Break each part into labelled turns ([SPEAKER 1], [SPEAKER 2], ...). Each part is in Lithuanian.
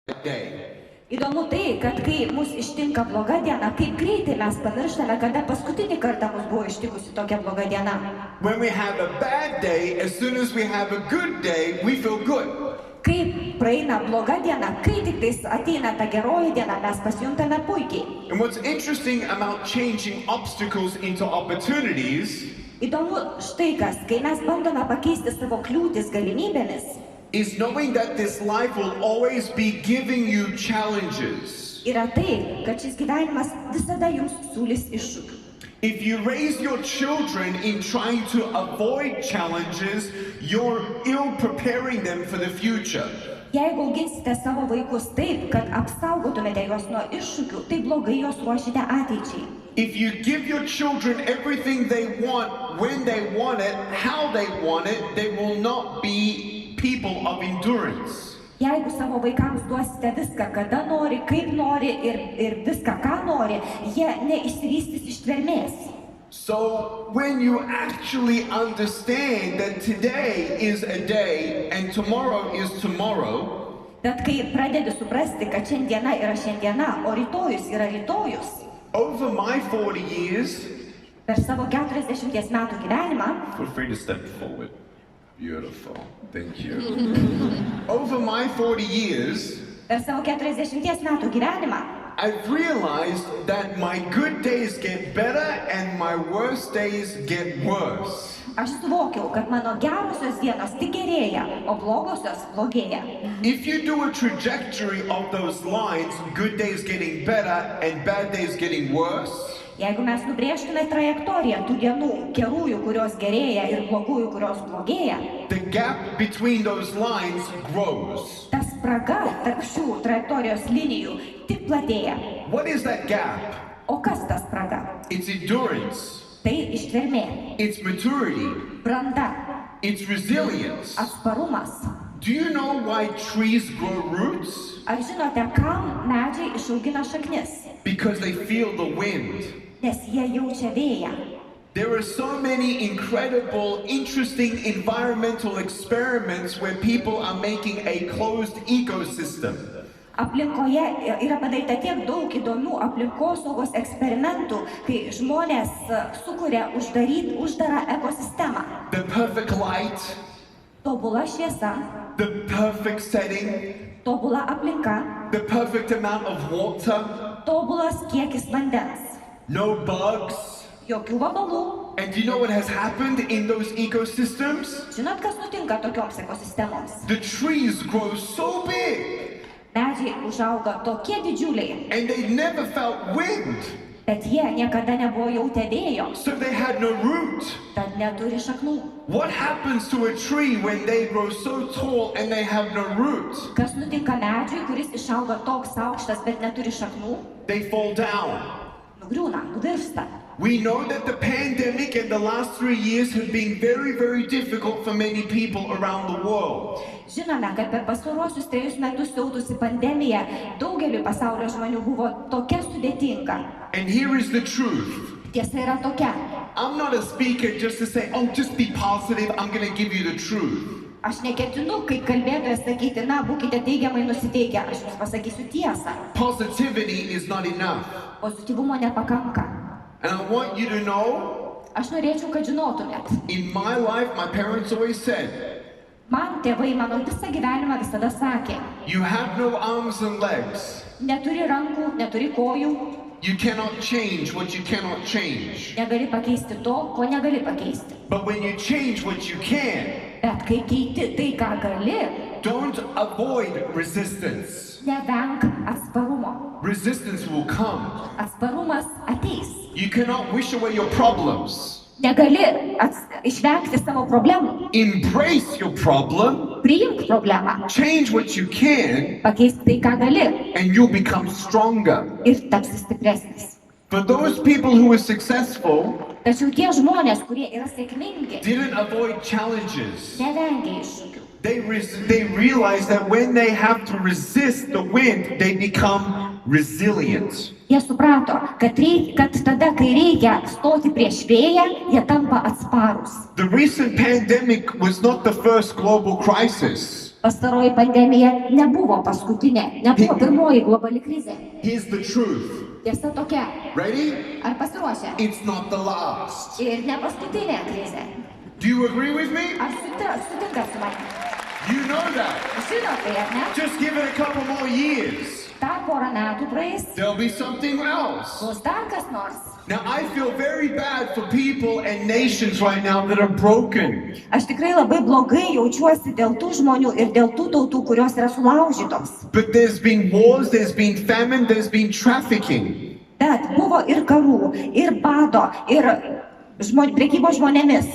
[SPEAKER 1] day.
[SPEAKER 2] Įdomu tai, kad kai mus ištinka bloga diena, kaip greitai mes pamirštame, kada paskutinį kartą mus buvo ištikusi tokia bloga diena.
[SPEAKER 1] When we have a bad day, as soon as we have a good day, we feel good.
[SPEAKER 2] Kaip praeina bloga diena, kai tik tais ateina ta geroji diena, mes pasijuntame puikiai.
[SPEAKER 1] And what's interesting about changing obstacles into opportunities
[SPEAKER 2] Įdomu štai kas, kai mes bandome pakeisti savo kliūtis galimybėmis,
[SPEAKER 1] is knowing that this life will always be giving you challenges.
[SPEAKER 2] yra tai, kad šis gyvenimas visada jums siūlys iššūkių.
[SPEAKER 1] If you raise your children in trying to avoid challenges, you're ill preparing them for the future.
[SPEAKER 2] Jeigu auginsite savo vaikus taip, kad apsaugotumėte juos nuo iššūkių, tai blogai juos ruošite ateičiai.
[SPEAKER 1] If you give your children everything they want, when they want it, how they want it, they will not be people of endurance.
[SPEAKER 2] Jeigu savo vaikams duosite viską, kada nori, kaip nori ir viską, ką nori, jie neišsivystys ištvermės.
[SPEAKER 1] So when you actually understand that today is a day and tomorrow is tomorrow,
[SPEAKER 2] Bet kai pradedi suprasti, kad šiandiena yra šiandiena, o rytojus yra rytojus,
[SPEAKER 1] over my 40 years,
[SPEAKER 2] per savo 40 metų gyvenimą,
[SPEAKER 1] feel free to step forward. Beautiful. Thank you. Over my 40 years,
[SPEAKER 2] per savo 40 metų gyvenimą,
[SPEAKER 1] I've realized that my good days get better and my worst days get worse.
[SPEAKER 2] aš suvokiau, kad mano gerosios dienos tik gerėja, o blogosios blogėja.
[SPEAKER 1] If you do a trajectory of those lines, good days getting better and bad days getting worse,
[SPEAKER 2] Jeigu mes nubrėžtume trajektoriją tų dienų, gerųjų, kurios gerėja ir blogųjų, kurios blogėja,
[SPEAKER 1] the gap between those lines grows.
[SPEAKER 2] ta spraga tarp šių trajektorijos linijų tik platėja.
[SPEAKER 1] What is that gap?
[SPEAKER 2] O kas ta spraga?
[SPEAKER 1] It's endurance,
[SPEAKER 2] Tai ištvermė,
[SPEAKER 1] it's maturity,
[SPEAKER 2] branda,
[SPEAKER 1] it's resilience.
[SPEAKER 2] atsparumas.
[SPEAKER 1] Do you know why trees grow roots?
[SPEAKER 2] Ar žinote, kam medžiai išaugina šaknis?
[SPEAKER 1] Because they feel the wind.
[SPEAKER 2] Nes jie jaučia vėją.
[SPEAKER 1] There are so many incredible, interesting environmental experiments where people are making a closed ecosystem.
[SPEAKER 2] Aplinkoje yra padaryta tiek daug įdomių aplinkosaugos eksperimentų, kai žmonės sukuria uždarą ekosistemą.
[SPEAKER 1] The perfect light,
[SPEAKER 2] Tobula šviesa,
[SPEAKER 1] the perfect setting,
[SPEAKER 2] tobula aplinka,
[SPEAKER 1] the perfect amount of water,
[SPEAKER 2] tobulas kiekis vandens,
[SPEAKER 1] no bugs.
[SPEAKER 2] jokių vabalų.
[SPEAKER 1] And do you know what has happened in those ecosystems?
[SPEAKER 2] Žinot, kas nutinka tokioms ekosistemoms?
[SPEAKER 1] The trees grow so big
[SPEAKER 2] Medžiai užauga tokie didžiuliai,
[SPEAKER 1] and they never felt wind.
[SPEAKER 2] bet jie niekada nebuvo jautę vėjo,
[SPEAKER 1] So they had no root.
[SPEAKER 2] tad neturi šaknų.
[SPEAKER 1] What happens to a tree when they grow so tall and they have no root?
[SPEAKER 2] Kas nutinka medžiui, kuris išauga toks aukštas, bet neturi šaknų?
[SPEAKER 1] They fall down.
[SPEAKER 2] Nugriūna, nuvirsta.
[SPEAKER 1] We know that the pandemic and the last 3 years have been very, very difficult for many people around the world.
[SPEAKER 2] Žinome, kad per pastaruosius 3 metus siautusi pandemija daugeliui pasaulio žmonių buvo tokia sudėtinga.
[SPEAKER 1] And here is the truth.
[SPEAKER 2] Tiesa yra tokia.
[SPEAKER 1] I'm not a speaker just to say, oh, just be positive, I'm going to give you the truth.
[SPEAKER 2] Aš neketinu, kaip kalbėtojas sakyti, na, būkite teigiamai nusiteikę, aš jums pasakysiu tiesą.
[SPEAKER 1] Positivity is not enough.
[SPEAKER 2] Pozityvumo nepakanka.
[SPEAKER 1] And I want you to know,
[SPEAKER 2] Aš norėčiau, kad žinotumėt.
[SPEAKER 1] in my life, my parents always said,
[SPEAKER 2] Man tėvai mano visą gyvenimą visada sakė,
[SPEAKER 1] you have no arms and legs.
[SPEAKER 2] neturi rankų, neturi kojų,
[SPEAKER 1] You cannot change what you cannot change.
[SPEAKER 2] negali pakeisti to, ko negali pakeisti.
[SPEAKER 1] But when you change what you can,
[SPEAKER 2] Bet kai keiti tai, ką gali,
[SPEAKER 1] don't avoid resistance.
[SPEAKER 2] nevenk atsparumo.
[SPEAKER 1] Resistance will come.
[SPEAKER 2] Atsparumas ateis.
[SPEAKER 1] You cannot wish away your problems.
[SPEAKER 2] Negali išvengti savo problemų.
[SPEAKER 1] Embrace your problem,
[SPEAKER 2] Priimk problemą.
[SPEAKER 1] change what you can,
[SPEAKER 2] Pakeisk tai, ką gali.
[SPEAKER 1] and you'll become stronger.
[SPEAKER 2] Ir tapsi stipresnis.
[SPEAKER 1] For those people who were successful,
[SPEAKER 2] Tačiau tie žmonės, kurie yra sėkmingi,
[SPEAKER 1] didn't avoid challenges.
[SPEAKER 2] nevengia iššūkių.
[SPEAKER 1] They realize that when they have to resist the wind, they become resilient.
[SPEAKER 2] Jie suprato, kad tada, kai reikia stoti prieš vėją, jie tampa atsparūs.
[SPEAKER 1] The recent pandemic was not the first global crisis.
[SPEAKER 2] Pastaroji pandemija nebuvo paskutinė, nebuvo pirmoji globali krizė.
[SPEAKER 1] Here's the truth.
[SPEAKER 2] Tiesa tokia.
[SPEAKER 1] Ready?
[SPEAKER 2] Ar pasiruošę?
[SPEAKER 1] It's not the last.
[SPEAKER 2] Ir ne paskutinė krizė.
[SPEAKER 1] Do you agree with me?
[SPEAKER 2] Ar sutinka su manimi?
[SPEAKER 1] You know that.
[SPEAKER 2] Žinot tai, ar ne?
[SPEAKER 1] Just give it a couple more years.
[SPEAKER 2] Dar porą metų praeis,
[SPEAKER 1] There'll be something else.
[SPEAKER 2] bus dar kas nors.
[SPEAKER 1] Now, I feel very bad for people and nations right now that are broken.
[SPEAKER 2] Aš tikrai labai blogai jaučiuosi dėl tų žmonių ir dėl tų tautų, kurios yra sulaužytos.
[SPEAKER 1] But there's been wars, there's been famine, there's been trafficking.
[SPEAKER 2] Bet buvo ir karų, ir bado, ir prekybos žmonėmis.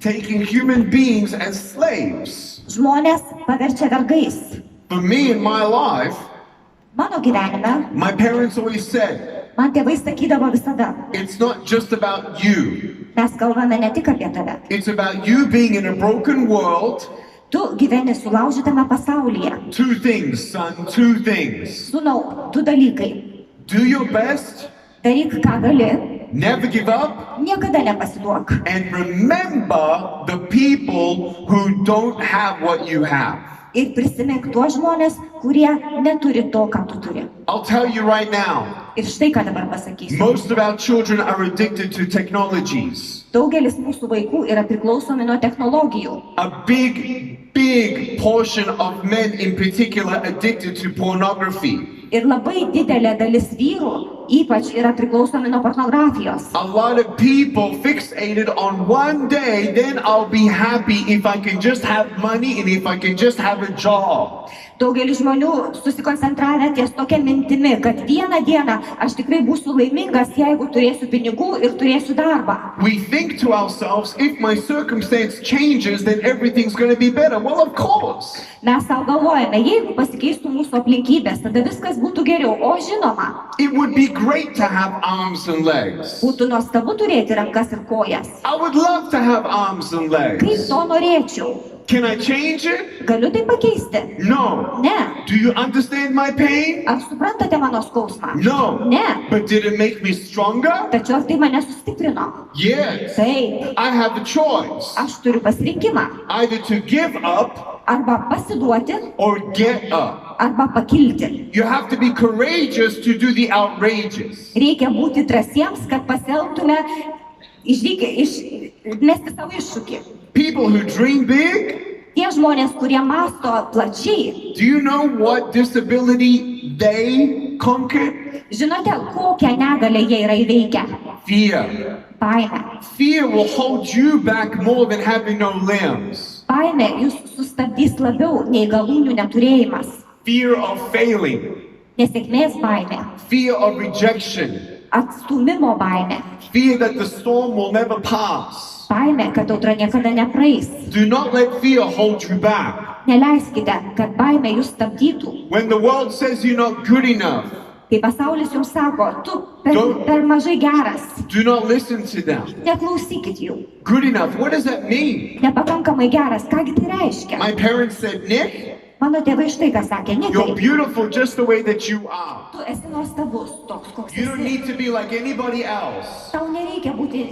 [SPEAKER 1] Taking human beings as slaves.
[SPEAKER 2] Žmonės paverčia vergais.
[SPEAKER 1] For me in my life,
[SPEAKER 2] Mano gyvenime,
[SPEAKER 1] my parents always said,
[SPEAKER 2] man tėvai sakydavo visada,
[SPEAKER 1] it's not just about you.
[SPEAKER 2] mes kalbame ne tik apie tave.
[SPEAKER 1] It's about you being in a broken world.
[SPEAKER 2] Tu gyveni sulaužytame pasaulyje.
[SPEAKER 1] Two things, son, two things.
[SPEAKER 2] Sūnau, du dalykai.
[SPEAKER 1] Do your best,
[SPEAKER 2] Daryk, ką gali,
[SPEAKER 1] never give up,
[SPEAKER 2] niekada nepasiduok.
[SPEAKER 1] and remember the people who don't have what you have.
[SPEAKER 2] Ir prisimink tuos žmonės, kurie neturi to, ką tu turi.
[SPEAKER 1] I'll tell you right now,
[SPEAKER 2] Ir štai ką dabar pasakysiu.
[SPEAKER 1] most of our children are addicted to technologies.
[SPEAKER 2] Daugelis mūsų vaikų yra priklausomi nuo technologijų.
[SPEAKER 1] A big portion of men in particular addicted to pornography.
[SPEAKER 2] Ir labai didelė dalis vyrų ypač yra priklausomi nuo pornografijos.
[SPEAKER 1] A lot of people fixated on one day, then I'll be happy if I can just have money and if I can just have a job.
[SPEAKER 2] Daugelis žmonių susikoncentravę ties tokia mintimi, kad vieną dieną aš tikrai būsiu laimingas, jeigu turėsiu pinigų ir turėsiu darbą.
[SPEAKER 1] We think to ourselves, if my circumstance changes, then everything's going to be better. Well, of course.
[SPEAKER 2] Mes savo galvojame, jeigu pasikeistų mūsų aplinkybės, tada viskas būtų geriau. O žinoma,
[SPEAKER 1] It would be great to have arms and legs.
[SPEAKER 2] būtų nuostabu turėti rankas ir kojas.
[SPEAKER 1] I would love to have arms and
[SPEAKER 2] Kaip
[SPEAKER 1] legs.
[SPEAKER 2] to norėčiau?
[SPEAKER 1] Can I change it?
[SPEAKER 2] Galiu tai pakeisti?
[SPEAKER 1] No.
[SPEAKER 2] Ne.
[SPEAKER 1] Do you understand my pain?
[SPEAKER 2] Ar suprantate mano skausmą?
[SPEAKER 1] No.
[SPEAKER 2] Ne.
[SPEAKER 1] But did it make me stronger?
[SPEAKER 2] Tačiau ar tai mane sustiprino?
[SPEAKER 1] Yes.
[SPEAKER 2] Taip.
[SPEAKER 1] I have a choice.
[SPEAKER 2] Aš turiu pasirinkimą.
[SPEAKER 1] Either to give up
[SPEAKER 2] Arba pasiduoti,
[SPEAKER 1] or get up.
[SPEAKER 2] arba pakilti.
[SPEAKER 1] You have to be courageous to do the outrageous.
[SPEAKER 2] Reikia būti drąsiems, kad pasielgtume, mesti savo iššūkį.
[SPEAKER 1] People who dream big,
[SPEAKER 2] Tie žmonės, kurie masto plačiai,
[SPEAKER 1] do you know what disability they conquered?
[SPEAKER 2] žinote, kokią negalę jie yra įveikę?
[SPEAKER 1] Fear.
[SPEAKER 2] Baimė.
[SPEAKER 1] Fear will hold you back more than having no limbs.
[SPEAKER 2] Baimė jūs sustabdys labiau nei galūnių neturėjimas.
[SPEAKER 1] Fear of failing.
[SPEAKER 2] Nesėkmės baimė.
[SPEAKER 1] Fear of rejection.
[SPEAKER 2] Atstūmimo baimė.
[SPEAKER 1] Fear that the storm will never pass.
[SPEAKER 2] Baimė, kad audra niekada nepraeis.
[SPEAKER 1] Do not let fear hold you back.
[SPEAKER 2] Neleiskite, kad baimė jūs stabdytų.
[SPEAKER 1] When the world says you're not good enough,
[SPEAKER 2] Kai pasaulis jums sako, tu
[SPEAKER 1] Don't-
[SPEAKER 2] per mažai geras,
[SPEAKER 1] do not listen to them.
[SPEAKER 2] neklausykit jų.
[SPEAKER 1] Good enough, what does that mean?
[SPEAKER 2] Nepakankamai geras, kągi tai reiškia?
[SPEAKER 1] My parents said, Nick,
[SPEAKER 2] Mano tėvai štai ką sakė,
[SPEAKER 1] you're
[SPEAKER 2] Nikai,
[SPEAKER 1] beautiful just the way that you are.
[SPEAKER 2] tu esi nuostabus toks, koks
[SPEAKER 1] You don't
[SPEAKER 2] esi.
[SPEAKER 1] need to be like anybody else.
[SPEAKER 2] Tau nereikia būti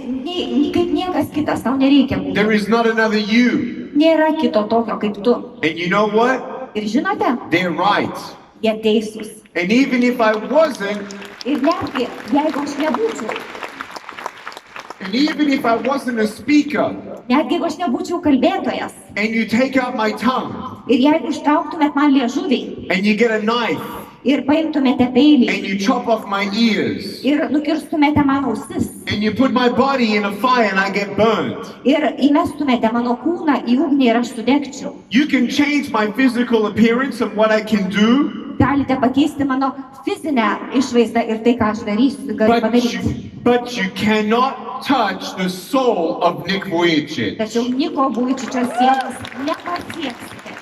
[SPEAKER 2] kaip niekas kitas, tau nereikia būti.
[SPEAKER 1] There is not another you.
[SPEAKER 2] Nėra kito tokio kaip tu.
[SPEAKER 1] And you know what?
[SPEAKER 2] Ir žinote,
[SPEAKER 1] They're right.
[SPEAKER 2] jie teisūs.
[SPEAKER 1] And even if I wasn't,
[SPEAKER 2] Ir netgi, jeigu aš nebūčiau,
[SPEAKER 1] and even if I wasn't a speaker,
[SPEAKER 2] netgi jeigu aš nebūčiau kalbėtojas,
[SPEAKER 1] and you take out my tongue,
[SPEAKER 2] ir jeigu ištrauktumėt man liežuvį,
[SPEAKER 1] and you get a knife,
[SPEAKER 2] ir paimtumėte peilį,
[SPEAKER 1] and you chop off my ears,
[SPEAKER 2] ir nukirstumėte mano ausis,
[SPEAKER 1] and you put my body in a fire and I get burned,
[SPEAKER 2] ir įmestumėte mano kūną į ugnį ir aš sudegčiau.
[SPEAKER 1] you can change my physical appearance and what I can do,
[SPEAKER 2] Galite pakeisti mano fizinę išvaizdą ir tai, ką aš darysiu, galiu padaryti.
[SPEAKER 1] but you cannot touch the soul of Nick Vujicic.
[SPEAKER 2] Tačiau Niko Vujčičio sielos nepasieksite.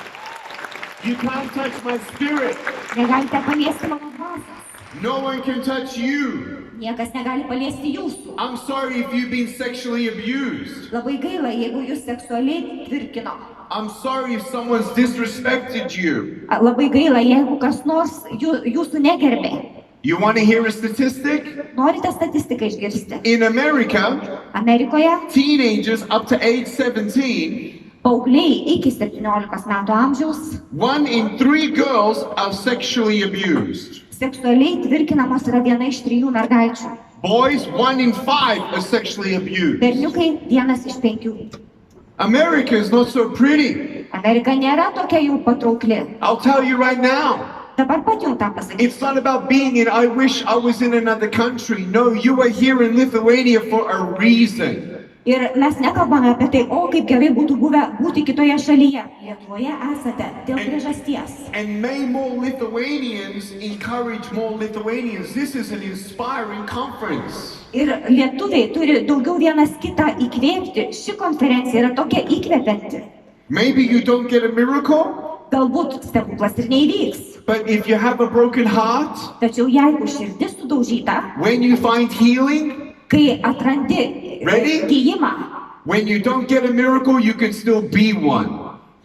[SPEAKER 1] You can't touch my spirit.
[SPEAKER 2] Negalite paliesti mano dvasios.
[SPEAKER 1] No one can touch you.
[SPEAKER 2] Niekas negali paliesti jūsų.
[SPEAKER 1] I'm sorry if you've been sexually abused.
[SPEAKER 2] Labai gaila, jeigu jūs seksualiai tvirkino.
[SPEAKER 1] I'm sorry if someone's disrespected you.
[SPEAKER 2] Labai gaila, jeigu kas nors jūsų negerbė.
[SPEAKER 1] You want to hear a statistic?
[SPEAKER 2] Norite statistiką išgirsti?
[SPEAKER 1] In America,
[SPEAKER 2] Amerikoje
[SPEAKER 1] teenagers up to age 17
[SPEAKER 2] Paaugliai iki 17 metų amžiaus
[SPEAKER 1] 1 in 3 girls are sexually abused.
[SPEAKER 2] seksualiai tvirkinamos yra viena iš 3 mergaičių.
[SPEAKER 1] Boys, 1 in 5 are sexually abused.
[SPEAKER 2] Berniukai 1 iš 5.
[SPEAKER 1] America is not so pretty.
[SPEAKER 2] Amerika nėra tokia jau patraukli.
[SPEAKER 1] I'll tell you right now.
[SPEAKER 2] Dabar pat jums tą pasakysiu.
[SPEAKER 1] It's not about being in, I wish I was in another country. No, you are here in Lithuania for a reason.
[SPEAKER 2] Ir mes nekalbame apie tai, o kaip gerai būtų buvę būti kitoje šalyje. Lietuvoje esate dėl priežasties.
[SPEAKER 1] And may more Lithuanians encourage more Lithuanians. This is an inspiring conference.
[SPEAKER 2] Ir lietuviai turi daugiau vienas kitą įkvėpti. Ši konferencija yra tokia įkvepianti.
[SPEAKER 1] Maybe you don't get a miracle,
[SPEAKER 2] Galbūt stebuklas ir neįvyks.
[SPEAKER 1] but if you have a broken heart,
[SPEAKER 2] Tačiau jeigu širdis sudaužyta,
[SPEAKER 1] when you find healing,
[SPEAKER 2] kai atrandi
[SPEAKER 1] Ready?
[SPEAKER 2] gijimą,
[SPEAKER 1] when you don't get a miracle, you can still be one.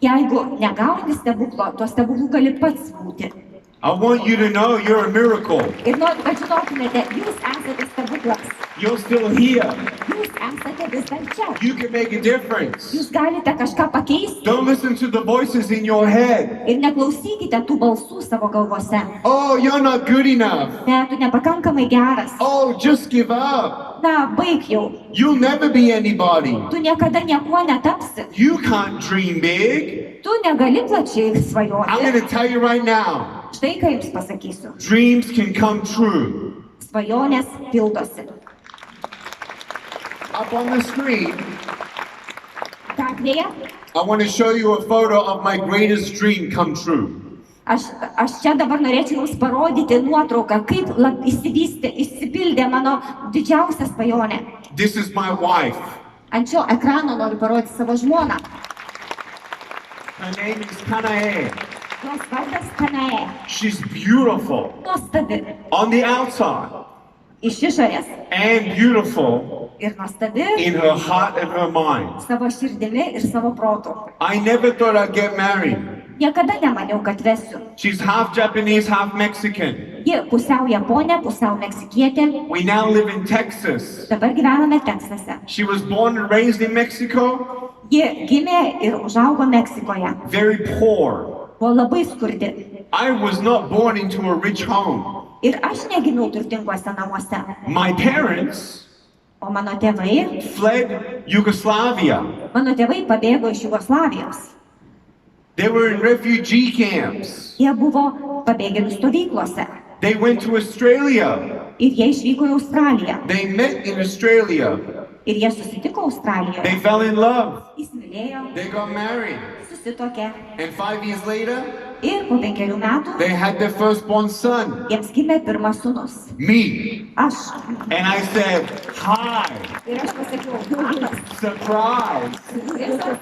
[SPEAKER 2] jeigu negauni stebuklo, tuo stebuklu gali pats būti.
[SPEAKER 1] I want you to know you're a miracle.
[SPEAKER 2] Ir noriu, kad žinotumėte, jūs esate stebuklas.
[SPEAKER 1] You're still here.
[SPEAKER 2] Jūs esate vis dar čia.
[SPEAKER 1] You can make a difference.
[SPEAKER 2] Jūs galite kažką pakeisti.
[SPEAKER 1] Don't listen to the voices in your head.
[SPEAKER 2] Ir neklausykite tų balsų savo galvose.
[SPEAKER 1] Oh, you're not good enough.
[SPEAKER 2] Ne, tu nepakankamai geras.
[SPEAKER 1] Oh, just give up.
[SPEAKER 2] Na, baik jau.
[SPEAKER 1] You'll never be anybody.
[SPEAKER 2] Tu niekada niekuo netapsi.
[SPEAKER 1] You can't dream big.
[SPEAKER 2] Tu negali plačiai
[SPEAKER 1] I'm
[SPEAKER 2] svajoti.
[SPEAKER 1] going to tell you right now.
[SPEAKER 2] Štai ką jums pasakysiu.
[SPEAKER 1] Dreams can come true.
[SPEAKER 2] Svajonės pildosi.
[SPEAKER 1] Up on the screen,
[SPEAKER 2] Gatvėje
[SPEAKER 1] I want to show you a photo of my greatest dream come true.
[SPEAKER 2] aš čia dabar norėčiau jums parodyti nuotrauką, kaip išsipildė mano didžiausia svajonė.
[SPEAKER 1] This is my wife.
[SPEAKER 2] Ant šio ekrano noriu parodyti savo žmoną.
[SPEAKER 1] Her name is Kanae.
[SPEAKER 2] Jos vardas Kanae.
[SPEAKER 1] She's beautiful
[SPEAKER 2] Nuostabi.
[SPEAKER 1] on the outside
[SPEAKER 2] Iš išorės.
[SPEAKER 1] and beautiful
[SPEAKER 2] Ir nuostabi
[SPEAKER 1] in her heart and her mind.
[SPEAKER 2] savo širdimi ir savo protu.
[SPEAKER 1] I never thought I'd get married.
[SPEAKER 2] Niekada nemaniau, kad vesiu.
[SPEAKER 1] She's half Japanese, half Mexican.
[SPEAKER 2] Ji pusiau Japonė, pusiau Meksikietė.
[SPEAKER 1] We now live in Texas.
[SPEAKER 2] Dabar gyvename Teksase.
[SPEAKER 1] She was born and raised in Mexico,
[SPEAKER 2] Ji gimė ir užaugo Meksikoje.
[SPEAKER 1] very poor.
[SPEAKER 2] Buvo labai skurdi.
[SPEAKER 1] I was not born into a rich home.
[SPEAKER 2] Ir aš negimiau turtinguose namuose.
[SPEAKER 1] My parents
[SPEAKER 2] O mano tėvai
[SPEAKER 1] fled Yugoslavia.
[SPEAKER 2] pabėgo iš Jugoslavijos.
[SPEAKER 1] They were in refugee camps.
[SPEAKER 2] Jie buvo pabėgėlių stovyklose.
[SPEAKER 1] They went to Australia.
[SPEAKER 2] Ir jie išvyko į Australiją.
[SPEAKER 1] They met in Australia.
[SPEAKER 2] Ir jie susitiko
[SPEAKER 1] They
[SPEAKER 2] Australijoje.
[SPEAKER 1] fell in love.
[SPEAKER 2] Įsimylėjo,
[SPEAKER 1] They got married.
[SPEAKER 2] susitokė.
[SPEAKER 1] And 5 years later,
[SPEAKER 2] Ir po 5 metų
[SPEAKER 1] they had their firstborn son,
[SPEAKER 2] jiems gimė pirmas sūnus.
[SPEAKER 1] me.
[SPEAKER 2] Aš.
[SPEAKER 1] And I said, hi,
[SPEAKER 2] Ir aš pasakiau, labas.
[SPEAKER 1] surprise.
[SPEAKER 2] Visas.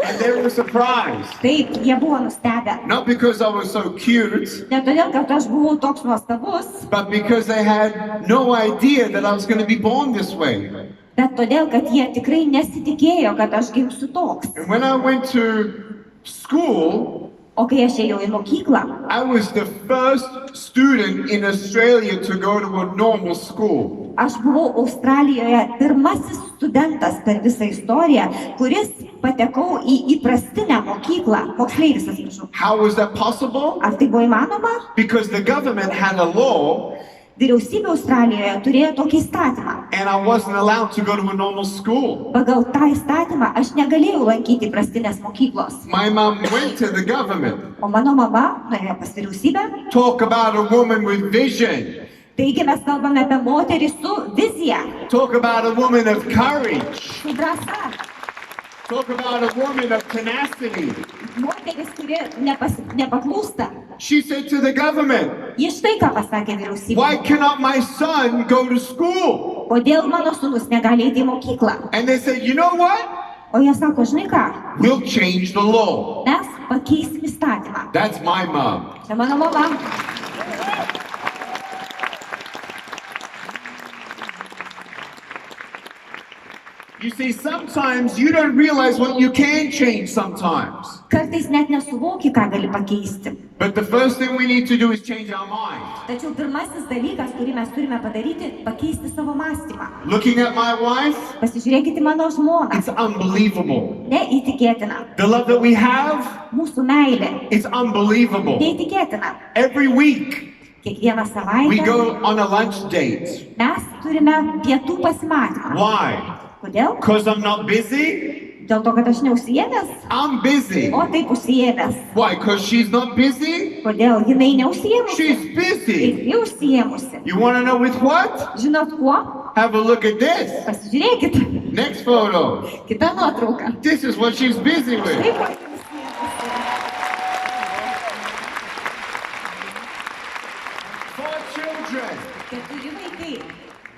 [SPEAKER 1] And they were surprised.
[SPEAKER 2] Taip, jie buvo nustebę.
[SPEAKER 1] Not because I was so cute,
[SPEAKER 2] Ne todėl, kad aš buvau toks nuostabus,
[SPEAKER 1] but because they had no idea that I was going to be born this way.
[SPEAKER 2] bet todėl, kad jie tikrai nesitikėjo, kad aš gimsiu toks.
[SPEAKER 1] And when I went to school,
[SPEAKER 2] O kai aš ėjau į mokyklą,
[SPEAKER 1] I was the first student in Australia to go to a normal school.
[SPEAKER 2] aš buvau Australijoje pirmasis studentas per visą istoriją, kuris patekau į įprastinę mokyklą, moksleivis, atsiprašau.
[SPEAKER 1] How was that possible?
[SPEAKER 2] Ar tai buvo įmanoma?
[SPEAKER 1] Because the government had a law
[SPEAKER 2] Vyriausybė Australijoje turėjo tokį įstatymą.
[SPEAKER 1] and I wasn't allowed to go to a normal school.
[SPEAKER 2] Pagal tą įstatymą aš negalėjau lankyti įprastinės mokyklos.
[SPEAKER 1] My mom went to the government.
[SPEAKER 2] O mano mama nuėjo pas vyriausybę.
[SPEAKER 1] Talk about a woman with vision.
[SPEAKER 2] Taigi mes kalbame apie moterį su vizija,
[SPEAKER 1] Talk about a woman of courage.
[SPEAKER 2] su drąsa.
[SPEAKER 1] Talk about a woman of tenacity.
[SPEAKER 2] Moteris, kuri nepaklūsta.
[SPEAKER 1] She said to the government,
[SPEAKER 2] Ji štai ką pasakė vyriausybė.
[SPEAKER 1] why cannot my son go to school?
[SPEAKER 2] Kodėl mano sūnus negali eiti į mokyklą?
[SPEAKER 1] And they said, you know what?
[SPEAKER 2] O jie sako, žinai ką,
[SPEAKER 1] We'll change the law.
[SPEAKER 2] mes pakeisim įstatymą.
[SPEAKER 1] That's my mom.
[SPEAKER 2] Čia mano mama.
[SPEAKER 1] You see, sometimes you don't realize what you can change sometimes.
[SPEAKER 2] Kartais net nesuvoki, ką gali pakeisti.
[SPEAKER 1] But the first thing we need to do is change our mind.
[SPEAKER 2] Tačiau pirmasis dalykas, kurį mes turime padaryti, pakeisti savo mąstymą.
[SPEAKER 1] Looking at my wife,
[SPEAKER 2] Pasižiūrėkite mano žmoną.
[SPEAKER 1] it's unbelievable.
[SPEAKER 2] Neįtikėtina.
[SPEAKER 1] The love that we have,
[SPEAKER 2] Mūsų meilė.
[SPEAKER 1] it's unbelievable.
[SPEAKER 2] Neįtikėtina.
[SPEAKER 1] Every week,
[SPEAKER 2] Kiekvieną
[SPEAKER 1] we
[SPEAKER 2] savaitę
[SPEAKER 1] go on a lunch date.
[SPEAKER 2] mes turime pietų pasimatymą.
[SPEAKER 1] Why?
[SPEAKER 2] Kodėl?
[SPEAKER 1] Because I'm not busy?
[SPEAKER 2] Dėl to, kad aš neužsiėmęs,
[SPEAKER 1] I'm busy.
[SPEAKER 2] o taip užsiėmęs.
[SPEAKER 1] Why? Because she's not busy?
[SPEAKER 2] Kodėl jinai neužsiėmusi?
[SPEAKER 1] She's
[SPEAKER 2] Ir
[SPEAKER 1] busy.
[SPEAKER 2] ji užsiėmusi.
[SPEAKER 1] You want to know with what?
[SPEAKER 2] Žinot kuo?
[SPEAKER 1] Have a look at this.
[SPEAKER 2] Pasižiūrėkit.
[SPEAKER 1] Next photo.
[SPEAKER 2] Kita nuotrauka.
[SPEAKER 1] This is what she's busy with.
[SPEAKER 2] Taip, ko ji užsiėmusi.
[SPEAKER 1] 4 children.
[SPEAKER 2] 4 vaikai.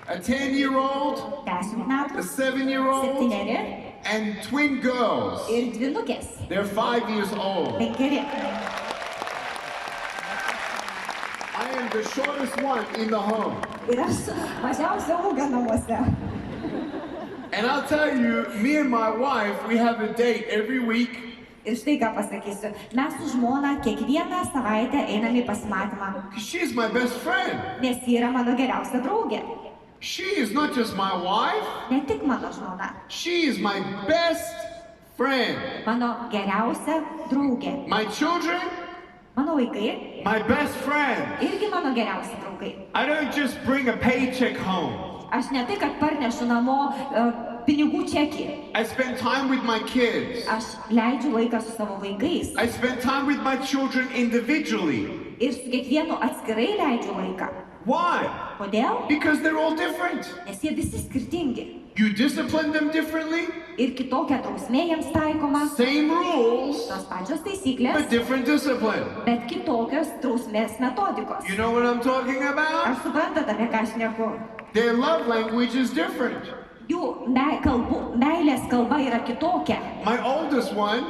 [SPEAKER 1] A 10-year-old,
[SPEAKER 2] 10
[SPEAKER 1] a
[SPEAKER 2] metų,
[SPEAKER 1] 7-year-old,
[SPEAKER 2] 7
[SPEAKER 1] and twin girls.
[SPEAKER 2] ir 2 nukės.
[SPEAKER 1] They're 5 years old.
[SPEAKER 2] 5.
[SPEAKER 1] I am the shortest one in the home.
[SPEAKER 2] Ir aš mažiausia ūgio namuose.
[SPEAKER 1] And I'll tell you, me and my wife, we have a date every week.
[SPEAKER 2] Ir štai ką pasakysiu. Mes su žmona kiekvieną savaitę einame į pasimatymą,
[SPEAKER 1] She's my best friend.
[SPEAKER 2] nes ji yra mano geriausia draugė.
[SPEAKER 1] She is not just my wife,
[SPEAKER 2] Ne tik mano žmona,
[SPEAKER 1] she is my best friend.
[SPEAKER 2] mano geriausia draugė.
[SPEAKER 1] My children,
[SPEAKER 2] Mano vaikai
[SPEAKER 1] my best friend.
[SPEAKER 2] irgi mano geriausi draugai.
[SPEAKER 1] I don't just bring a paycheck home.
[SPEAKER 2] Aš ne tai, kad parnešu namo pinigų čekį.
[SPEAKER 1] I spend time with my kids.
[SPEAKER 2] Aš leidžiu laiką su savo vaikais.
[SPEAKER 1] I spend time with my children individually.
[SPEAKER 2] Ir su kiekvienu atskirai leidžiu laiką.
[SPEAKER 1] Why?
[SPEAKER 2] Kodėl?
[SPEAKER 1] Because they're all different.
[SPEAKER 2] Nes jie visi skirtingi.
[SPEAKER 1] You discipline them differently,
[SPEAKER 2] Ir kitokia drausmė jiems taikoma.
[SPEAKER 1] same rules,
[SPEAKER 2] Tos pačios
[SPEAKER 1] but
[SPEAKER 2] taisyklės,
[SPEAKER 1] different discipline.
[SPEAKER 2] bet kitokios drausmės metodikos.
[SPEAKER 1] You know what I'm talking
[SPEAKER 2] Ar
[SPEAKER 1] about?
[SPEAKER 2] suprantate, apie ką aš šneku?
[SPEAKER 1] Their love language is different.
[SPEAKER 2] Jų meilės kalba yra kitokia.
[SPEAKER 1] My oldest one,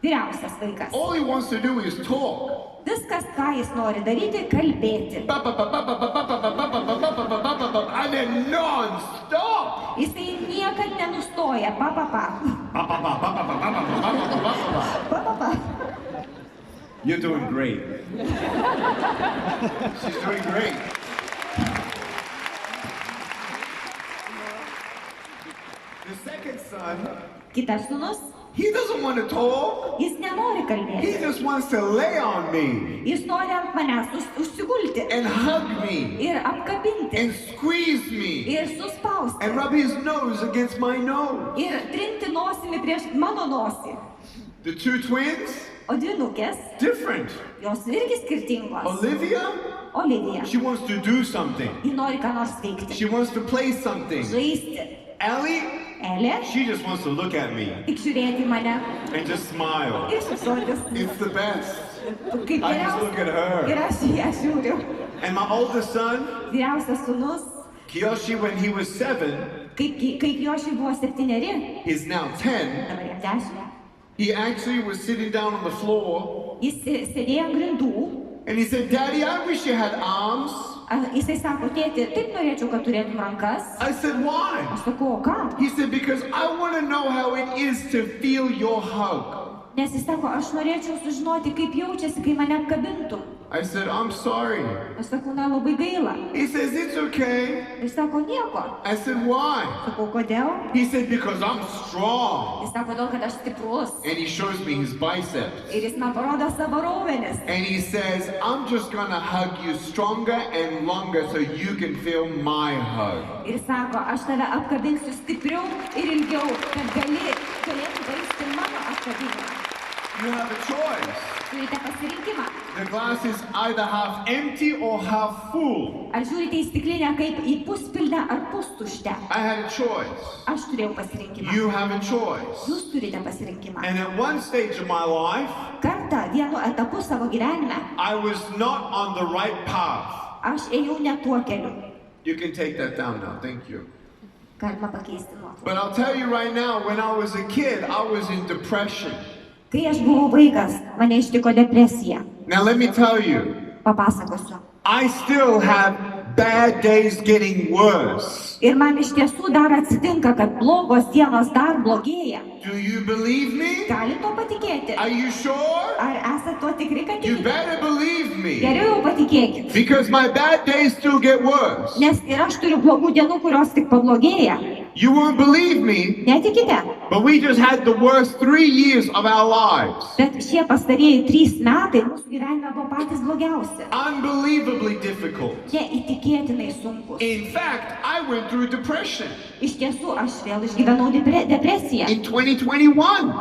[SPEAKER 2] Vyriausias vaikas.
[SPEAKER 1] all he wants to do is talk.
[SPEAKER 2] Viskas, ką jis nori daryti, kalbėti.
[SPEAKER 1] And then non-stop.
[SPEAKER 2] Jisai niekad nenustoja. Pa.
[SPEAKER 1] You're doing great. She's doing great. The second son,
[SPEAKER 2] Kitas sūnus,
[SPEAKER 1] he doesn't want to talk.
[SPEAKER 2] jis nenori
[SPEAKER 1] He
[SPEAKER 2] kalbėti.
[SPEAKER 1] just wants to lay on me
[SPEAKER 2] Jis nori ant manęs užsigulti
[SPEAKER 1] and hug me
[SPEAKER 2] ir apkabinti
[SPEAKER 1] and squeeze me
[SPEAKER 2] ir suspausti
[SPEAKER 1] and rub his nose against my nose.
[SPEAKER 2] ir trinti nosimi prieš mano nosį.
[SPEAKER 1] The 2 twins,
[SPEAKER 2] O dvynukės,
[SPEAKER 1] different.
[SPEAKER 2] jos irgi skirtingos.
[SPEAKER 1] Olivia,
[SPEAKER 2] Olivija,
[SPEAKER 1] she wants to do something.
[SPEAKER 2] ji nori ką nors veikti.
[SPEAKER 1] She wants to play something.
[SPEAKER 2] Žaisti.
[SPEAKER 1] Ellie,
[SPEAKER 2] Elė,
[SPEAKER 1] she just wants to look at me
[SPEAKER 2] tik žiūrėti į mane
[SPEAKER 1] and just smile.
[SPEAKER 2] ir šypsotis.
[SPEAKER 1] It's the best.
[SPEAKER 2] Kaip
[SPEAKER 1] I just look at
[SPEAKER 2] geriausia. Ir
[SPEAKER 1] her.
[SPEAKER 2] aš į ją žiūriu.
[SPEAKER 1] And my oldest son,
[SPEAKER 2] Vyriausias sūnus,
[SPEAKER 1] Kiyoshi, when he was 7,
[SPEAKER 2] kaip jo šį buvo 7,
[SPEAKER 1] is now 10.
[SPEAKER 2] dabar jam 10.
[SPEAKER 1] He actually was sitting down on the floor
[SPEAKER 2] Jis sėdėjo ant grindų.
[SPEAKER 1] and he said, Daddy, I wish you had arms.
[SPEAKER 2] Jisai sako, tėti, taip norėčiau, kad turėtum rankas.
[SPEAKER 1] I said, why?
[SPEAKER 2] Aš sakau, o ką?
[SPEAKER 1] He said, because I want to know how it is to feel your hug.
[SPEAKER 2] Nes jis sako, aš norėčiau sužinoti, kaip jaučiasi, kai mane apkabintum.
[SPEAKER 1] I said, I'm sorry.
[SPEAKER 2] Aš sakau, na, labai gaila.
[SPEAKER 1] He says, it's okay.
[SPEAKER 2] Jis sako, nieko.
[SPEAKER 1] I said, why?
[SPEAKER 2] Sakau, kodėl?
[SPEAKER 1] He said, because I'm strong.
[SPEAKER 2] Jis sako, dėl kad aš stiprus.
[SPEAKER 1] And he shows me his biceps.
[SPEAKER 2] Ir jis man parodo savo raumenis.
[SPEAKER 1] And he says, I'm just going to hug you stronger and longer so you can feel my hug.
[SPEAKER 2] Ir sako, aš tave apkabinsiu stipriau ir ilgiau, kad galėtų gaisti mano apkabinimą.
[SPEAKER 1] You have a choice.
[SPEAKER 2] Turite pasirinkimą.
[SPEAKER 1] The glass is either half empty or half full.
[SPEAKER 2] Ar žiūrite į stiklinę kaip į puspildę ar pustuštę?
[SPEAKER 1] I had a choice.
[SPEAKER 2] Aš turėjau pasirinkimą.
[SPEAKER 1] You have a choice.
[SPEAKER 2] Jūs turite pasirinkimą.
[SPEAKER 1] And at one stage of my life,
[SPEAKER 2] Kartą, vienu etapu savo gyvenime,
[SPEAKER 1] I was not on the right path.
[SPEAKER 2] aš ėjau ne tuo keliu.
[SPEAKER 1] You can take that down now. Thank you.
[SPEAKER 2] Galima pakeisti nuotrauką.
[SPEAKER 1] But I'll tell you right now, when I was a kid, I was in depression.
[SPEAKER 2] Kai aš buvau vaikas, mane ištiko depresija.
[SPEAKER 1] Now let me tell you,
[SPEAKER 2] papasakosiu.
[SPEAKER 1] I still have bad days getting worse.
[SPEAKER 2] Ir man iš tiesų dar atsitinka, kad blogos dienos dar blogėja.
[SPEAKER 1] Do you believe me?
[SPEAKER 2] Gali to patikėti?
[SPEAKER 1] Are you sure?
[SPEAKER 2] Ar esate tuo tikri, kad
[SPEAKER 1] You
[SPEAKER 2] tikite?
[SPEAKER 1] better believe me.
[SPEAKER 2] Geriau jau patikėkit.
[SPEAKER 1] Because my bad days still get worse.
[SPEAKER 2] Nes ir aš turiu blogų dienų, kurios tik pablogėja.
[SPEAKER 1] You won't believe me,
[SPEAKER 2] Netikite?
[SPEAKER 1] but we just had the worst 3 years of our lives.
[SPEAKER 2] Bet šie pastarieji 3 metai mūsų gyvenime buvo patys blogiausi.
[SPEAKER 1] Unbelievably difficult.
[SPEAKER 2] Neįtikėtinai sunkus.
[SPEAKER 1] In fact, I went through depression
[SPEAKER 2] Iš tiesų, aš vėl išgyvenau depresiją.
[SPEAKER 1] in 2021.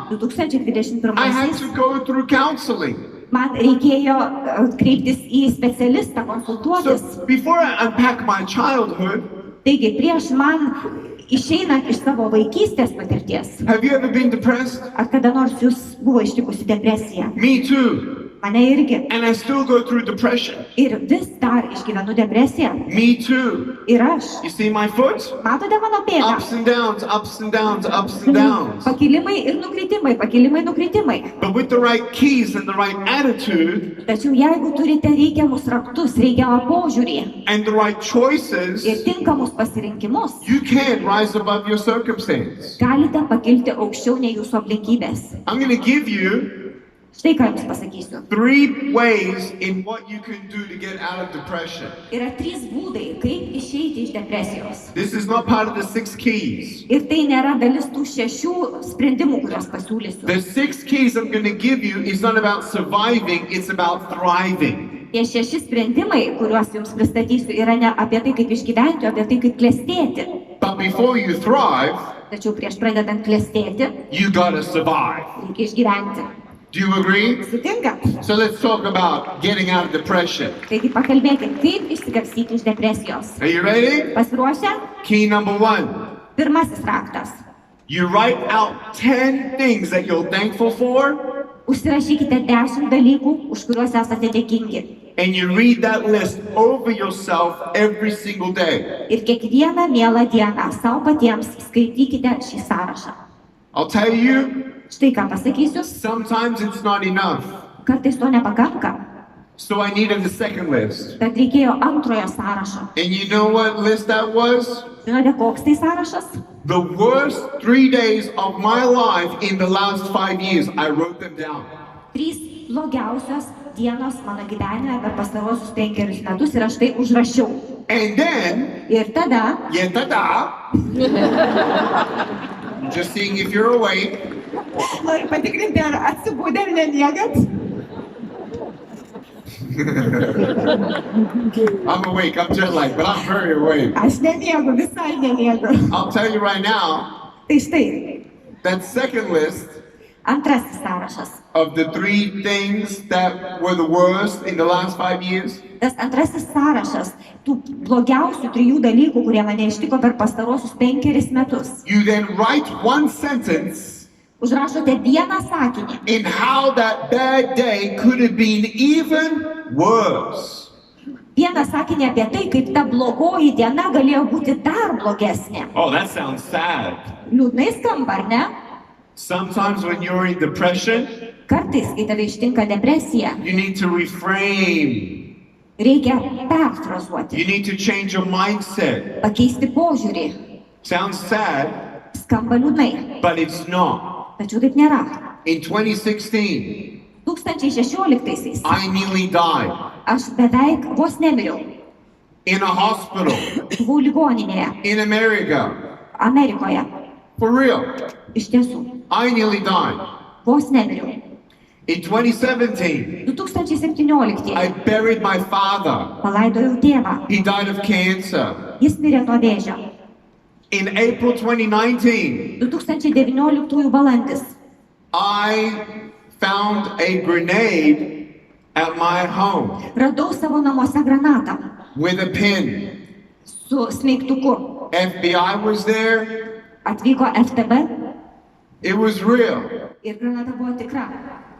[SPEAKER 2] 2021
[SPEAKER 1] I had to go through counseling.
[SPEAKER 2] man reikėjo kreiptis į specialistą, konsultuotis.
[SPEAKER 1] So before I unpack my childhood,
[SPEAKER 2] Taigi, prieš man išeinant iš savo vaikystės patirties,
[SPEAKER 1] have you ever been depressed?
[SPEAKER 2] ar kada nors jūs buvo ištikusi depresija?
[SPEAKER 1] Me too.
[SPEAKER 2] Mane irgi.
[SPEAKER 1] And I still go through depression.
[SPEAKER 2] Ir vis dar išgyvenu depresiją.
[SPEAKER 1] Me too.
[SPEAKER 2] Ir aš.
[SPEAKER 1] You see my foot?
[SPEAKER 2] Matote mano pėdą?
[SPEAKER 1] Ups and downs, ups and downs, ups and downs.
[SPEAKER 2] Pakilimai ir nukritimai, pakilimai, nukritimai.
[SPEAKER 1] But with the right keys and the right attitude
[SPEAKER 2] Tačiau jeigu turite reikiamus raktus, reikiamą požiūrį
[SPEAKER 1] and the right choices,
[SPEAKER 2] ir tinkamus pasirinkimus,
[SPEAKER 1] you can rise above your circumstance.
[SPEAKER 2] galite pakilti aukščiau nei jūsų aplinkybės.
[SPEAKER 1] I'm going to give you
[SPEAKER 2] Štai ką jums pasakysiu.
[SPEAKER 1] 3 ways in what you can do to get out of depression.
[SPEAKER 2] Yra 3 būdai, kaip išeiti iš depresijos.
[SPEAKER 1] This is not part of the 6 keys.
[SPEAKER 2] Ir tai nėra dalis tų 6 sprendimų, kuriuos pasiūlysiu.
[SPEAKER 1] The 6 keys I'm going to give you is not about surviving, it's about thriving.
[SPEAKER 2] Tie 6 sprendimai, kuriuos jums pristatysiu, yra ne apie tai, kaip išgyventi, o apie tai, kaip klestėti.
[SPEAKER 1] But before you thrive,
[SPEAKER 2] Tačiau prieš pradedant klestėti,
[SPEAKER 1] you got to survive.
[SPEAKER 2] reikia išgyventi.
[SPEAKER 1] Do you agree?
[SPEAKER 2] Sutinka?
[SPEAKER 1] So let's talk about getting out of depression.
[SPEAKER 2] Taigi pakalbėkime, kaip išsikapstyti iš depresijos.
[SPEAKER 1] Are you ready?
[SPEAKER 2] Pasiruošę?
[SPEAKER 1] Key number 1.
[SPEAKER 2] Pirmasis raktas.
[SPEAKER 1] You write out 10 things that you're thankful for,
[SPEAKER 2] Užsirašykite 10 dalykų, už kuriuos esate dėkingi.
[SPEAKER 1] and you read that list over yourself every single day.
[SPEAKER 2] Ir kiekvieną mielą dieną savo patiems skaitykite šį sąrašą.
[SPEAKER 1] I'll tell you,
[SPEAKER 2] Štai ką pasakysiu,
[SPEAKER 1] sometimes it's not enough.
[SPEAKER 2] kartais to nepakanka,
[SPEAKER 1] So I needed the second list.
[SPEAKER 2] bet reikėjo antrojo sąrašo.
[SPEAKER 1] And you know what list that was?
[SPEAKER 2] Žinote, koks tai sąrašas?
[SPEAKER 1] The worst 3 days of my life in the last 5 years. I wrote them down.
[SPEAKER 2] 3 blogiausios dienos mano gyvenime per pastarosius 5 metus ir aš tai užrašiau.
[SPEAKER 1] And then,
[SPEAKER 2] Ir tada,
[SPEAKER 1] yeah, ta-da. Just seeing if you're awake.
[SPEAKER 2] noriu patikrinti, ar atsibūdė ar nemiegat.
[SPEAKER 1] I'm awake, I'm jet lagged, but I'm very awake.
[SPEAKER 2] Aš nemiegu, visai nemiegu.
[SPEAKER 1] I'll tell you right now,
[SPEAKER 2] Tai štai,
[SPEAKER 1] that second list
[SPEAKER 2] antrasis sąrašas.
[SPEAKER 1] of the 3 things that were the worst in the last 5 years,
[SPEAKER 2] Tas antrasis sąrašas tų blogiausių 3 dalykų, kurie mane ištiko per pastarosius 5 metus.
[SPEAKER 1] you then write 1 sentence
[SPEAKER 2] Užrašote vieną sakinį,
[SPEAKER 1] in how that bad day could have been even worse.
[SPEAKER 2] vieną sakinį apie tai, kaip ta blogoji diena galėjo būti dar blogesnė.
[SPEAKER 1] Oh, that sounds sad.
[SPEAKER 2] Liūdnai skamba, ar ne?
[SPEAKER 1] Sometimes when you're in depression,
[SPEAKER 2] Kartais, kai tave ištinka depresija,
[SPEAKER 1] you need to reframe.
[SPEAKER 2] reikia perfrazuoti,
[SPEAKER 1] You need to change your mindset.
[SPEAKER 2] pakeisti požiūrį.
[SPEAKER 1] Sounds sad,
[SPEAKER 2] Skamba liūdnai,
[SPEAKER 1] but it's not.
[SPEAKER 2] tačiau taip nėra.
[SPEAKER 1] In 2016,
[SPEAKER 2] 2016-aisiais
[SPEAKER 1] I nearly died
[SPEAKER 2] aš beveik vos nemiriau.
[SPEAKER 1] in a hospital
[SPEAKER 2] Buvau ligoninėje,
[SPEAKER 1] in America.
[SPEAKER 2] Amerikoje.
[SPEAKER 1] For real.
[SPEAKER 2] Iš tiesų,
[SPEAKER 1] I nearly died.
[SPEAKER 2] vos nemiriau.
[SPEAKER 1] In 2017,
[SPEAKER 2] 2017
[SPEAKER 1] I buried my father.
[SPEAKER 2] palaidojau tėvą.
[SPEAKER 1] He died of cancer.
[SPEAKER 2] Jis mirė nuo vėžio.
[SPEAKER 1] In April 2019,
[SPEAKER 2] 2019 balandis.
[SPEAKER 1] I found a grenade at my home
[SPEAKER 2] Radau savo namuose granatą
[SPEAKER 1] with a pin.
[SPEAKER 2] su smeigtuku.
[SPEAKER 1] FBI was there.
[SPEAKER 2] Atvyko FTB
[SPEAKER 1] It was real.
[SPEAKER 2] ir granata buvo tikra.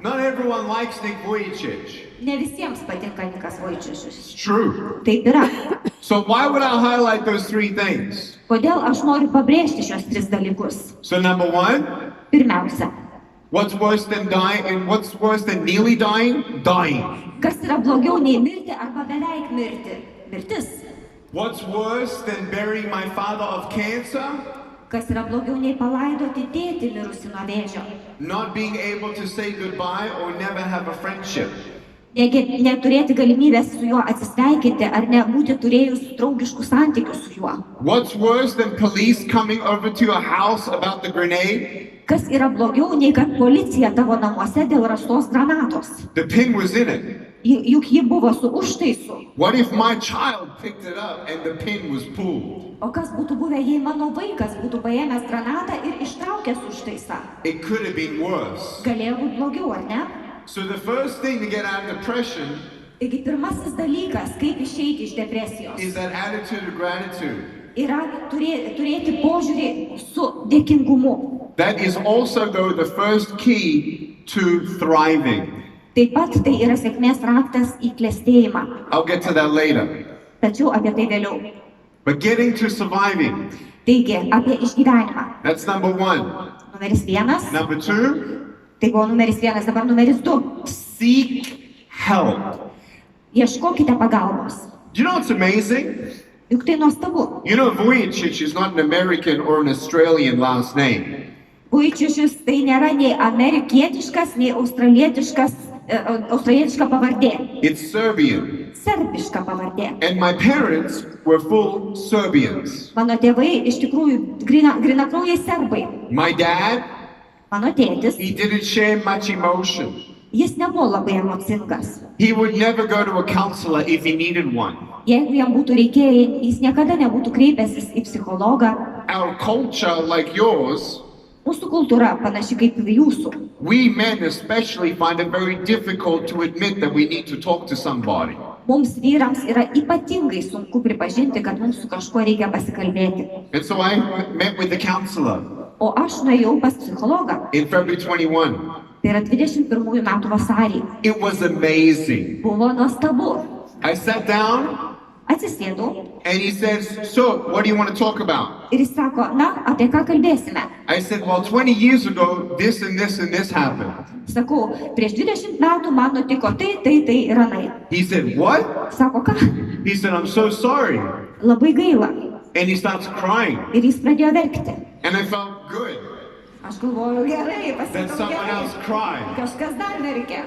[SPEAKER 1] Not everyone likes Nick Vujicic.
[SPEAKER 2] Ne visiems patinka Nikas Vojčičius.
[SPEAKER 1] It's true.
[SPEAKER 2] Taip yra.
[SPEAKER 1] So why would I highlight those 3 things?
[SPEAKER 2] Kodėl aš noriu pabrėžti šios 3 dalykus?
[SPEAKER 1] So number 1,
[SPEAKER 2] Pirmiausia,
[SPEAKER 1] what's worse than dying and what's worse than nearly dying? Dying.
[SPEAKER 2] Kas yra blogiau nei mirti arba beveik mirti? Mirtis.
[SPEAKER 1] What's worse than burying my father of cancer?
[SPEAKER 2] Kas yra blogiau nei palaidoti tėtį mirusi nuo vėžio?
[SPEAKER 1] Not being able to say goodbye or never have a friendship.
[SPEAKER 2] Neturėti galimybės su juo atsisveikinti ar nebūti turėjus draugiškų santykių su juo.
[SPEAKER 1] What's worse than police coming over to your house about the grenade?
[SPEAKER 2] Kas yra blogiau nei kad policija tavo namuose dėl rastos granatos?
[SPEAKER 1] The pin was in it.
[SPEAKER 2] Juk ji buvo su užtaisu.
[SPEAKER 1] What if my child picked it up and the pin was pulled?
[SPEAKER 2] O kas būtų buvę, jei mano vaikas būtų paėmęs granatą ir ištraukęs užtaisą?
[SPEAKER 1] It could have been worse.
[SPEAKER 2] Galėjo būti blogiau, ar ne?
[SPEAKER 1] So the first thing to get out of depression
[SPEAKER 2] Taigi pirmasis dalykas, kaip išeiti iš depresijos,
[SPEAKER 1] is that attitude of gratitude.
[SPEAKER 2] yra turėti požiūrį su dėkingumu.
[SPEAKER 1] That is also, though, the first key to thriving.
[SPEAKER 2] Taip pat tai yra sėkmės raktas į klestėjimą.
[SPEAKER 1] I'll get to that later.
[SPEAKER 2] Tačiau apie tai vėliau.
[SPEAKER 1] But getting to surviving,
[SPEAKER 2] Taigi, apie išgyvenimą.
[SPEAKER 1] that's number one.
[SPEAKER 2] Numeris 1.
[SPEAKER 1] Number two,
[SPEAKER 2] Tai buvo numeris 1, dabar numeris 2.
[SPEAKER 1] seek help.
[SPEAKER 2] Ieškokite pagalbos.
[SPEAKER 1] Do you know what's amazing?
[SPEAKER 2] Juk tai nuostabu.
[SPEAKER 1] You know, Vujicic is not an American or an Australian last name.
[SPEAKER 2] Vujicičius tai nėra nei amerikietiškas, nei australietiška pavardė.
[SPEAKER 1] It's Serbian.
[SPEAKER 2] Serbiška pavardė.
[SPEAKER 1] And my parents were full Serbians.
[SPEAKER 2] Mano tėvai iš tikrųjų grinakraujai serbai.
[SPEAKER 1] My dad,
[SPEAKER 2] Mano tėtis,
[SPEAKER 1] he didn't share much emotion.
[SPEAKER 2] jis nebuvo labai emocingas.
[SPEAKER 1] He would never go to a counselor if he needed one.
[SPEAKER 2] Jeigu jam būtų reikėję, jis niekada nebūtų kreipęsis į psichologą.
[SPEAKER 1] Our culture, like yours,
[SPEAKER 2] Mūsų kultūra panaši kaip ir jūsų.
[SPEAKER 1] we men especially find it very difficult to admit that we need to talk to somebody.
[SPEAKER 2] Mums vyrams yra ypatingai sunku pripažinti, kad mums su kažkuo reikia pasikalbėti.
[SPEAKER 1] And so I met with the counselor
[SPEAKER 2] O aš nuėjau pas psichologą.
[SPEAKER 1] in February 21.
[SPEAKER 2] Tai yra 21 metų vasarį.
[SPEAKER 1] It was amazing.
[SPEAKER 2] Buvo nuostabu.
[SPEAKER 1] I sat down
[SPEAKER 2] Atsisėdau
[SPEAKER 1] and he says, so what do you want to talk about?
[SPEAKER 2] ir jis sako, na, apie ką kalbėsime?
[SPEAKER 1] I said, well, 20 years ago, this and this and this happened.
[SPEAKER 2] Sakau, prieš 20 metų man nutiko tai ir anai.
[SPEAKER 1] He said, what?
[SPEAKER 2] Sako, ką?
[SPEAKER 1] He said, I'm so sorry.
[SPEAKER 2] Labai gaila.
[SPEAKER 1] And he starts crying.
[SPEAKER 2] Ir jis pradėjo verkti.
[SPEAKER 1] And I felt good
[SPEAKER 2] Aš galvoju, gerai,
[SPEAKER 1] that
[SPEAKER 2] pasakau
[SPEAKER 1] someone else
[SPEAKER 2] gerai.
[SPEAKER 1] cried.
[SPEAKER 2] Kažkas dar verkia.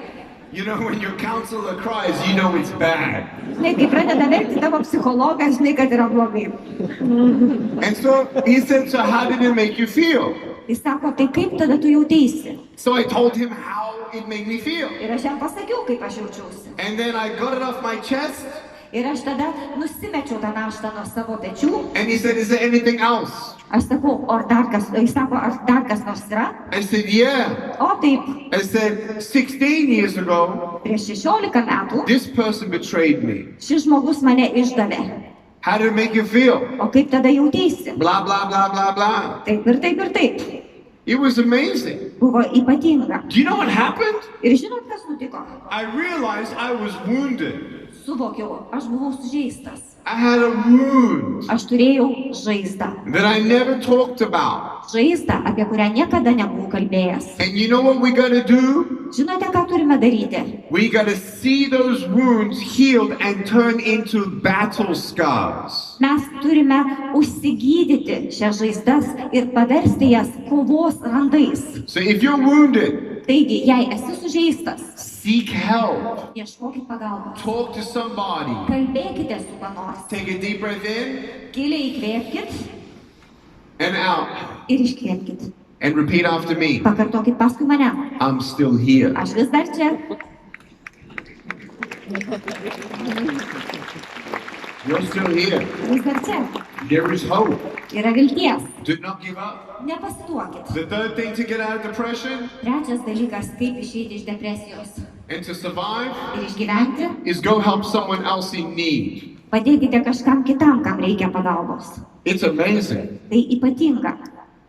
[SPEAKER 1] You know, when your counselor cries, you know it's bad.
[SPEAKER 2] Žinai, kai pradeda verkti tavo psichologas, žinai, kad yra blogai.
[SPEAKER 1] And so he said, so how did it make you feel?
[SPEAKER 2] Jis sako, tai kaip tada tu jauteisi?
[SPEAKER 1] So I told him how it made me feel.
[SPEAKER 2] Ir aš jam pasakiau, kaip aš jaučiausi.
[SPEAKER 1] And then I got it off my chest.
[SPEAKER 2] Ir aš tada nusimečiau tą naštą nuo savo pečių.
[SPEAKER 1] And he said, is there anything else?
[SPEAKER 2] Aš sakau, jis sako, ar dar kas nors yra?
[SPEAKER 1] I said, yeah.
[SPEAKER 2] O taip,
[SPEAKER 1] I said, 16 years ago,
[SPEAKER 2] prieš 16 metų
[SPEAKER 1] this person betrayed me.
[SPEAKER 2] šis žmogus mane išdavė.
[SPEAKER 1] How did it make you feel?
[SPEAKER 2] O kaip tada jauteisi?
[SPEAKER 1] Blah, blah, blah, blah, blah.
[SPEAKER 2] Taip ir taip ir taip.
[SPEAKER 1] It was amazing.
[SPEAKER 2] Buvo ypatinga.
[SPEAKER 1] Do you know what happened?
[SPEAKER 2] Ir žinot, kas nutiko?
[SPEAKER 1] I realized I was wounded.
[SPEAKER 2] Suvokiau, aš buvau sužeistas.
[SPEAKER 1] I had a wound
[SPEAKER 2] Aš turėjau žaizdą.
[SPEAKER 1] that I never talked about.
[SPEAKER 2] Žaizdą, apie kurią niekada nebuvau kalbėjęs.
[SPEAKER 1] And you know what we gotta do?
[SPEAKER 2] Žinote, ką turime daryti?
[SPEAKER 1] We gotta see those wounds healed and turn into battle scars.
[SPEAKER 2] Mes turime užsigydyti šias žaizdas ir paversti jas kovos randais.
[SPEAKER 1] So if you're wounded,
[SPEAKER 2] Taigi, jei esi sužeistas,
[SPEAKER 1] seek help.
[SPEAKER 2] ieškokit pagalbos.
[SPEAKER 1] Talk to somebody.
[SPEAKER 2] Kalbėkite su kuo nors.
[SPEAKER 1] Take a deep breath in
[SPEAKER 2] Giliai įkvėpkit
[SPEAKER 1] and out.
[SPEAKER 2] ir iškvėpkit.
[SPEAKER 1] And repeat after me.
[SPEAKER 2] Pakartokit paskui mane.
[SPEAKER 1] I'm still here.
[SPEAKER 2] Aš vis dar čia.
[SPEAKER 1] You're still here.
[SPEAKER 2] Vis dar čia.
[SPEAKER 1] There is hope.
[SPEAKER 2] Yra vilties.
[SPEAKER 1] Do not give up.
[SPEAKER 2] Nepasiduokit.
[SPEAKER 1] The third thing to get out of depression
[SPEAKER 2] Trečias dalykas, kaip išeiti iš depresijos
[SPEAKER 1] and to survive
[SPEAKER 2] ir išgyventi,
[SPEAKER 1] is go help someone else in need.
[SPEAKER 2] padėkite kažkam kitam, kam reikia pagalbos.
[SPEAKER 1] It's amazing.
[SPEAKER 2] Tai ypatinga.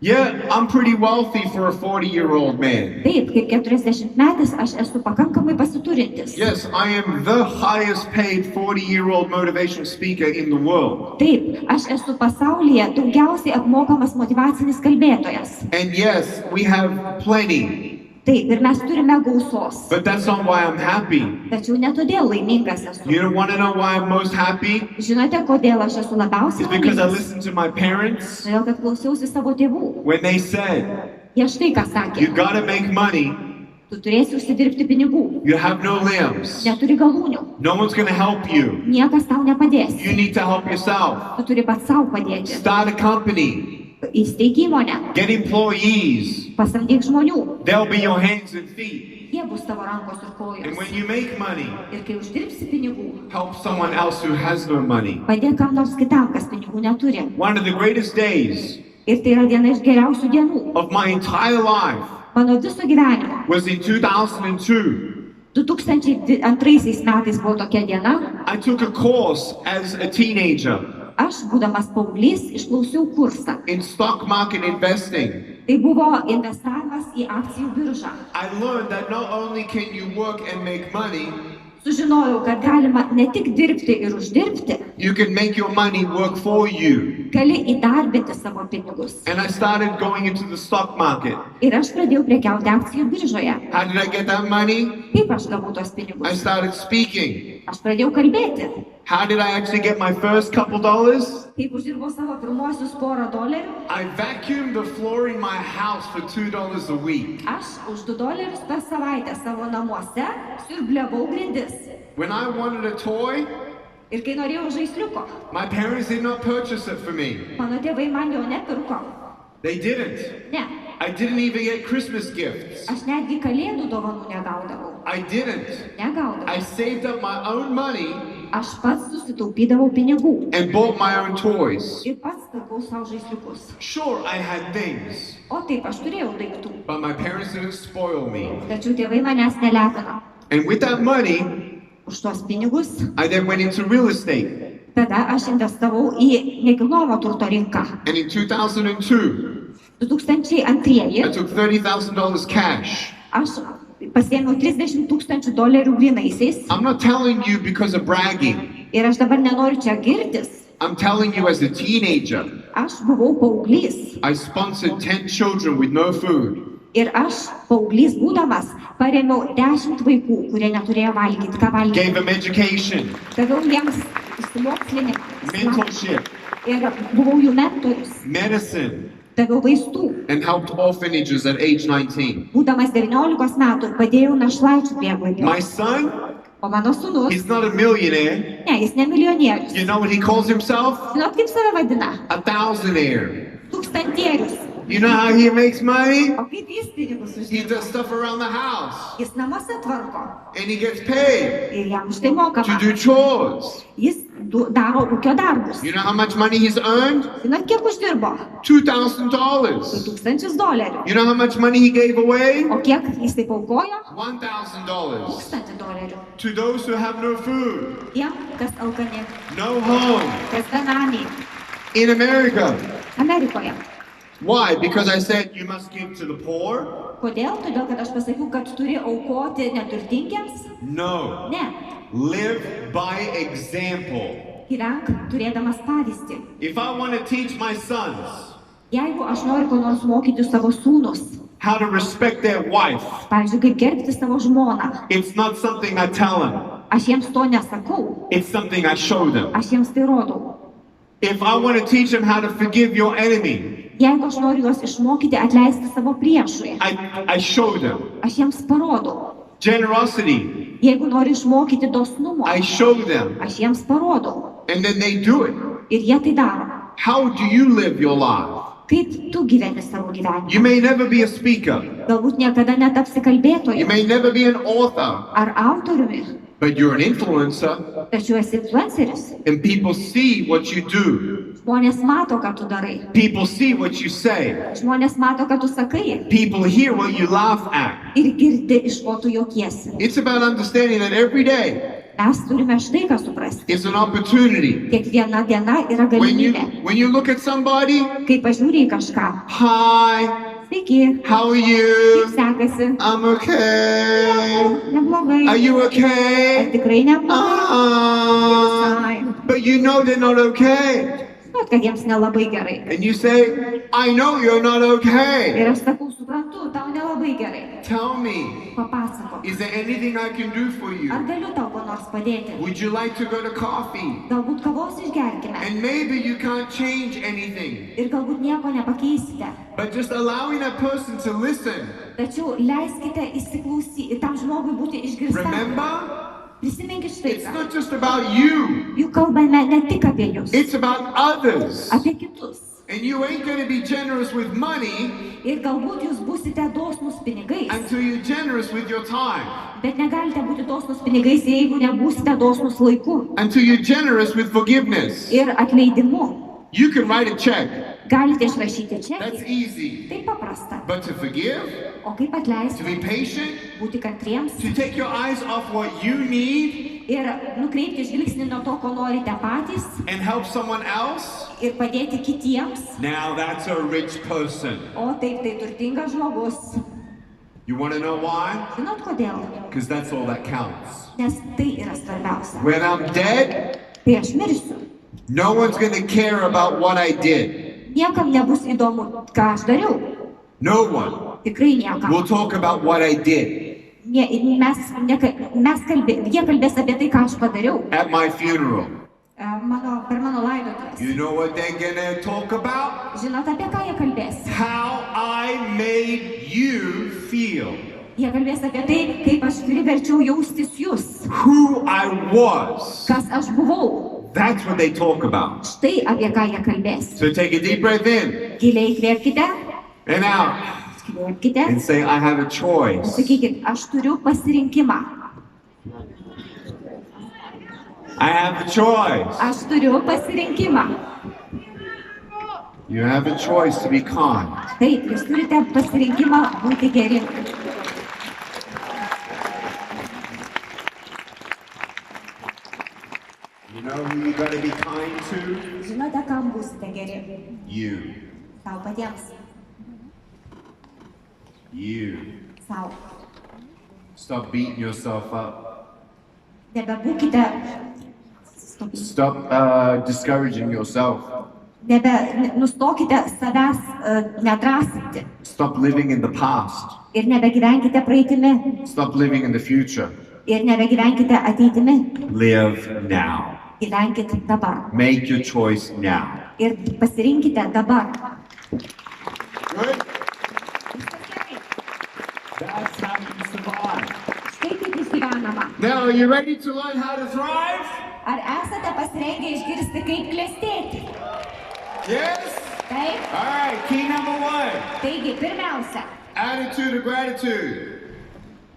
[SPEAKER 1] Yeah, I'm pretty wealthy for a 40-year-old man.
[SPEAKER 2] Taip, kaip 40-metis aš esu pakankamai pasiturintis.
[SPEAKER 1] Yes, I am the highest paid 40-year-old motivational speaker in the world.
[SPEAKER 2] Taip, aš esu pasaulyje daugiausiai apmokamas motyvacinis kalbėtojas.
[SPEAKER 1] And yes, we have plenty.
[SPEAKER 2] Taip, ir mes turime gausos.
[SPEAKER 1] But that's not why I'm happy.
[SPEAKER 2] Tačiau ne todėl laimingas esu.
[SPEAKER 1] You don't want to know why I'm most happy?
[SPEAKER 2] Žinote, kodėl aš esu labiausiai
[SPEAKER 1] It's because I
[SPEAKER 2] laimingas?
[SPEAKER 1] listened to my parents
[SPEAKER 2] Todėl, kad klausiausi savo tėvų.
[SPEAKER 1] when they said,
[SPEAKER 2] Jie štai ką
[SPEAKER 1] you
[SPEAKER 2] sakė.
[SPEAKER 1] gotta make money,
[SPEAKER 2] Tu turėsi užsidirbti pinigų.
[SPEAKER 1] you have no limbs,
[SPEAKER 2] Neturi galūnių.
[SPEAKER 1] no one's gonna help you.
[SPEAKER 2] Niekas tau nepadės.
[SPEAKER 1] You need to help yourself.
[SPEAKER 2] Tu turi pats savo padėti.
[SPEAKER 1] Start a company,
[SPEAKER 2] Įsteig įmonę.
[SPEAKER 1] get employees,
[SPEAKER 2] Pasamdyk žmonių.
[SPEAKER 1] they'll be your hands and feet.
[SPEAKER 2] Jie bus tavo rankos ir
[SPEAKER 1] And
[SPEAKER 2] kojos.
[SPEAKER 1] when you make money,
[SPEAKER 2] Ir kai uždirbsi pinigų,
[SPEAKER 1] help someone else who has no money.
[SPEAKER 2] padėk kam nors kitam, kas pinigų neturi.
[SPEAKER 1] One of the greatest days
[SPEAKER 2] Ir tai yra viena iš geriausių dienų
[SPEAKER 1] of my entire life
[SPEAKER 2] mano viso gyvenimo.
[SPEAKER 1] was in 2002.
[SPEAKER 2] 2002 metais buvo tokia diena.
[SPEAKER 1] I took a course as a teenager
[SPEAKER 2] Aš, būdamas paauglys, išklausiau kursą.
[SPEAKER 1] in stock market investing.
[SPEAKER 2] Tai buvo investavimas į akcijų biržą.
[SPEAKER 1] I learned that not only can you work and make money,
[SPEAKER 2] Sužinojau, kad galima ne tik dirbti ir uždirbti,
[SPEAKER 1] you can make your money work for you.
[SPEAKER 2] gali įdarbinti savo pinigus.
[SPEAKER 1] And I started going into the stock market.
[SPEAKER 2] Ir aš pradėjau prekiauti akcijų biržoje.
[SPEAKER 1] How did I get that money?
[SPEAKER 2] Kaip aš gavau tos
[SPEAKER 1] I
[SPEAKER 2] pinigus?
[SPEAKER 1] started speaking.
[SPEAKER 2] Aš pradėjau kalbėti.
[SPEAKER 1] How did I actually get my first couple dollars?
[SPEAKER 2] Kaip uždirbau savo pirmosius $100,
[SPEAKER 1] I vacuumed the floor in my house for $2 a week.
[SPEAKER 2] aš už $2 per savaitę savo namuose siurbliavau grindis.
[SPEAKER 1] When I wanted a toy,
[SPEAKER 2] Ir kai norėjau žaisliuko,
[SPEAKER 1] my parents did not purchase it for me.
[SPEAKER 2] mano tėvai man jo nepirko.
[SPEAKER 1] They didn't.
[SPEAKER 2] Ne,
[SPEAKER 1] I didn't even get Christmas gifts.
[SPEAKER 2] aš netgi kalėdų dovanų negaudavau.
[SPEAKER 1] I didn't. I
[SPEAKER 2] Negaudavau.
[SPEAKER 1] saved up my own money
[SPEAKER 2] Aš pats susitaupydavau pinigų
[SPEAKER 1] and bought my own toys.
[SPEAKER 2] ir pats pirkau savo žaisliukus.
[SPEAKER 1] Sure, I had things,
[SPEAKER 2] O taip, aš turėjau daiktų,
[SPEAKER 1] but my parents didn't spoil me.
[SPEAKER 2] tačiau tėvai manęs nelepino.
[SPEAKER 1] And with that money,
[SPEAKER 2] Už tuos pinigus
[SPEAKER 1] I then went into real estate.
[SPEAKER 2] tada aš investavau į nekilnojamo turto rinką.
[SPEAKER 1] And in 2002,
[SPEAKER 2] 2002
[SPEAKER 1] I took $30,000 cash.
[SPEAKER 2] aš pasiėmiau $30,000 grynaisiais
[SPEAKER 1] I'm not telling you because of bragging.
[SPEAKER 2] ir aš dabar nenoriu čia girtis.
[SPEAKER 1] I'm telling you as a teenager,
[SPEAKER 2] Aš buvau paauglys
[SPEAKER 1] I sponsored 10 children with no food.
[SPEAKER 2] ir aš paauglys būdamas paremiau 10 vaikų, kurie neturėjo valgyti, ką valgyti.
[SPEAKER 1] Gave them education,
[SPEAKER 2] Daviau jiems išsimokslinimą
[SPEAKER 1] mentorship,
[SPEAKER 2] ir buvau jų mentorius.
[SPEAKER 1] medicine,
[SPEAKER 2] Daviau vaistų.
[SPEAKER 1] and helped orphanages at age 19.
[SPEAKER 2] Būdamas 19 metų padėjau našlaičių prieglaudoje.
[SPEAKER 1] My son,
[SPEAKER 2] O mano sūnus,
[SPEAKER 1] he's not a millionaire.
[SPEAKER 2] ne, jis ne milijonierius.
[SPEAKER 1] You know what he calls himself?
[SPEAKER 2] Žinot, kaip save vadina?
[SPEAKER 1] A thousandaire.
[SPEAKER 2] Tūkstantierius.
[SPEAKER 1] You know how he makes money?
[SPEAKER 2] O kaip jis pinigus
[SPEAKER 1] He
[SPEAKER 2] uždirba?
[SPEAKER 1] does stuff around the house
[SPEAKER 2] Jis namuose tvarko
[SPEAKER 1] and he gets paid
[SPEAKER 2] ir jam už tai
[SPEAKER 1] to
[SPEAKER 2] mokama.
[SPEAKER 1] do chores.
[SPEAKER 2] Jis daro ūkio darbus.
[SPEAKER 1] You know how much money he's earned?
[SPEAKER 2] Žinot, kiek uždirbo?
[SPEAKER 1] $2,000.
[SPEAKER 2] $2,000.
[SPEAKER 1] You know how much money he gave away?
[SPEAKER 2] O kiek jis taip aukojo?
[SPEAKER 1] $1,000
[SPEAKER 2] $1,000.
[SPEAKER 1] to those who have no food,
[SPEAKER 2] Tiem, kas alkani,
[SPEAKER 1] no home
[SPEAKER 2] kas benamiai.
[SPEAKER 1] in America.
[SPEAKER 2] Amerikoje.
[SPEAKER 1] Why? Because I said you must give to the poor?
[SPEAKER 2] Kodėl? Todėl, kad aš pasakiau, kad turi aukoti neturtingiems?
[SPEAKER 1] No.
[SPEAKER 2] Ne.
[SPEAKER 1] Live by example.
[SPEAKER 2] Gyvenk turėdamas pavyzdį.
[SPEAKER 1] If I want to teach my sons
[SPEAKER 2] Jeigu aš noriu ko nors mokyti savo sūnus,
[SPEAKER 1] how to respect their wife,
[SPEAKER 2] pavyzdžiui, kaip gerbti savo žmoną,
[SPEAKER 1] it's not something I tell them.
[SPEAKER 2] aš jiems to nesakau,
[SPEAKER 1] It's something I show them.
[SPEAKER 2] aš jiems tai rodau.
[SPEAKER 1] If I want to teach them how to forgive your enemy,
[SPEAKER 2] Jeigu aš noriu juos išmokyti atleisti savo priešui,
[SPEAKER 1] I show them.
[SPEAKER 2] aš jiems parodau.
[SPEAKER 1] Generosity,
[SPEAKER 2] Jeigu noriu išmokyti dosnumo,
[SPEAKER 1] I show them.
[SPEAKER 2] aš jiems parodau.
[SPEAKER 1] And then they do it.
[SPEAKER 2] Ir jie tai daro.
[SPEAKER 1] How do you live your life?
[SPEAKER 2] Kaip tu gyveni savo gyvenimą?
[SPEAKER 1] You may never be a speaker.
[SPEAKER 2] Galbūt niekada netapsi
[SPEAKER 1] You
[SPEAKER 2] kalbėtoju
[SPEAKER 1] may never be an author,
[SPEAKER 2] ar autoriumi,
[SPEAKER 1] but you're an influencer
[SPEAKER 2] tačiau esi influenceris.
[SPEAKER 1] and people see what you do.
[SPEAKER 2] Žmonės mato, ką tu darai.
[SPEAKER 1] People see what you say.
[SPEAKER 2] Žmonės mato, ką tu sakai.
[SPEAKER 1] People hear what you laugh at.
[SPEAKER 2] Ir girdi, iš ko tu juokiesi.
[SPEAKER 1] It's about understanding that every day
[SPEAKER 2] Mes turime štai ką suprasti.
[SPEAKER 1] is an opportunity.
[SPEAKER 2] Kiekviena diena yra galimybė.
[SPEAKER 1] When you look at somebody,
[SPEAKER 2] Kai pažiūri į kažką.
[SPEAKER 1] hi,
[SPEAKER 2] Sveiki.
[SPEAKER 1] how are
[SPEAKER 2] Kaip
[SPEAKER 1] you?
[SPEAKER 2] sekasi?
[SPEAKER 1] I'm okay.
[SPEAKER 2] Neblogai.
[SPEAKER 1] Are you
[SPEAKER 2] Ar
[SPEAKER 1] okay?
[SPEAKER 2] tikrai neblogai?
[SPEAKER 1] Ah, but you know they're not okay.
[SPEAKER 2] Žinot, kad jiems nelabai gerai.
[SPEAKER 1] And you say, I know you're not okay.
[SPEAKER 2] Ir aš sakau, suprantu, tau nelabai labai gerai.
[SPEAKER 1] Tell me,
[SPEAKER 2] Papasakok.
[SPEAKER 1] is there anything I can do for
[SPEAKER 2] Ar
[SPEAKER 1] you?
[SPEAKER 2] galiu tau ko nors padėti?
[SPEAKER 1] Would you like to go to coffee?
[SPEAKER 2] Galbūt kavos išgerkime.
[SPEAKER 1] And maybe you can't change anything,
[SPEAKER 2] Ir galbūt nieko nepakeisite.
[SPEAKER 1] but just allowing that person to listen.
[SPEAKER 2] Tačiau leiskite įsiklausyti, tam žmogui būti išgirstam.
[SPEAKER 1] Remember,
[SPEAKER 2] Prisiminkit štai
[SPEAKER 1] it's
[SPEAKER 2] ką.
[SPEAKER 1] not just about you,
[SPEAKER 2] Juk kalbame ne tik apie jūs,
[SPEAKER 1] it's about others.
[SPEAKER 2] apie kitus.
[SPEAKER 1] And you ain't going to be generous with money
[SPEAKER 2] Ir galbūt jūs būsite dosnus pinigais,
[SPEAKER 1] until you're generous with your time,
[SPEAKER 2] bet negalite būti dosnus pinigais, jeigu nebūsite dosnus laiku
[SPEAKER 1] until you're generous with forgiveness.
[SPEAKER 2] ir atleidimu.
[SPEAKER 1] You can write a check.
[SPEAKER 2] Galite išrašyti
[SPEAKER 1] That's
[SPEAKER 2] čekį.
[SPEAKER 1] easy.
[SPEAKER 2] Tai paprasta.
[SPEAKER 1] But to forgive,
[SPEAKER 2] O kaip
[SPEAKER 1] to
[SPEAKER 2] atleisti,
[SPEAKER 1] be patient,
[SPEAKER 2] būti kantriems
[SPEAKER 1] to take your eyes off what you need
[SPEAKER 2] ir nukreipti žvilgsnį nuo to, ko norite patys
[SPEAKER 1] and help someone else,
[SPEAKER 2] ir padėti kitiems.
[SPEAKER 1] now that's a rich person.
[SPEAKER 2] O taip, tai turtingas žmogus.
[SPEAKER 1] You want to know why?
[SPEAKER 2] Žinot kodėl?
[SPEAKER 1] Because that's all that counts.
[SPEAKER 2] Nes tai yra svarbiausia.
[SPEAKER 1] When I'm dead,
[SPEAKER 2] Tai aš mirsiu.
[SPEAKER 1] no one's going to care about what I did.
[SPEAKER 2] Niekam nebus įdomu, ką aš dariau.
[SPEAKER 1] No one.
[SPEAKER 2] Tikrai niekam.
[SPEAKER 1] We'll talk about what I did
[SPEAKER 2] Jie kalbės apie tai, ką aš padariau
[SPEAKER 1] at my funeral.
[SPEAKER 2] per mano laidotuvės.
[SPEAKER 1] You know what they're going to talk about?
[SPEAKER 2] Žinot, apie ką jie kalbės?
[SPEAKER 1] How I made you feel.
[SPEAKER 2] Jie kalbės apie tai, kaip aš priverčiau jaustis jūs,
[SPEAKER 1] Who I was.
[SPEAKER 2] kas aš buvau.
[SPEAKER 1] That's what they talk about.
[SPEAKER 2] Štai apie ką jie kalbės.
[SPEAKER 1] So take a deep breath in
[SPEAKER 2] Giliai įkvėpkite,
[SPEAKER 1] and out
[SPEAKER 2] įkvėpkite
[SPEAKER 1] and say, I have a
[SPEAKER 2] ir
[SPEAKER 1] choice.
[SPEAKER 2] sakykit, aš turiu pasirinkimą.
[SPEAKER 1] I have a choice.
[SPEAKER 2] Aš turiu pasirinkimą.
[SPEAKER 1] You have a choice to be kind.
[SPEAKER 2] Taip, jūs turite pasirinkimą būti geri.
[SPEAKER 1] You know who you got to be kind to?
[SPEAKER 2] Žinote, kam būsite geri?
[SPEAKER 1] You.
[SPEAKER 2] Sau patiems.
[SPEAKER 1] You.
[SPEAKER 2] Sau.
[SPEAKER 1] Stop beating yourself up.
[SPEAKER 2] Nebebūkite.
[SPEAKER 1] Stop discouraging yourself.
[SPEAKER 2] Nustokite savęs nedrasinti.
[SPEAKER 1] Stop living in the past.
[SPEAKER 2] Ir nebegyvenkite praeitimi.
[SPEAKER 1] Stop living in the future.
[SPEAKER 2] Ir nebegyvenkite ateitimi.
[SPEAKER 1] Live now.
[SPEAKER 2] Gyvenkite dabar.
[SPEAKER 1] Make your choice now.
[SPEAKER 2] Ir pasirinkite dabar.
[SPEAKER 1] Good? That's how you survive.
[SPEAKER 2] Štai kaip išgyvenama.
[SPEAKER 1] Now, are you ready to learn how to thrive?
[SPEAKER 2] Ar esate pasirengę išgirsti, kaip klestėti?
[SPEAKER 1] Yes?
[SPEAKER 2] Taip.
[SPEAKER 1] All right, key number 1.
[SPEAKER 2] Taigi, pirmiausia,
[SPEAKER 1] Attitude of gratitude.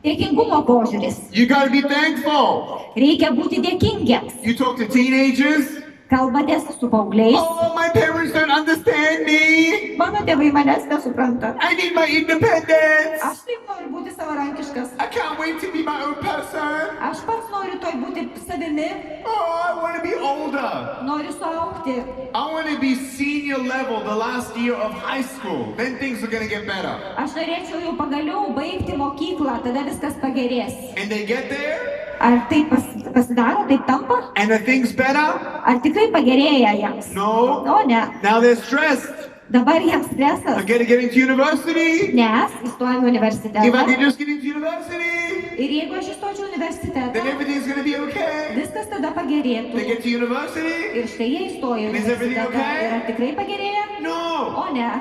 [SPEAKER 2] dėkingumo požiūris.
[SPEAKER 1] You got to be thankful.
[SPEAKER 2] Reikia būti dėkingiems.
[SPEAKER 1] You talk to teenagers.
[SPEAKER 2] Kalbatės su paaugliais.
[SPEAKER 1] Oh, my parents don't understand me.
[SPEAKER 2] Mano tėvai manęs nesupranta.
[SPEAKER 1] I need my independence.
[SPEAKER 2] Aš taip noriu būti savarankiškas.
[SPEAKER 1] I can't wait to be my own person.
[SPEAKER 2] Aš pats noriu toj būti savimi.
[SPEAKER 1] Oh, I want to be older.
[SPEAKER 2] Noriu suaugti.
[SPEAKER 1] I want to be senior level the last year of high school. Then things are going to get better.
[SPEAKER 2] Aš norėčiau jau pagaliau baigti mokyklą, tada viskas pagerės.
[SPEAKER 1] And they get there,
[SPEAKER 2] Ar taip pasidaro, taip tampa?
[SPEAKER 1] and are things better?
[SPEAKER 2] Ar tikrai pagerėja jiems?
[SPEAKER 1] No.
[SPEAKER 2] O ne.
[SPEAKER 1] Now they're stressed.
[SPEAKER 2] Dabar jiems
[SPEAKER 1] I
[SPEAKER 2] stresas,
[SPEAKER 1] got to get into university.
[SPEAKER 2] nes įstojame į
[SPEAKER 1] If I
[SPEAKER 2] universitetą.
[SPEAKER 1] can just get into university,
[SPEAKER 2] Ir jeigu aš įstočiau į
[SPEAKER 1] then
[SPEAKER 2] universitetą,
[SPEAKER 1] everything's going to be okay.
[SPEAKER 2] viskas tada pagerėtų.
[SPEAKER 1] They get to university.
[SPEAKER 2] Ir štai jie įstojo į
[SPEAKER 1] Is everything
[SPEAKER 2] universitetą.
[SPEAKER 1] okay?
[SPEAKER 2] Ir ar tikrai pagerėja?
[SPEAKER 1] No.
[SPEAKER 2] O ne.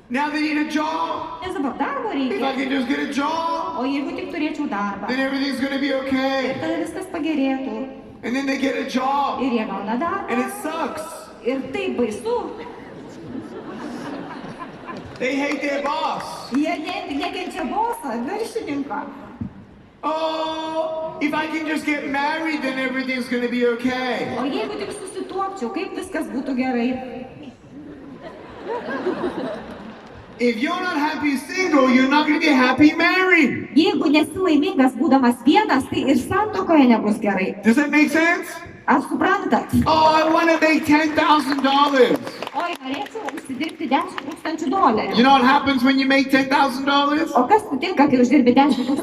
[SPEAKER 1] Now they need a job.
[SPEAKER 2] Nes dabar darbo
[SPEAKER 1] If I
[SPEAKER 2] reikia.
[SPEAKER 1] can just get a job,
[SPEAKER 2] O jeigu tik turėčiau darbą,
[SPEAKER 1] then everything's going to be okay.
[SPEAKER 2] tada viskas pagerėtų.
[SPEAKER 1] And then they get a job,
[SPEAKER 2] Ir jie gauna
[SPEAKER 1] and
[SPEAKER 2] darbą.
[SPEAKER 1] it sucks.
[SPEAKER 2] Ir tai baisu.
[SPEAKER 1] They hate their boss.
[SPEAKER 2] Jie nekenčia bosą, viršininką.
[SPEAKER 1] Oh, if I can just get married, then everything's going to be okay.
[SPEAKER 2] O jeigu tik susituokčiau, kaip viskas būtų gerai?
[SPEAKER 1] If you're not happy single, you're not going to be happy married.
[SPEAKER 2] Jeigu nesi laimingas būdamas vienas, tai ir santuokoje nebus gerai.
[SPEAKER 1] Does that make sense?
[SPEAKER 2] Ar suprantat?
[SPEAKER 1] Oh, I want to make $10,000.
[SPEAKER 2] Oi, norėčiau užsidirbti $10,000.
[SPEAKER 1] You know what happens when you make $10,000?
[SPEAKER 2] O kas nutinka, kai uždirbi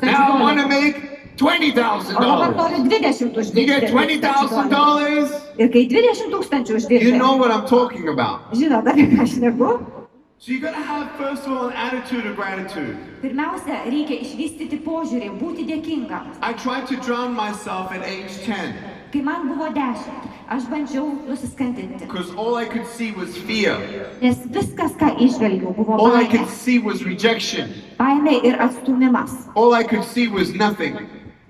[SPEAKER 1] Now I want to
[SPEAKER 2] $10,000?
[SPEAKER 1] make
[SPEAKER 2] O dabar
[SPEAKER 1] $20,000.
[SPEAKER 2] noriu 20
[SPEAKER 1] You
[SPEAKER 2] uždirbti.
[SPEAKER 1] get $20,000.
[SPEAKER 2] Ir kai 20 000 uždirbi,
[SPEAKER 1] You know what I'm talking about.
[SPEAKER 2] žinot, apie ką aš šneku?
[SPEAKER 1] So you got to have, first of all, an attitude of gratitude.
[SPEAKER 2] Pirmiausia, reikia išvystyti požiūrį, būti dėkingam.
[SPEAKER 1] I tried to drown myself at age 10
[SPEAKER 2] Kai man buvo 10, aš bandžiau nusiskandinti.
[SPEAKER 1] because all I could see was fear.
[SPEAKER 2] Nes viskas, ką išvelgiau, buvo
[SPEAKER 1] All I
[SPEAKER 2] baimė.
[SPEAKER 1] could see was rejection.
[SPEAKER 2] Baimė ir atstumimas.
[SPEAKER 1] All I could see was nothing.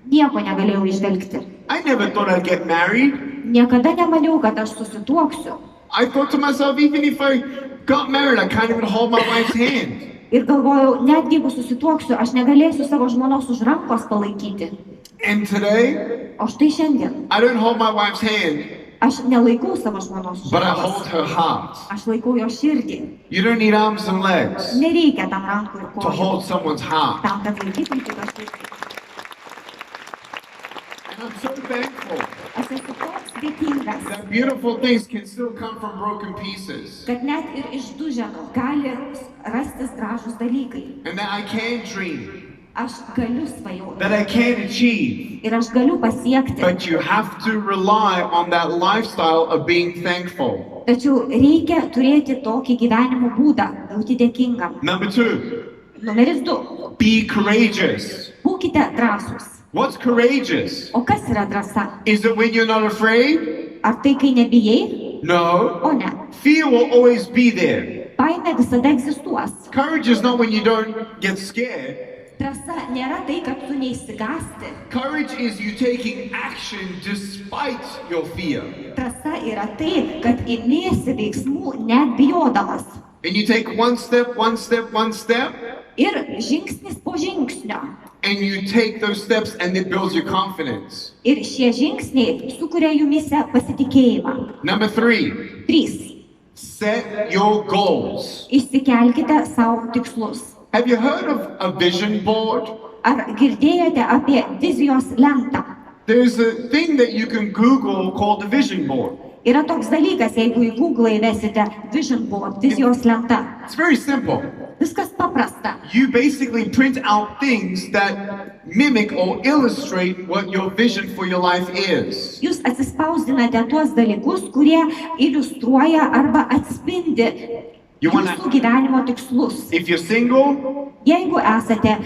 [SPEAKER 2] Nieko negalėjau išvelgti.
[SPEAKER 1] I never thought I'd get married.
[SPEAKER 2] Niekada nemaniau, kad aš susituoksiu.
[SPEAKER 1] I thought to myself, even if I got married, I can't even hold my wife's hand.
[SPEAKER 2] Ir galvojau, net jeigu susituoksiu, aš negalėsiu savo žmonos už rankos palaikyti.
[SPEAKER 1] And today,
[SPEAKER 2] O štai šiandien
[SPEAKER 1] I don't hold my wife's hand,
[SPEAKER 2] aš nelaikau savo žmonos už
[SPEAKER 1] but I hold
[SPEAKER 2] rankos.
[SPEAKER 1] her heart.
[SPEAKER 2] Aš laikau jo širdį.
[SPEAKER 1] You don't need arms and legs
[SPEAKER 2] Nereikia tam rankų ir
[SPEAKER 1] to
[SPEAKER 2] kojų.
[SPEAKER 1] hold someone's heart.
[SPEAKER 2] Tam, kad laikytum kitą širdį.
[SPEAKER 1] And I'm so thankful
[SPEAKER 2] Aš esu toks dėkingas,
[SPEAKER 1] that beautiful things can still come from broken pieces.
[SPEAKER 2] kad net ir iš duženų gali rastis gražus dalykai.
[SPEAKER 1] And that I can dream,
[SPEAKER 2] Aš galiu svajoti
[SPEAKER 1] that I can achieve.
[SPEAKER 2] ir aš galiu pasiekti.
[SPEAKER 1] But you have to rely on that lifestyle of being thankful.
[SPEAKER 2] Tačiau reikia turėti tokį gyvenimo būdą, būti dėkingam.
[SPEAKER 1] Number 2,
[SPEAKER 2] Numeris 2.
[SPEAKER 1] be courageous.
[SPEAKER 2] Būkite drąsūs.
[SPEAKER 1] What's courageous?
[SPEAKER 2] O kas yra drąsa?
[SPEAKER 1] Is it when you're not afraid?
[SPEAKER 2] Ar tai, kai nebijai?
[SPEAKER 1] No.
[SPEAKER 2] O ne.
[SPEAKER 1] Fear will always be there.
[SPEAKER 2] Baimė visada egzistuos.
[SPEAKER 1] Courage is not when you don't get scared.
[SPEAKER 2] Drąsa nėra tai, kad tu neįsigąsti.
[SPEAKER 1] Courage is you taking action despite your fear.
[SPEAKER 2] Drąsa yra tai, kad imiesi veiksmų net bijodamas.
[SPEAKER 1] And you take one step, one step, one step,
[SPEAKER 2] Ir žingsnis po žingsnio.
[SPEAKER 1] and you take those steps and it builds your confidence.
[SPEAKER 2] Ir šie žingsniai sukuria jumise pasitikėjimą.
[SPEAKER 1] Number 3,
[SPEAKER 2] 3.
[SPEAKER 1] set your goals.
[SPEAKER 2] Išsikelkite savo tikslus.
[SPEAKER 1] Have you heard of a vision board?
[SPEAKER 2] Ar girdėjote apie vizijos lentą?
[SPEAKER 1] There's a thing that you can Google called the vision board.
[SPEAKER 2] Yra toks dalykas, jeigu į Google įvesite vision board, vizijos lenta.
[SPEAKER 1] It's very simple.
[SPEAKER 2] Viskas paprasta.
[SPEAKER 1] You basically print out things that mimic or illustrate what your vision for your life is.
[SPEAKER 2] Jūs atsispausdinate tuos dalykus, kurie iliustruoja arba atspindi
[SPEAKER 1] You wanna-
[SPEAKER 2] jūsų gyvenimo tikslus.
[SPEAKER 1] If you're single
[SPEAKER 2] Jeigu esate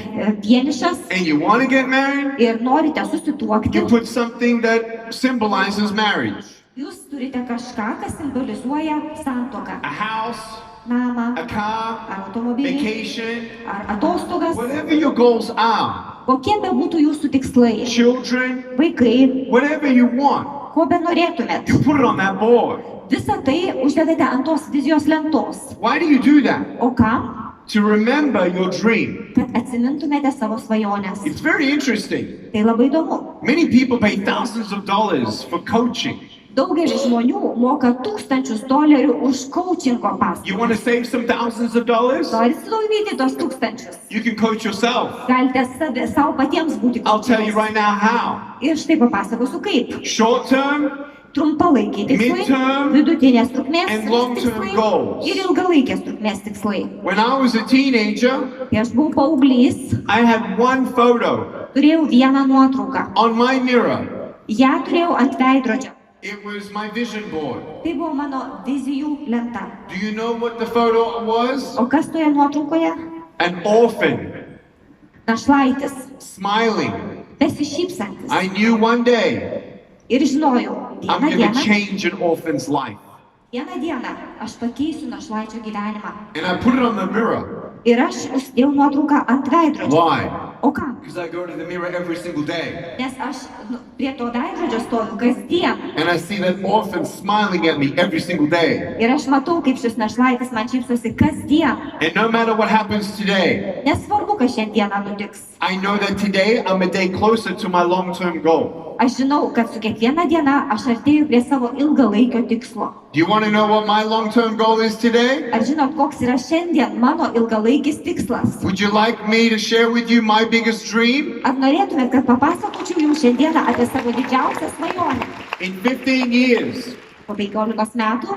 [SPEAKER 2] vienišas
[SPEAKER 1] and you want to get married,
[SPEAKER 2] ir norite susituokti,
[SPEAKER 1] you put something that symbolizes marriage.
[SPEAKER 2] jūs turite kažką, kas simbolizuoja santuoką.
[SPEAKER 1] A house,
[SPEAKER 2] Namą,
[SPEAKER 1] a car,
[SPEAKER 2] ar automobilį,
[SPEAKER 1] vacation,
[SPEAKER 2] ar atostogas.
[SPEAKER 1] whatever your goals are,
[SPEAKER 2] Kokie be būtų jūsų tikslai,
[SPEAKER 1] children,
[SPEAKER 2] vaikai,
[SPEAKER 1] whatever you want,
[SPEAKER 2] ko be norėtumėt.
[SPEAKER 1] you put it on that board.
[SPEAKER 2] Visą tai uždedate ant tos vizijos lentos.
[SPEAKER 1] Why do you do that?
[SPEAKER 2] O kam?
[SPEAKER 1] To remember your dream.
[SPEAKER 2] Kad atsimintumėte savo svajonės.
[SPEAKER 1] It's very interesting.
[SPEAKER 2] Tai labai įdomu.
[SPEAKER 1] Many people pay thousands of dollars for coaching.
[SPEAKER 2] Daugelis žmonių moka $1000 už coachingo paslaugą.
[SPEAKER 1] You want to save some thousands of dollars?
[SPEAKER 2] Norite sutaupyti tos 1000.
[SPEAKER 1] You can coach yourself.
[SPEAKER 2] Galite savo patiems būti
[SPEAKER 1] I'll tell you
[SPEAKER 2] coachais.
[SPEAKER 1] right now how.
[SPEAKER 2] Ir štai papasakosiu kaip.
[SPEAKER 1] Short term,
[SPEAKER 2] Trumpalaikiai tikslai,
[SPEAKER 1] Midterm
[SPEAKER 2] vidutinės trukmės
[SPEAKER 1] and long-term
[SPEAKER 2] tikslai
[SPEAKER 1] goals.
[SPEAKER 2] ir ilgalaikės trukmės tikslai.
[SPEAKER 1] when I was a teenager,
[SPEAKER 2] Kai aš buvau paauglys,
[SPEAKER 1] I had one photo
[SPEAKER 2] turėjau vieną nuotrauką.
[SPEAKER 1] on my mirror.
[SPEAKER 2] Ja turėjau ant veidrodžio.
[SPEAKER 1] It was my vision board.
[SPEAKER 2] Tai buvo mano vizijų lenta.
[SPEAKER 1] Do you know what the photo was?
[SPEAKER 2] O kas toje nuotraukoje?
[SPEAKER 1] An orphan,
[SPEAKER 2] Našlaitis,
[SPEAKER 1] smiling.
[SPEAKER 2] besišypsantis.
[SPEAKER 1] I knew one day
[SPEAKER 2] Ir žinojau,
[SPEAKER 1] I'm
[SPEAKER 2] vieną
[SPEAKER 1] going to
[SPEAKER 2] dieną,
[SPEAKER 1] change an orphan's life.
[SPEAKER 2] aš pakeisiu našlaičio gyvenimą.
[SPEAKER 1] And I put it on the mirror.
[SPEAKER 2] Ir aš uždėjau nuotrauką ant veidrodžio.
[SPEAKER 1] Why?
[SPEAKER 2] O kam?
[SPEAKER 1] Because I go to the mirror every single day.
[SPEAKER 2] Nes aš prie to veidrodžio stoviu kasdien.
[SPEAKER 1] And I see that orphan smiling at me every single day.
[SPEAKER 2] Ir aš matau, kaip šis našlaitis man šypsosi kasdien.
[SPEAKER 1] And no matter what happens today,
[SPEAKER 2] Nesvarbu, kas šiandieną nutiks.
[SPEAKER 1] I know that today I'm a day closer to my long-term goal.
[SPEAKER 2] Aš žinau, kad su kiekviena diena aš artėju prie savo ilgalaikio tikslo.
[SPEAKER 1] Do you want to know what my long-term goal is today?
[SPEAKER 2] Ar žinot, koks yra šiandien mano ilgalaikis tikslas?
[SPEAKER 1] Would you like me to share with you my biggest dream?
[SPEAKER 2] Ar norėtumėt, kad papasakočiau jums šiandieną apie savo didžiausią svajonę?
[SPEAKER 1] In 15 years,
[SPEAKER 2] Po 15 metų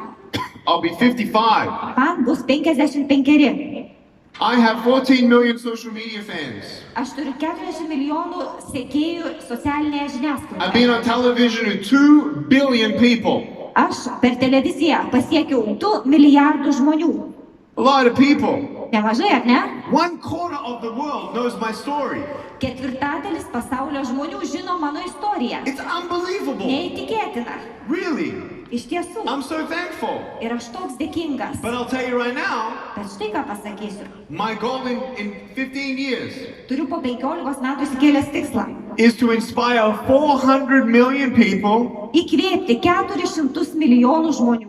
[SPEAKER 1] I'll be 55.
[SPEAKER 2] man bus 55.
[SPEAKER 1] I have 14 million social media fans.
[SPEAKER 2] Aš turiu 40 milijonų sekėjų socialinėje
[SPEAKER 1] I've
[SPEAKER 2] žiniasklaidoje.
[SPEAKER 1] been on television with 2 billion people.
[SPEAKER 2] Aš per televiziją pasiekiau 2 milijardus žmonių.
[SPEAKER 1] A lot of people.
[SPEAKER 2] Nemažai, ar ne?
[SPEAKER 1] 1/4 of the world knows my story.
[SPEAKER 2] Ketvirtadalis pasaulio žmonių žino mano istoriją.
[SPEAKER 1] It's unbelievable.
[SPEAKER 2] Neįtikėtina.
[SPEAKER 1] Really.
[SPEAKER 2] Iš tiesų.
[SPEAKER 1] I'm so thankful.
[SPEAKER 2] Ir aš toks dėkingas.
[SPEAKER 1] But I'll tell you right now,
[SPEAKER 2] Bet štai ką pasakysiu.
[SPEAKER 1] my goal in 15 years
[SPEAKER 2] Turiu po 15 metų įsikėlęs tikslą.
[SPEAKER 1] is to inspire 400 million people,
[SPEAKER 2] Įkvėpti 400 milijonų žmonių,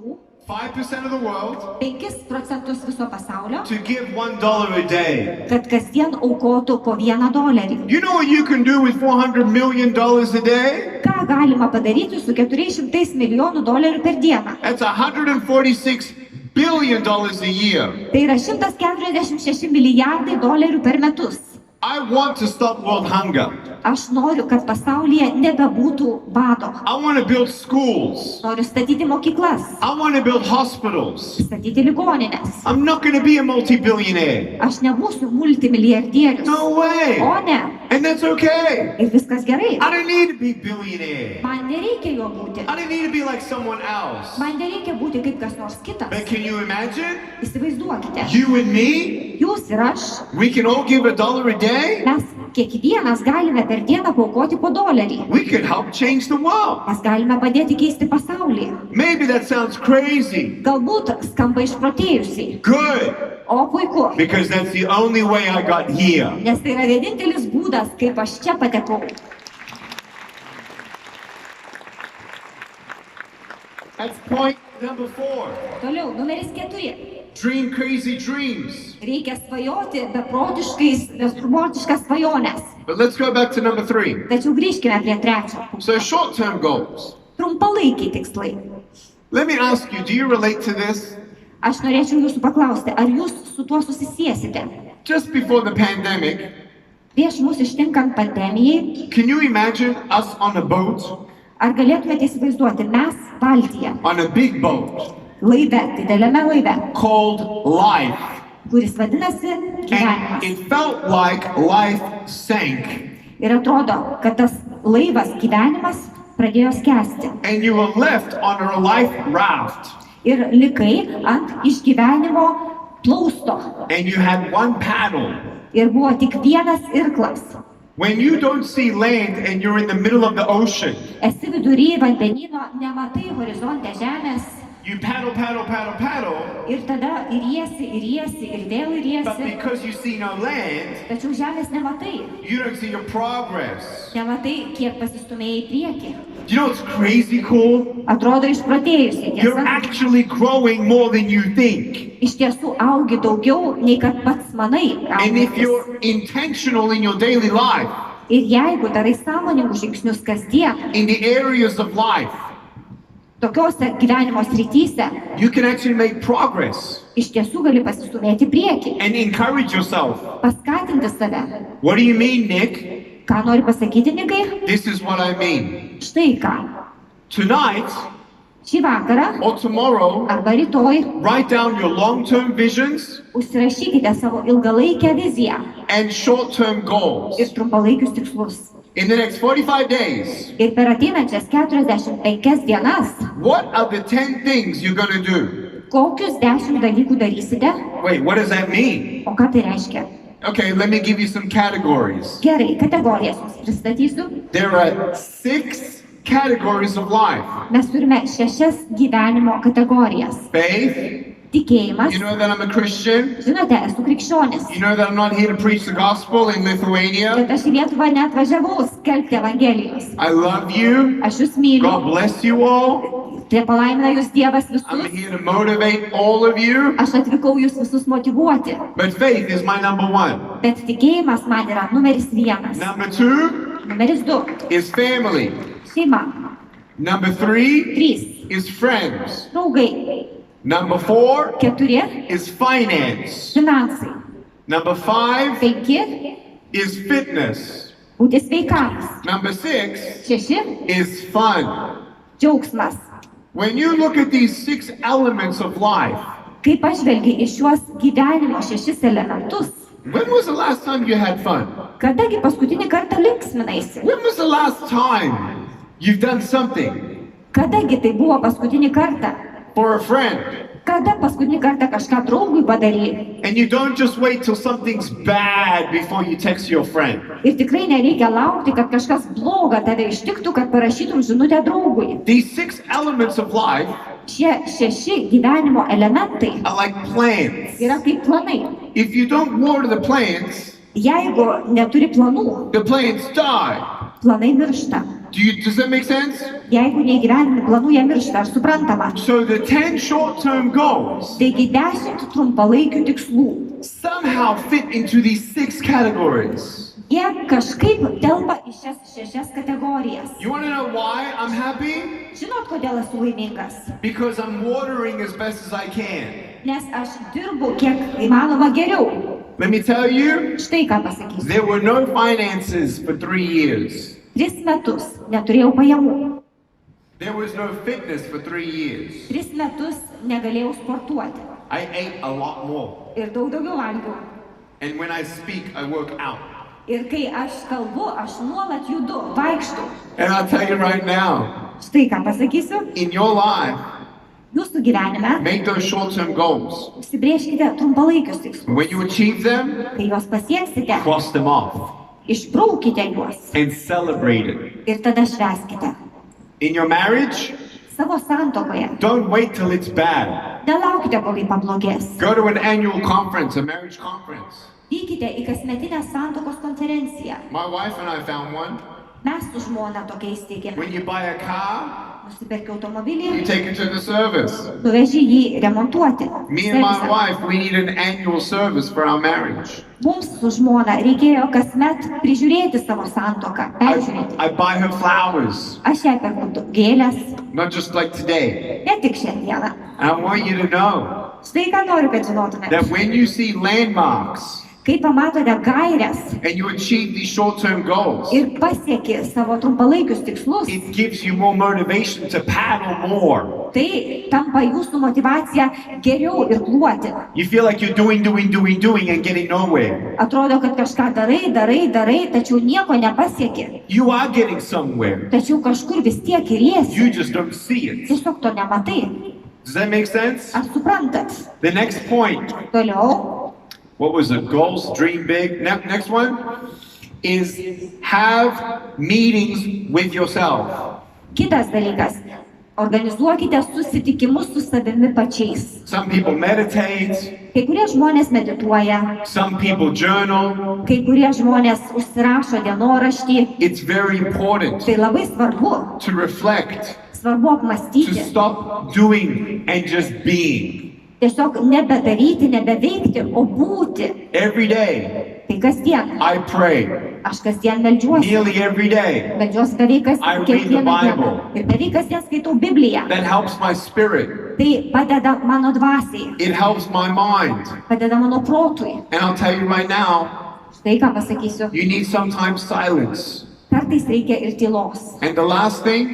[SPEAKER 1] 5% of the world,
[SPEAKER 2] 5% viso pasaulio,
[SPEAKER 1] to give $1 a day.
[SPEAKER 2] kad kasdien aukotų po $1.
[SPEAKER 1] You know what you can do with $400 million a day?
[SPEAKER 2] Ką galima padaryti su 400 milijonų dolerių per dieną?
[SPEAKER 1] That's $146 billion a year.
[SPEAKER 2] Tai yra 146 milijardai dolerių per metus.
[SPEAKER 1] I want to stop world hunger.
[SPEAKER 2] Aš noriu, kad pasaulyje nebebūtų bado.
[SPEAKER 1] I want to build schools.
[SPEAKER 2] Noriu statyti mokyklas,
[SPEAKER 1] I want to build hospitals.
[SPEAKER 2] statyti ligoninės.
[SPEAKER 1] I'm not going to be a multi-billionaire.
[SPEAKER 2] Aš nebūsiu multimilijardierius.
[SPEAKER 1] No way.
[SPEAKER 2] O ne.
[SPEAKER 1] And that's okay.
[SPEAKER 2] Ir viskas gerai.
[SPEAKER 1] I don't need to be billionaire.
[SPEAKER 2] Man nereikia jo būti.
[SPEAKER 1] I don't need to be like someone else.
[SPEAKER 2] Man nereikia būti kaip kas nors kitas.
[SPEAKER 1] But can you imagine?
[SPEAKER 2] Įsivaizduokite.
[SPEAKER 1] You and me,
[SPEAKER 2] Jūs ir aš,
[SPEAKER 1] we can all give $1 a day.
[SPEAKER 2] mes kiekvienas galime per dieną paaukoti po $1.
[SPEAKER 1] We could help change the world.
[SPEAKER 2] Mes galime padėti keisti pasaulį.
[SPEAKER 1] Maybe that sounds crazy.
[SPEAKER 2] Galbūt skamba išprotėjusiai.
[SPEAKER 1] Good.
[SPEAKER 2] O puiku.
[SPEAKER 1] Because that's the only way I got here.
[SPEAKER 2] Nes tai yra vienintelis būdas, kaip aš čia patekau.
[SPEAKER 1] That's point number 4.
[SPEAKER 2] Toliau, numeris 4.
[SPEAKER 1] Dream crazy dreams.
[SPEAKER 2] Reikia svajoti beprotiškas svajonės.
[SPEAKER 1] But let's go back to number 3.
[SPEAKER 2] Tačiau grįžkime prie 3.
[SPEAKER 1] So short-term goals.
[SPEAKER 2] Trumpalaikiai tikslai.
[SPEAKER 1] Let me ask you, do you relate to this?
[SPEAKER 2] Aš norėčiau jūsų paklausti, ar jūs su tuo susisiesite?
[SPEAKER 1] Just before the pandemic,
[SPEAKER 2] Prieš mūsų ištinkant pandemijai,
[SPEAKER 1] can you imagine us on a boat,
[SPEAKER 2] ar galėtumėte įsivaizduoti, mes valtyje,
[SPEAKER 1] on a big boat,
[SPEAKER 2] laive, dideliame laive,
[SPEAKER 1] called life?
[SPEAKER 2] kuris vadinasi
[SPEAKER 1] And
[SPEAKER 2] gyvenimas.
[SPEAKER 1] it felt like life sank.
[SPEAKER 2] Ir atrodo, kad tas laivas gyvenimas pradėjo skęsti.
[SPEAKER 1] And you were left on a life raft.
[SPEAKER 2] Ir likai ant išgyvenimo plausto.
[SPEAKER 1] And you had one paddle.
[SPEAKER 2] Ir buvo tik vienas irklas.
[SPEAKER 1] When you don't see land and you're in the middle of the ocean,
[SPEAKER 2] Esi vidury vandenyno, nematai horizonte žemės.
[SPEAKER 1] you paddle, paddle, paddle, paddle,
[SPEAKER 2] Ir tada iriesi, ir vėl
[SPEAKER 1] but
[SPEAKER 2] iriesi.
[SPEAKER 1] because you see no land,
[SPEAKER 2] Tačiau žemės nematai.
[SPEAKER 1] you don't see your progress.
[SPEAKER 2] Nematai, kiek pasistumėjai į priekį.
[SPEAKER 1] You know what's crazy cool?
[SPEAKER 2] Atrodo išprotėjusiai,
[SPEAKER 1] You're
[SPEAKER 2] tiesa.
[SPEAKER 1] actually growing more than you think.
[SPEAKER 2] Iš tiesų augi daugiau, nei kad pats manai.
[SPEAKER 1] And if
[SPEAKER 2] augantis.
[SPEAKER 1] you're intentional in your daily life,
[SPEAKER 2] Ir jeigu darai sąmoningus žingsnius kasdien,
[SPEAKER 1] in the areas of life,
[SPEAKER 2] tokiose gyvenimo srityse,
[SPEAKER 1] you can actually make progress
[SPEAKER 2] iš tiesų gali pasistumėti į priekį,
[SPEAKER 1] and encourage yourself.
[SPEAKER 2] paskatinti save.
[SPEAKER 1] What do you mean, Nick?
[SPEAKER 2] Ką nori pasakyti, Nikai?
[SPEAKER 1] This is what I mean.
[SPEAKER 2] Štai ką.
[SPEAKER 1] Tonight
[SPEAKER 2] Šį vakarą
[SPEAKER 1] or tomorrow,
[SPEAKER 2] arba rytoj
[SPEAKER 1] write down your long-term visions
[SPEAKER 2] užsirašykite savo ilgalaikę viziją
[SPEAKER 1] and short-term goals.
[SPEAKER 2] ir trumpalaikius tikslus.
[SPEAKER 1] In the next 45 days,
[SPEAKER 2] Ir per ateinančias 45 dienas,
[SPEAKER 1] what are the 10 things you're going to do?
[SPEAKER 2] kokius 10 dalykų darysite?
[SPEAKER 1] Wait, what does that mean?
[SPEAKER 2] O ką tai reiškia?
[SPEAKER 1] Okay, let me give you some categories.
[SPEAKER 2] Gerai, kategorijas jums pristatysiu.
[SPEAKER 1] There are 6 categories of life.
[SPEAKER 2] Mes turime 6 gyvenimo kategorijas.
[SPEAKER 1] Faith.
[SPEAKER 2] Tikėjimas.
[SPEAKER 1] You know that I'm a Christian.
[SPEAKER 2] Žinote, esu krikščionis.
[SPEAKER 1] You know that I'm not here to preach the gospel in Lithuania.
[SPEAKER 2] Bet aš į Lietuvą neatvažiavau skelbti Evangelijos.
[SPEAKER 1] I love you.
[SPEAKER 2] Aš jūs myliu.
[SPEAKER 1] God bless you all.
[SPEAKER 2] Te palaimina jūs Dievas
[SPEAKER 1] I'm
[SPEAKER 2] visus.
[SPEAKER 1] here to motivate all of you.
[SPEAKER 2] Aš atvykau jūs visus motyvuoti.
[SPEAKER 1] But faith is my number 1.
[SPEAKER 2] Bet tikėjimas man yra numeris 1.
[SPEAKER 1] Number 2
[SPEAKER 2] Numeris 2.
[SPEAKER 1] is family.
[SPEAKER 2] Šeima.
[SPEAKER 1] Number 3
[SPEAKER 2] 3.
[SPEAKER 1] is friends.
[SPEAKER 2] Draugai.
[SPEAKER 1] Number 4
[SPEAKER 2] 4.
[SPEAKER 1] is finance.
[SPEAKER 2] Finansai.
[SPEAKER 1] Number 5
[SPEAKER 2] 5.
[SPEAKER 1] is fitness.
[SPEAKER 2] Būti sveikams.
[SPEAKER 1] Number 6
[SPEAKER 2] 6.
[SPEAKER 1] is fun.
[SPEAKER 2] Džiaugsmas.
[SPEAKER 1] When you look at these 6 elements of life,
[SPEAKER 2] Kai pažvelgi į šiuos gyvenimo 6 elementus,
[SPEAKER 1] when was the last time you had fun?
[SPEAKER 2] kadagi paskutinį kartą linksminaisi?
[SPEAKER 1] When was the last time you've done something
[SPEAKER 2] Kadagi tai buvo paskutinį kartą?
[SPEAKER 1] for a friend,
[SPEAKER 2] Kada paskutinį kartą kažką draugui padarė?
[SPEAKER 1] And you don't just wait till something's bad before you text your friend.
[SPEAKER 2] Ir tikrai nereikia laukti, kad kažkas bloga tave ištiktų, kad parašytum žinutę draugui.
[SPEAKER 1] These 6 elements of life
[SPEAKER 2] Šie 6 gyvenimo elementai
[SPEAKER 1] are like plants.
[SPEAKER 2] yra kaip planai.
[SPEAKER 1] If you don't water the plants,
[SPEAKER 2] Jeigu neturi planų,
[SPEAKER 1] the plants die.
[SPEAKER 2] planai miršta.
[SPEAKER 1] Does that make sense?
[SPEAKER 2] Jeigu neįgyvendini planų, jie miršta. Ar suprantama?
[SPEAKER 1] So the 10 short-term goals
[SPEAKER 2] Taigi 10 trumpalaikių tikslų.
[SPEAKER 1] somehow fit into these 6 categories.
[SPEAKER 2] Jie kažkaip telpa į šias 6 kategorijas.
[SPEAKER 1] You want to know why I'm happy?
[SPEAKER 2] Žinot, kodėl esu laimingas?
[SPEAKER 1] Because I'm watering as best as I can.
[SPEAKER 2] Nes aš dirbu kiek įmanoma geriau.
[SPEAKER 1] Let me tell you,
[SPEAKER 2] Štai ką pasakysiu.
[SPEAKER 1] there were no finances for 3 years.
[SPEAKER 2] 3 metus neturėjau pajamų.
[SPEAKER 1] There was no fitness for 3 years.
[SPEAKER 2] 3 metus negalėjau sportuoti.
[SPEAKER 1] I ate a lot more.
[SPEAKER 2] Ir daugiau valgiau.
[SPEAKER 1] And when I speak, I work out.
[SPEAKER 2] Ir kai aš kalbu, aš nuolat judu, vaikštu.
[SPEAKER 1] And I'll tell you right now,
[SPEAKER 2] Štai ką pasakysiu.
[SPEAKER 1] in your life,
[SPEAKER 2] Jūsų gyvenime
[SPEAKER 1] make those short-term goals.
[SPEAKER 2] užsibrėžkite trumpalaikius tikslus.
[SPEAKER 1] When you achieve them,
[SPEAKER 2] Kai juos pasieksite,
[SPEAKER 1] cross them off
[SPEAKER 2] išbraukite juos
[SPEAKER 1] and celebrate it.
[SPEAKER 2] ir tada švęskite.
[SPEAKER 1] In your marriage,
[SPEAKER 2] Savo santuokoje
[SPEAKER 1] don't wait till it's bad.
[SPEAKER 2] nelaukite, kol jį pablogės.
[SPEAKER 1] Go to an annual conference, a marriage conference.
[SPEAKER 2] Vykite į kasmetinę santuokos konferenciją.
[SPEAKER 1] My wife and I found one.
[SPEAKER 2] Mes su žmona tokia įsteigėme.
[SPEAKER 1] When you buy a car,
[SPEAKER 2] Nusiperki
[SPEAKER 1] you
[SPEAKER 2] automobilį,
[SPEAKER 1] take it to the service.
[SPEAKER 2] nuveži jį remontuoti.
[SPEAKER 1] Me and my
[SPEAKER 2] Servisą.
[SPEAKER 1] wife, we need an annual service for our marriage.
[SPEAKER 2] Mums su žmona reikėjo kasmet prižiūrėti savo santuoką, peržiūrėti.
[SPEAKER 1] I buy her flowers,
[SPEAKER 2] Aš jai perku gėlės,
[SPEAKER 1] not just like today.
[SPEAKER 2] ne tik šiandieną.
[SPEAKER 1] And I want you to know
[SPEAKER 2] Štai ką noriu, kad žinotumėte.
[SPEAKER 1] that when you see landmarks
[SPEAKER 2] Kai pamatote gairias
[SPEAKER 1] and you achieve these short-term goals,
[SPEAKER 2] ir pasieki savo trumpalaikius tikslus,
[SPEAKER 1] it gives you more motivation to paddle more.
[SPEAKER 2] tai tampa jūsų motivacija geriau irkluoti.
[SPEAKER 1] You feel like you're doing and getting nowhere.
[SPEAKER 2] Atrodo, kad kažką darai, tačiau nieko nepasieki.
[SPEAKER 1] You are getting somewhere.
[SPEAKER 2] Tačiau kažkur vis tiek iriesi.
[SPEAKER 1] You just don't see it.
[SPEAKER 2] Tiesiog to nematai.
[SPEAKER 1] Does that make sense?
[SPEAKER 2] Ar suprantat?
[SPEAKER 1] The next point,
[SPEAKER 2] Toliau.
[SPEAKER 1] what was the goals? Dream big. Next one is have meetings with yourself.
[SPEAKER 2] Kitas dalykas. Organizuokite susitikimus su savimi pačiais.
[SPEAKER 1] Some people meditate,
[SPEAKER 2] Kai kurie žmonės medituoja,
[SPEAKER 1] some people journal.
[SPEAKER 2] kai kurie žmonės užsirašo dienoraštį.
[SPEAKER 1] It's very important
[SPEAKER 2] Tai labai svarbu.
[SPEAKER 1] to reflect,
[SPEAKER 2] Svarbu
[SPEAKER 1] to
[SPEAKER 2] apmastyti.
[SPEAKER 1] stop doing and just being.
[SPEAKER 2] Tiesiog nebedaryti, nebeveikti, o būti.
[SPEAKER 1] Every day
[SPEAKER 2] Tai kasdien.
[SPEAKER 1] I pray,
[SPEAKER 2] Aš kasdien meldžiuosi.
[SPEAKER 1] nearly every day.
[SPEAKER 2] Meldžiuosi beveik
[SPEAKER 1] I read
[SPEAKER 2] kiekvieną
[SPEAKER 1] the
[SPEAKER 2] dieną.
[SPEAKER 1] Bible.
[SPEAKER 2] Ir beveik kasdien skaitau Bibliją.
[SPEAKER 1] That helps my spirit.
[SPEAKER 2] Tai padeda mano dvasiai,
[SPEAKER 1] It helps my mind.
[SPEAKER 2] padeda mano protui.
[SPEAKER 1] And I'll tell you right now,
[SPEAKER 2] Štai ką pasakysiu.
[SPEAKER 1] you need sometimes silence.
[SPEAKER 2] Kartais reikia ir tylos.
[SPEAKER 1] And the last thing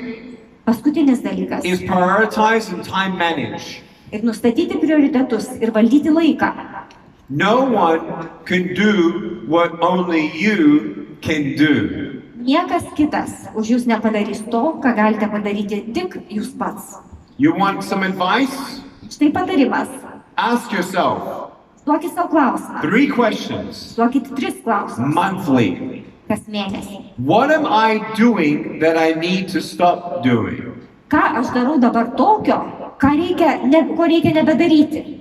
[SPEAKER 2] Paskutinis dalykas.
[SPEAKER 1] is prioritize and time manage.
[SPEAKER 2] Ir nustatyti prioritetus ir valdyti laiką.
[SPEAKER 1] No one can do what only you can do.
[SPEAKER 2] Niekas kitas už jūs nepadarys to, ką galite padaryti tik jūs pats.
[SPEAKER 1] You want some advice?
[SPEAKER 2] Štai patarimas.
[SPEAKER 1] Ask yourself
[SPEAKER 2] Duokit savo klausimą.
[SPEAKER 1] 3 questions
[SPEAKER 2] Duokit 3 klausimus
[SPEAKER 1] monthly.
[SPEAKER 2] kas mėnesį.
[SPEAKER 1] What am I doing that I need to stop doing?
[SPEAKER 2] Ką aš darau dabar tokio, ko reikia nebedaryti?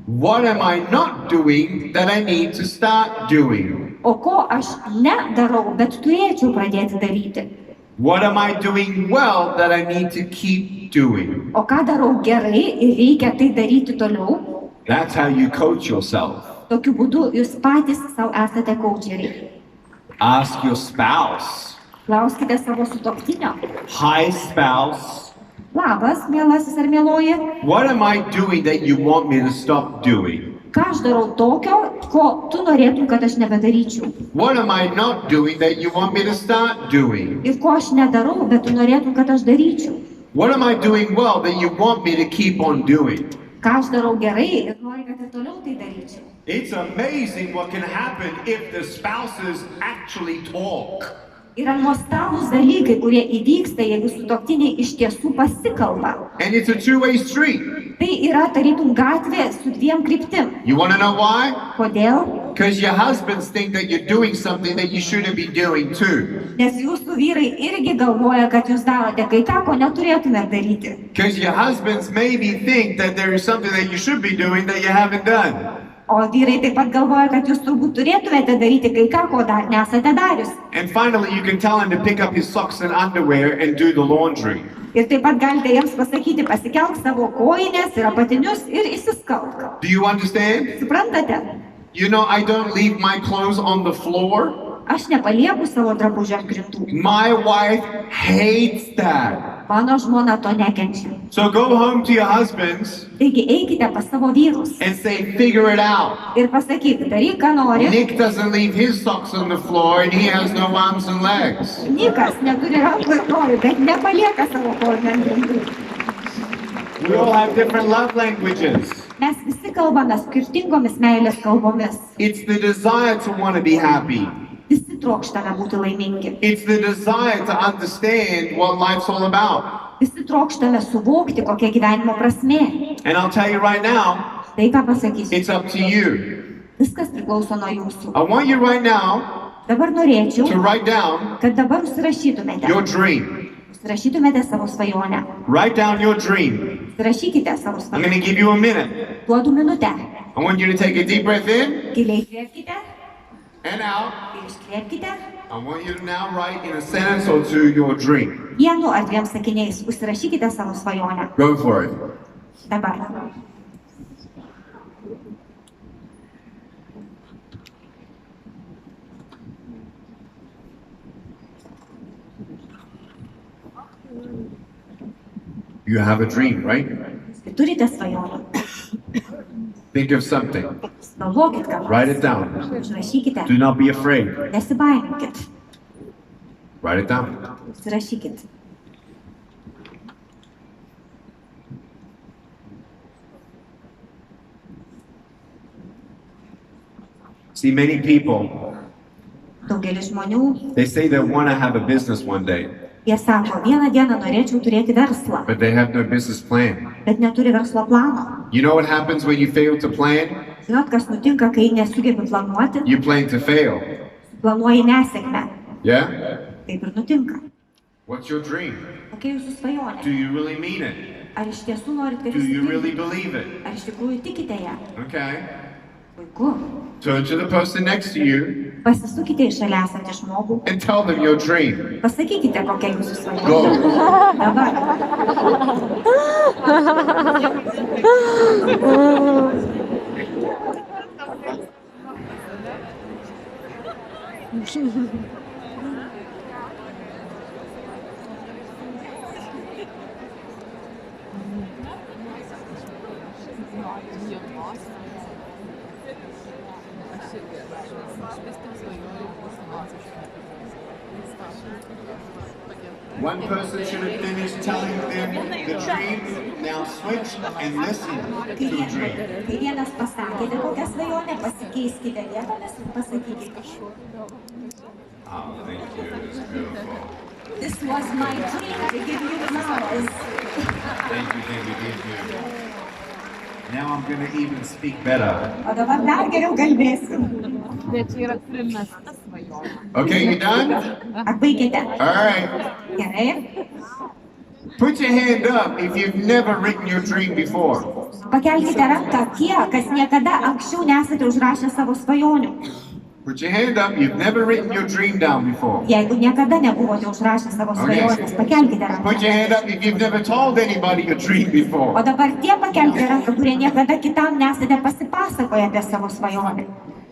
[SPEAKER 1] What am I not doing that I need to start doing?
[SPEAKER 2] O ko aš nedarau, bet turėčiau pradėti daryti?
[SPEAKER 1] What am I doing well that I need to keep doing?
[SPEAKER 2] O ką darau gerai ir reikia tai daryti toliau?
[SPEAKER 1] That's how you coach yourself.
[SPEAKER 2] Tokiu būdu jūs patys savo esate kaučeriai.
[SPEAKER 1] Ask your spouse.
[SPEAKER 2] Klauskite savo sutuoktinio.
[SPEAKER 1] Hi, spouse.
[SPEAKER 2] Labas, mielasis ar mieloji.
[SPEAKER 1] What am I doing that you want me to stop doing?
[SPEAKER 2] Ką aš darau tokio, ko tu norėtum, kad aš nebedaryčiau?
[SPEAKER 1] What am I not doing that you want me to start doing?
[SPEAKER 2] Ir ko aš nedarau, bet tu norėtum, kad aš daryčiau?
[SPEAKER 1] What am I doing well that you want me to keep on doing?
[SPEAKER 2] Ką aš darau gerai ir nori, kad ir toliau tai daryčiau?
[SPEAKER 1] It's amazing what can happen if the spouses actually talk.
[SPEAKER 2] Yra nuostabūs dalykai, kurie įvyksta, jeigu sutuoktiniai iš tiesų pasikalba.
[SPEAKER 1] And it's a two-way street.
[SPEAKER 2] Tai yra tarytum gatvė su dviem kryptim.
[SPEAKER 1] You want to know why?
[SPEAKER 2] Kodėl?
[SPEAKER 1] Because your husbands think that you're doing something that you shouldn't be doing too.
[SPEAKER 2] Nes jūsų vyrai irgi galvoja, kad jūs darote kai ką, ko neturėtumėte daryti.
[SPEAKER 1] Because your husbands maybe think that there is something that you should be doing that you haven't done.
[SPEAKER 2] O vyrai taip pat galvoja, kad jūs turbūt turėtumėte daryti kai ką, ko dar nesate darius.
[SPEAKER 1] And finally, you can tell him to pick up his socks and underwear and do the laundry.
[SPEAKER 2] Ir taip pat galite jiems pasakyti, pasikelk savo kojines ir apatinius ir įsiskalk.
[SPEAKER 1] Do you understand?
[SPEAKER 2] Suprantate?
[SPEAKER 1] You know, I don't leave my clothes on the floor.
[SPEAKER 2] Aš nepalieku savo drabužio ant grindų.
[SPEAKER 1] My wife hates that.
[SPEAKER 2] Mano žmona to nekenčia.
[SPEAKER 1] So go home to your husbands
[SPEAKER 2] Taigi eikite pas savo vyrus
[SPEAKER 1] and say, figure it out.
[SPEAKER 2] ir pasakyk, daryk, ką nori.
[SPEAKER 1] Nick doesn't leave his socks on the floor and he has no arms and legs.
[SPEAKER 2] Nikas neturi rankų ir kojų, bet nepalieka savo kojų ant grindų.
[SPEAKER 1] We all have different love languages.
[SPEAKER 2] Mes visi kalbame skirtingomis meilės kalbomis.
[SPEAKER 1] It's the desire to want to be happy.
[SPEAKER 2] Visi trokštame būti laimingi.
[SPEAKER 1] It's the desire to understand what life's all about.
[SPEAKER 2] Visi trokštame suvokti, kokia gyvenimo prasmė.
[SPEAKER 1] And I'll tell you right now,
[SPEAKER 2] Tai ką pasakysiu,
[SPEAKER 1] it's up to you.
[SPEAKER 2] viskas priklauso nuo jūsų.
[SPEAKER 1] I want you right now
[SPEAKER 2] Dabar norėčiau,
[SPEAKER 1] to write down
[SPEAKER 2] kad dabar užsirašytumėte.
[SPEAKER 1] your dream.
[SPEAKER 2] Užsirašytumėte savo svajonę.
[SPEAKER 1] Write down your dream.
[SPEAKER 2] Užsirašykite savo
[SPEAKER 1] I'm going
[SPEAKER 2] svajonę.
[SPEAKER 1] to give you a minute.
[SPEAKER 2] Duodu minutę.
[SPEAKER 1] I want you to take a deep breath in
[SPEAKER 2] Giliai įkvėpkite
[SPEAKER 1] and out.
[SPEAKER 2] ir iškvėpkite.
[SPEAKER 1] I want you to now write in a sentence or two your dream.
[SPEAKER 2] Vienu ar dviem sakiniais užsirašykite savo svajonę.
[SPEAKER 1] Go for it.
[SPEAKER 2] Dabar.
[SPEAKER 1] You have a dream, right?
[SPEAKER 2] Turite svajonę.
[SPEAKER 1] Think of something.
[SPEAKER 2] Galvokit, ką
[SPEAKER 1] Write
[SPEAKER 2] nors.
[SPEAKER 1] it down.
[SPEAKER 2] Užrašykite.
[SPEAKER 1] Do not be afraid.
[SPEAKER 2] Nesibaiminkit.
[SPEAKER 1] Write it down.
[SPEAKER 2] Užsirašykit.
[SPEAKER 1] See, many people,
[SPEAKER 2] Daugelis žmonių,
[SPEAKER 1] they say they want to have a business one day,
[SPEAKER 2] jie sako, vieną dieną norėčiau turėti verslą,
[SPEAKER 1] but they have no business plan.
[SPEAKER 2] bet neturi verslo plano.
[SPEAKER 1] You know what happens when you fail to plan?
[SPEAKER 2] Žinot, kas nutinka, kai nesugebi planuoti?
[SPEAKER 1] You plan to fail.
[SPEAKER 2] Planuoji nesėkmę.
[SPEAKER 1] Yeah?
[SPEAKER 2] Taip ir nutinka.
[SPEAKER 1] What's your dream?
[SPEAKER 2] Kokia jūsų svajonė?
[SPEAKER 1] Do you really mean it?
[SPEAKER 2] Ar iš tiesų norite
[SPEAKER 1] Do you
[SPEAKER 2] visi
[SPEAKER 1] really
[SPEAKER 2] tikti?
[SPEAKER 1] believe it?
[SPEAKER 2] Ar iš tikrųjų tikite ją?
[SPEAKER 1] Okay.
[SPEAKER 2] Puiku.
[SPEAKER 1] Turn to the person next to you
[SPEAKER 2] Pasisukite į šalia esantį žmogų.
[SPEAKER 1] and tell them your dream.
[SPEAKER 2] Pasakykite, kokia jūsų svajonė.
[SPEAKER 1] Go.
[SPEAKER 2] Dabar.
[SPEAKER 1] One person should have finished telling them the dream. Now switch and listen to the dream.
[SPEAKER 2] Kai vienas pasakėte kokią svajonę, pasikeiskite vietomis ir pasakykite.
[SPEAKER 1] Oh, thank you. It's beautiful.
[SPEAKER 2] This was my dream to give you flowers.
[SPEAKER 1] Thank you. Now I'm going to even speak better.
[SPEAKER 2] O dabar dar geriau kalbėsiu.
[SPEAKER 3] Bet čia yra primesta svajonė.
[SPEAKER 1] Okay, you done?
[SPEAKER 2] Ar baigėte?
[SPEAKER 1] All right.
[SPEAKER 2] Gerai.
[SPEAKER 1] Put your hand up if you've never written your dream before.
[SPEAKER 2] Pakelkite ranką tie, kas niekada anksčiau nesate užrašę savo svajonių.
[SPEAKER 1] Put your hand up. You've never written your dream down before.
[SPEAKER 2] Jeigu niekada nebuvote užrašę savo svajonės, pakelkite
[SPEAKER 1] Put your
[SPEAKER 2] ranką.
[SPEAKER 1] hand up if you've never told anybody your dream
[SPEAKER 2] O
[SPEAKER 1] before.
[SPEAKER 2] dabar tie pakelkite ranką, kurie niekada kitam nesate pasipasakoję apie savo svajonę.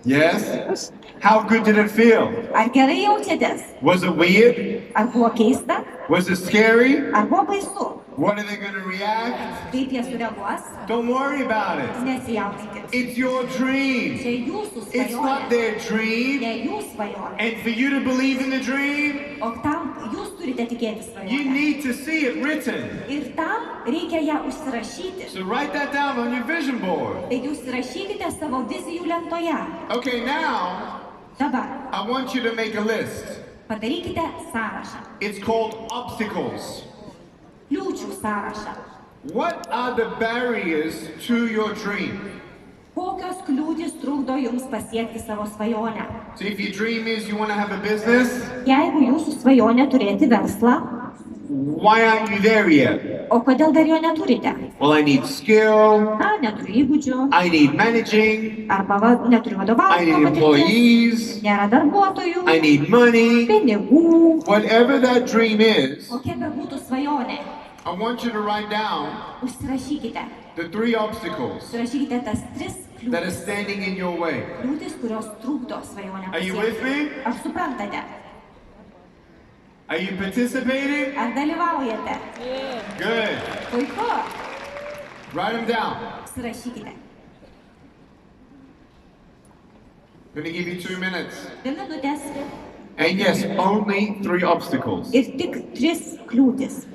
[SPEAKER 1] Yes? How good did it feel?
[SPEAKER 2] Ar gerai jaučiatės?
[SPEAKER 1] Was it weird?
[SPEAKER 2] Ar buvo keista?
[SPEAKER 1] Was it scary?
[SPEAKER 2] Ar buvo baisu?
[SPEAKER 1] What are they going to react?
[SPEAKER 2] Kaip jie sureaguos?
[SPEAKER 1] Don't worry about it.
[SPEAKER 2] Nesijaudinkit.
[SPEAKER 1] It's your dream.
[SPEAKER 2] Čia jūsų
[SPEAKER 1] It's not
[SPEAKER 2] svajonė.
[SPEAKER 1] their dream.
[SPEAKER 2] Ne jūs svajonė.
[SPEAKER 1] And for you to believe in the dream,
[SPEAKER 2] O tam jūs turite tikėti
[SPEAKER 1] you
[SPEAKER 2] svajonę.
[SPEAKER 1] need to see it written.
[SPEAKER 2] Ir tam reikia ją užsirašyti.
[SPEAKER 1] So write that down on your vision board.
[SPEAKER 2] Taigi užsirašykite savo vizijų lentoje.
[SPEAKER 1] Okay, now
[SPEAKER 2] Dabar
[SPEAKER 1] I want you to make a list.
[SPEAKER 2] Padarykite sąrašą.
[SPEAKER 1] It's called obstacles.
[SPEAKER 2] Kliūčių sąrašą.
[SPEAKER 1] What are the barriers to your dream?
[SPEAKER 2] Kokios kliūtys trukdo jums pasiekti savo svajonę?
[SPEAKER 1] So if your dream is you want to have a business,
[SPEAKER 2] Jeigu jūsų svajonė turėti verslą,
[SPEAKER 1] why aren't you there yet?
[SPEAKER 2] o kodėl dar jo neturite?
[SPEAKER 1] Well, I need skill,
[SPEAKER 2] Na, neturiu įgūdžių,
[SPEAKER 1] I need managing,
[SPEAKER 2] arba neturiu
[SPEAKER 1] I
[SPEAKER 2] vadovavimo
[SPEAKER 1] need
[SPEAKER 2] patirties,
[SPEAKER 1] employees,
[SPEAKER 2] nėra darbuotojų,
[SPEAKER 1] I need money.
[SPEAKER 2] pinigų.
[SPEAKER 1] Whatever that dream is,
[SPEAKER 2] Kokia bebūtų svajonė,
[SPEAKER 1] I want you to write down
[SPEAKER 2] užsirašykite.
[SPEAKER 1] the 3 obstacles
[SPEAKER 2] Surašykite tas 3
[SPEAKER 1] that are
[SPEAKER 2] kliūtis,
[SPEAKER 1] standing in your way.
[SPEAKER 2] kurios trukdo svajonę
[SPEAKER 1] Are you
[SPEAKER 2] pasiekti.
[SPEAKER 1] with me?
[SPEAKER 2] Ar suprantate?
[SPEAKER 1] Are you participating?
[SPEAKER 2] Ar dalyvaujate?
[SPEAKER 1] Good.
[SPEAKER 2] Puiku.
[SPEAKER 1] Write them down.
[SPEAKER 2] Surašykite.
[SPEAKER 1] I'm going to give you 2 minutes.
[SPEAKER 2] 2 minutės
[SPEAKER 1] And yes, only 3 obstacles.
[SPEAKER 2] ir tik 3 kliūtis.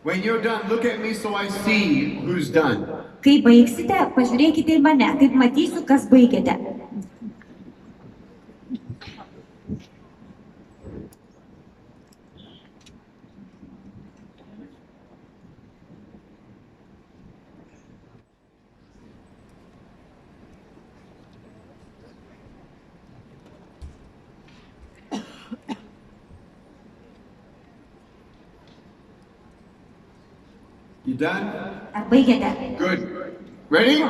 [SPEAKER 1] When you're done, look at me so I see who's done.
[SPEAKER 2] Kai baigsite, pažiūrėkite į mane, taip matysiu, kas baigėte.
[SPEAKER 1] You done?
[SPEAKER 2] Ar baigėte?
[SPEAKER 1] Good. Ready?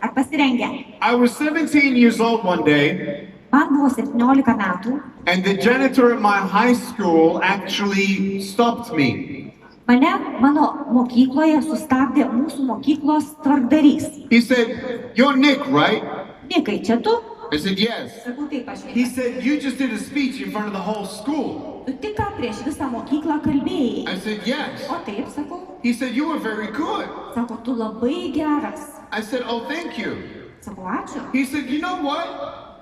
[SPEAKER 2] Ar pasirengę?
[SPEAKER 1] I was 17 years old one day,
[SPEAKER 2] Man buvo 17 metų.
[SPEAKER 1] and the janitor at my high school actually stopped me.
[SPEAKER 2] Mane mano mokykloje sustabdė mūsų mokyklos tvarkdarys.
[SPEAKER 1] He said, "You're Nick, right?"
[SPEAKER 2] Nikai, čia tu?
[SPEAKER 1] I said, "Yes."
[SPEAKER 2] Sakau, taip, aš
[SPEAKER 1] He
[SPEAKER 2] Nikas.
[SPEAKER 1] said, "You just did a speech in front of the whole school."
[SPEAKER 2] Tu tik ką prieš visą mokyklą kalbėjai.
[SPEAKER 1] I said, "Yes."
[SPEAKER 2] O taip, sakau.
[SPEAKER 1] He said, "You were very good."
[SPEAKER 2] Sako, tu labai geras.
[SPEAKER 1] I said, "Oh, thank you."
[SPEAKER 2] Sakau, ačiū.
[SPEAKER 1] He said, "You know what?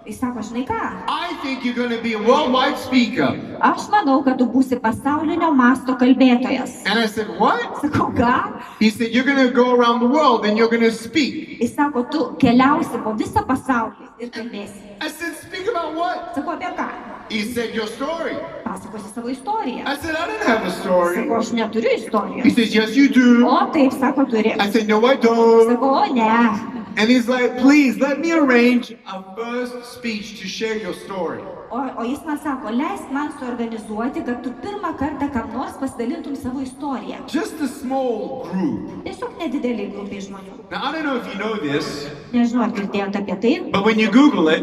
[SPEAKER 2] Jis sako, žinai ką?
[SPEAKER 1] I think you're going to be a worldwide speaker."
[SPEAKER 2] Aš manau, kad tu būsi pasaulinio masto kalbėtojas.
[SPEAKER 1] And I said, "What?"
[SPEAKER 2] Sakau, ką?
[SPEAKER 1] He said, "You're going to go around the world and you're going to speak."
[SPEAKER 2] Jis sako, tu keliausi po visą pasaulį ir kalbėsi.
[SPEAKER 1] I said, "Speak about what?"
[SPEAKER 2] Sakau, apie ką?
[SPEAKER 1] He said, "Your story."
[SPEAKER 2] Pasakosi savo istoriją.
[SPEAKER 1] I said, "I don't have a story."
[SPEAKER 2] Sakau, aš neturiu
[SPEAKER 1] He
[SPEAKER 2] istorijos.
[SPEAKER 1] says, "Yes, you do."
[SPEAKER 2] O taip, sako, turi.
[SPEAKER 1] I said, "No, I don't."
[SPEAKER 2] Sakau, o ne.
[SPEAKER 1] And he's like, "Please, let me arrange a first speech to share your story."
[SPEAKER 2] O jis man sako, leisk man suorganizuoti, kad tu pirmą kartą kam nors pasidalintum savo istoriją.
[SPEAKER 1] Just a small group.
[SPEAKER 2] Tiesiog nedideliai grupiai žmonių.
[SPEAKER 1] Now, I don't know if you know this,
[SPEAKER 2] Nežinau, ar girdėjote apie tai,
[SPEAKER 1] but when you Google it,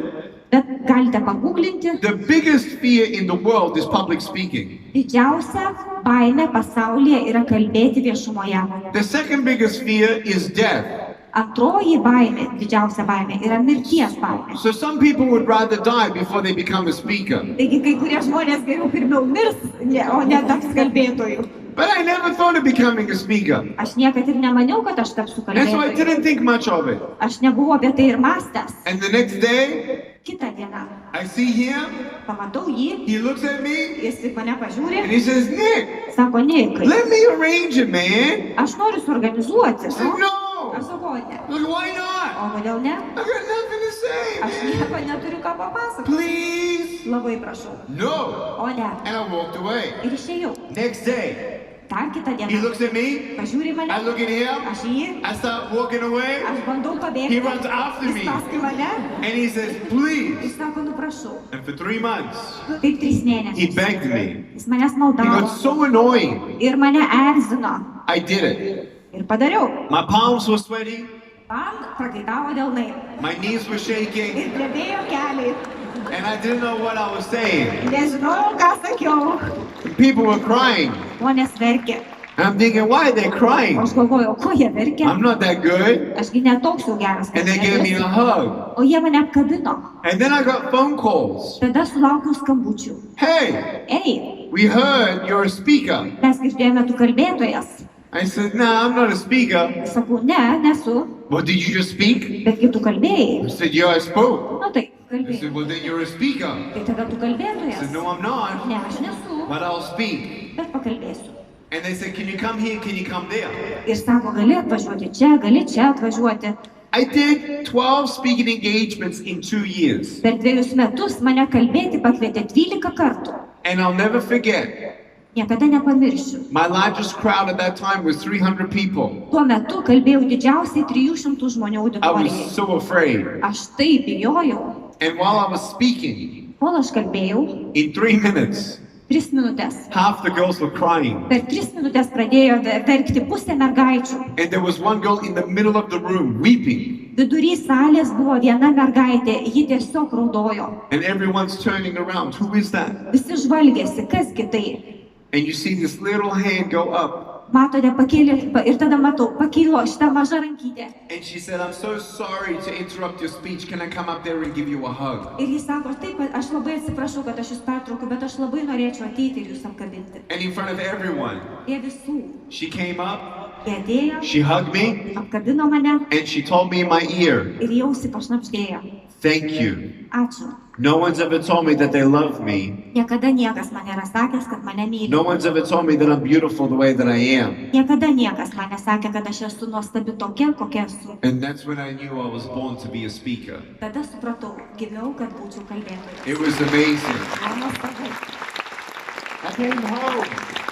[SPEAKER 2] bet galite paguglinti.
[SPEAKER 1] the biggest fear in the world is public speaking.
[SPEAKER 2] Didžiausia baimė pasaulyje yra kalbėti viešumoje.
[SPEAKER 1] The second biggest fear is death.
[SPEAKER 2] Antroji baimė, didžiausia baimė, yra mirties baimė.
[SPEAKER 1] So some people would rather die before they become a speaker.
[SPEAKER 2] Taigi kai kurie žmonės geriau pirmiau mirs, o ne taps kalbėtojų.
[SPEAKER 1] But I never thought of becoming a speaker.
[SPEAKER 2] Aš niekad ir nemaniau, kad aš tapsiu
[SPEAKER 1] And so I
[SPEAKER 2] kalbėtoju.
[SPEAKER 1] didn't think much of it.
[SPEAKER 2] Aš nebuvau apie tai ir mąstęs.
[SPEAKER 1] And the next day,
[SPEAKER 2] Kitą dieną
[SPEAKER 1] I see him,
[SPEAKER 2] pamatau jį,
[SPEAKER 1] he looks at me,
[SPEAKER 2] jis į mane
[SPEAKER 1] and
[SPEAKER 2] pažiūri,
[SPEAKER 1] he says, "Nick,
[SPEAKER 2] sako, Nikai,
[SPEAKER 1] let me arrange it, man."
[SPEAKER 2] aš noriu suorganizuoti.
[SPEAKER 1] I said,
[SPEAKER 2] Aš
[SPEAKER 1] "No."
[SPEAKER 2] sakau, ne.
[SPEAKER 1] Look, why not?
[SPEAKER 2] O kodėl ne?
[SPEAKER 1] I got nothing to say,
[SPEAKER 2] Aš
[SPEAKER 1] man.
[SPEAKER 2] nieko neturiu ką papasakoti.
[SPEAKER 1] Please.
[SPEAKER 2] Labai prašau.
[SPEAKER 1] No.
[SPEAKER 2] O ne.
[SPEAKER 1] And I walked away.
[SPEAKER 2] Ir išėjau.
[SPEAKER 1] Next day,
[SPEAKER 2] Dar kitą
[SPEAKER 1] he
[SPEAKER 2] dieną.
[SPEAKER 1] looks at me,
[SPEAKER 2] Pažiūri mane.
[SPEAKER 1] I look at him,
[SPEAKER 2] Aš jį.
[SPEAKER 1] I start walking away,
[SPEAKER 2] Aš bandau pabėgti.
[SPEAKER 1] He runs after me.
[SPEAKER 2] Jis paskui mane.
[SPEAKER 1] and he says, "Please."
[SPEAKER 2] Jis sako, nu prašau.
[SPEAKER 1] And for 3 months,
[SPEAKER 2] Taip 3
[SPEAKER 1] he
[SPEAKER 2] mėnesius.
[SPEAKER 1] begged me.
[SPEAKER 2] Jis manęs
[SPEAKER 1] He
[SPEAKER 2] maldavo.
[SPEAKER 1] got so annoying.
[SPEAKER 2] Ir mane erzino.
[SPEAKER 1] I did it.
[SPEAKER 2] Ir padariau.
[SPEAKER 1] My palms were sweaty,
[SPEAKER 2] Man prakaitavo delnai.
[SPEAKER 1] my knees were shaking,
[SPEAKER 2] Ir drebėjo keliai.
[SPEAKER 1] and I didn't know what I was saying.
[SPEAKER 2] Nežinau, ką sakiau.
[SPEAKER 1] People were crying.
[SPEAKER 2] Žmonės verkė.
[SPEAKER 1] And I'm thinking, why are they
[SPEAKER 2] O
[SPEAKER 1] crying?
[SPEAKER 2] aš galvojau, ko jie verkė?
[SPEAKER 1] I'm not that good.
[SPEAKER 2] Ašgi netoks jau geras.
[SPEAKER 1] And they gave me a
[SPEAKER 2] kalbėtojas.
[SPEAKER 1] hug.
[SPEAKER 2] O jie mane apkabino.
[SPEAKER 1] And then I got phone calls.
[SPEAKER 2] Tada sulaukiau skambučių.
[SPEAKER 1] Hey,
[SPEAKER 2] Ei,
[SPEAKER 1] we heard you're a speaker.
[SPEAKER 2] mes girdėjome, tu kalbėtojas.
[SPEAKER 1] I said, "Nah, I'm not a speaker."
[SPEAKER 2] Sakau, ne, nesu.
[SPEAKER 1] Well, did you just speak?
[SPEAKER 2] Betgi tu kalbėjai.
[SPEAKER 1] I said, "Yeah, I spoke."
[SPEAKER 2] Na taip,
[SPEAKER 1] I
[SPEAKER 2] kalbėjai.
[SPEAKER 1] said, "Well, then you're a speaker."
[SPEAKER 2] Tai tada tu
[SPEAKER 1] I
[SPEAKER 2] kalbėtojas.
[SPEAKER 1] said, "No, I'm not,
[SPEAKER 2] Ne, aš nesu,
[SPEAKER 1] but I'll speak."
[SPEAKER 2] bet pakalbėsiu.
[SPEAKER 1] And they said, "Can you come here? Can you come there?"
[SPEAKER 2] Ir sako, gali atvažiuoti čia, gali čia atvažiuoti.
[SPEAKER 1] I did 12 speaking engagements in 2 years.
[SPEAKER 2] Per 2 metus mane kalbėti pakvietė 12 kartų.
[SPEAKER 1] And I'll never forget,
[SPEAKER 2] Niekada nepamiršiu.
[SPEAKER 1] my largest crowd at that time was 300 people.
[SPEAKER 2] Tuo metu kalbėjau didžiausiai 300 žmonių
[SPEAKER 1] I was
[SPEAKER 2] auditorijai.
[SPEAKER 1] so afraid.
[SPEAKER 2] Aš taip bijojau.
[SPEAKER 1] And while I was speaking,
[SPEAKER 2] Kol aš kalbėjau,
[SPEAKER 1] in 3 minutes,
[SPEAKER 2] 3 minutės.
[SPEAKER 1] half the girls were crying.
[SPEAKER 2] Per 3 minutės pradėjo verkti pusė mergaičių.
[SPEAKER 1] And there was one girl in the middle of the room weeping.
[SPEAKER 2] Vidury salės buvo viena mergaitė, ji tiesiog raudojo.
[SPEAKER 1] And everyone's turning around. Who is that?
[SPEAKER 2] Visi žvalgėsi, kasgi tai.
[SPEAKER 1] And you see this little hand go up.
[SPEAKER 2] Matote, pakėlė, ir tada matau, pakilo šitą mažą rankytę.
[SPEAKER 1] And she said, I'm so sorry to interrupt your speech. Can I come up there and give you a hug?
[SPEAKER 2] Ir jis sako, taip, aš labai atsiprašau, kad aš jūs pertraukiu, bet aš labai norėčiau ateiti ir jūs apkabinti.
[SPEAKER 1] And in front of everyone,
[SPEAKER 2] Jie visų.
[SPEAKER 1] she came up,
[SPEAKER 2] Jie atėjo,
[SPEAKER 1] she hugged me,
[SPEAKER 2] apkabino mane
[SPEAKER 1] and she told me in my ear,
[SPEAKER 2] ir jausi pašnapždėjo.
[SPEAKER 1] thank you.
[SPEAKER 2] Ačiū.
[SPEAKER 1] No one's ever told me that they love me.
[SPEAKER 2] Niekada niekas man nėra sakęs, kad mane myli.
[SPEAKER 1] No one's ever told me that I'm beautiful the way that I am.
[SPEAKER 2] Niekada niekas man nesakė, kad aš esu nuostabi tokia, kokia esu.
[SPEAKER 1] And that's when I knew I was born to be a speaker.
[SPEAKER 2] Tada supratau, gimiau, kad būčiau kalbėtojas.
[SPEAKER 1] It was amazing.
[SPEAKER 2] Man nuostabu.
[SPEAKER 1] I came home.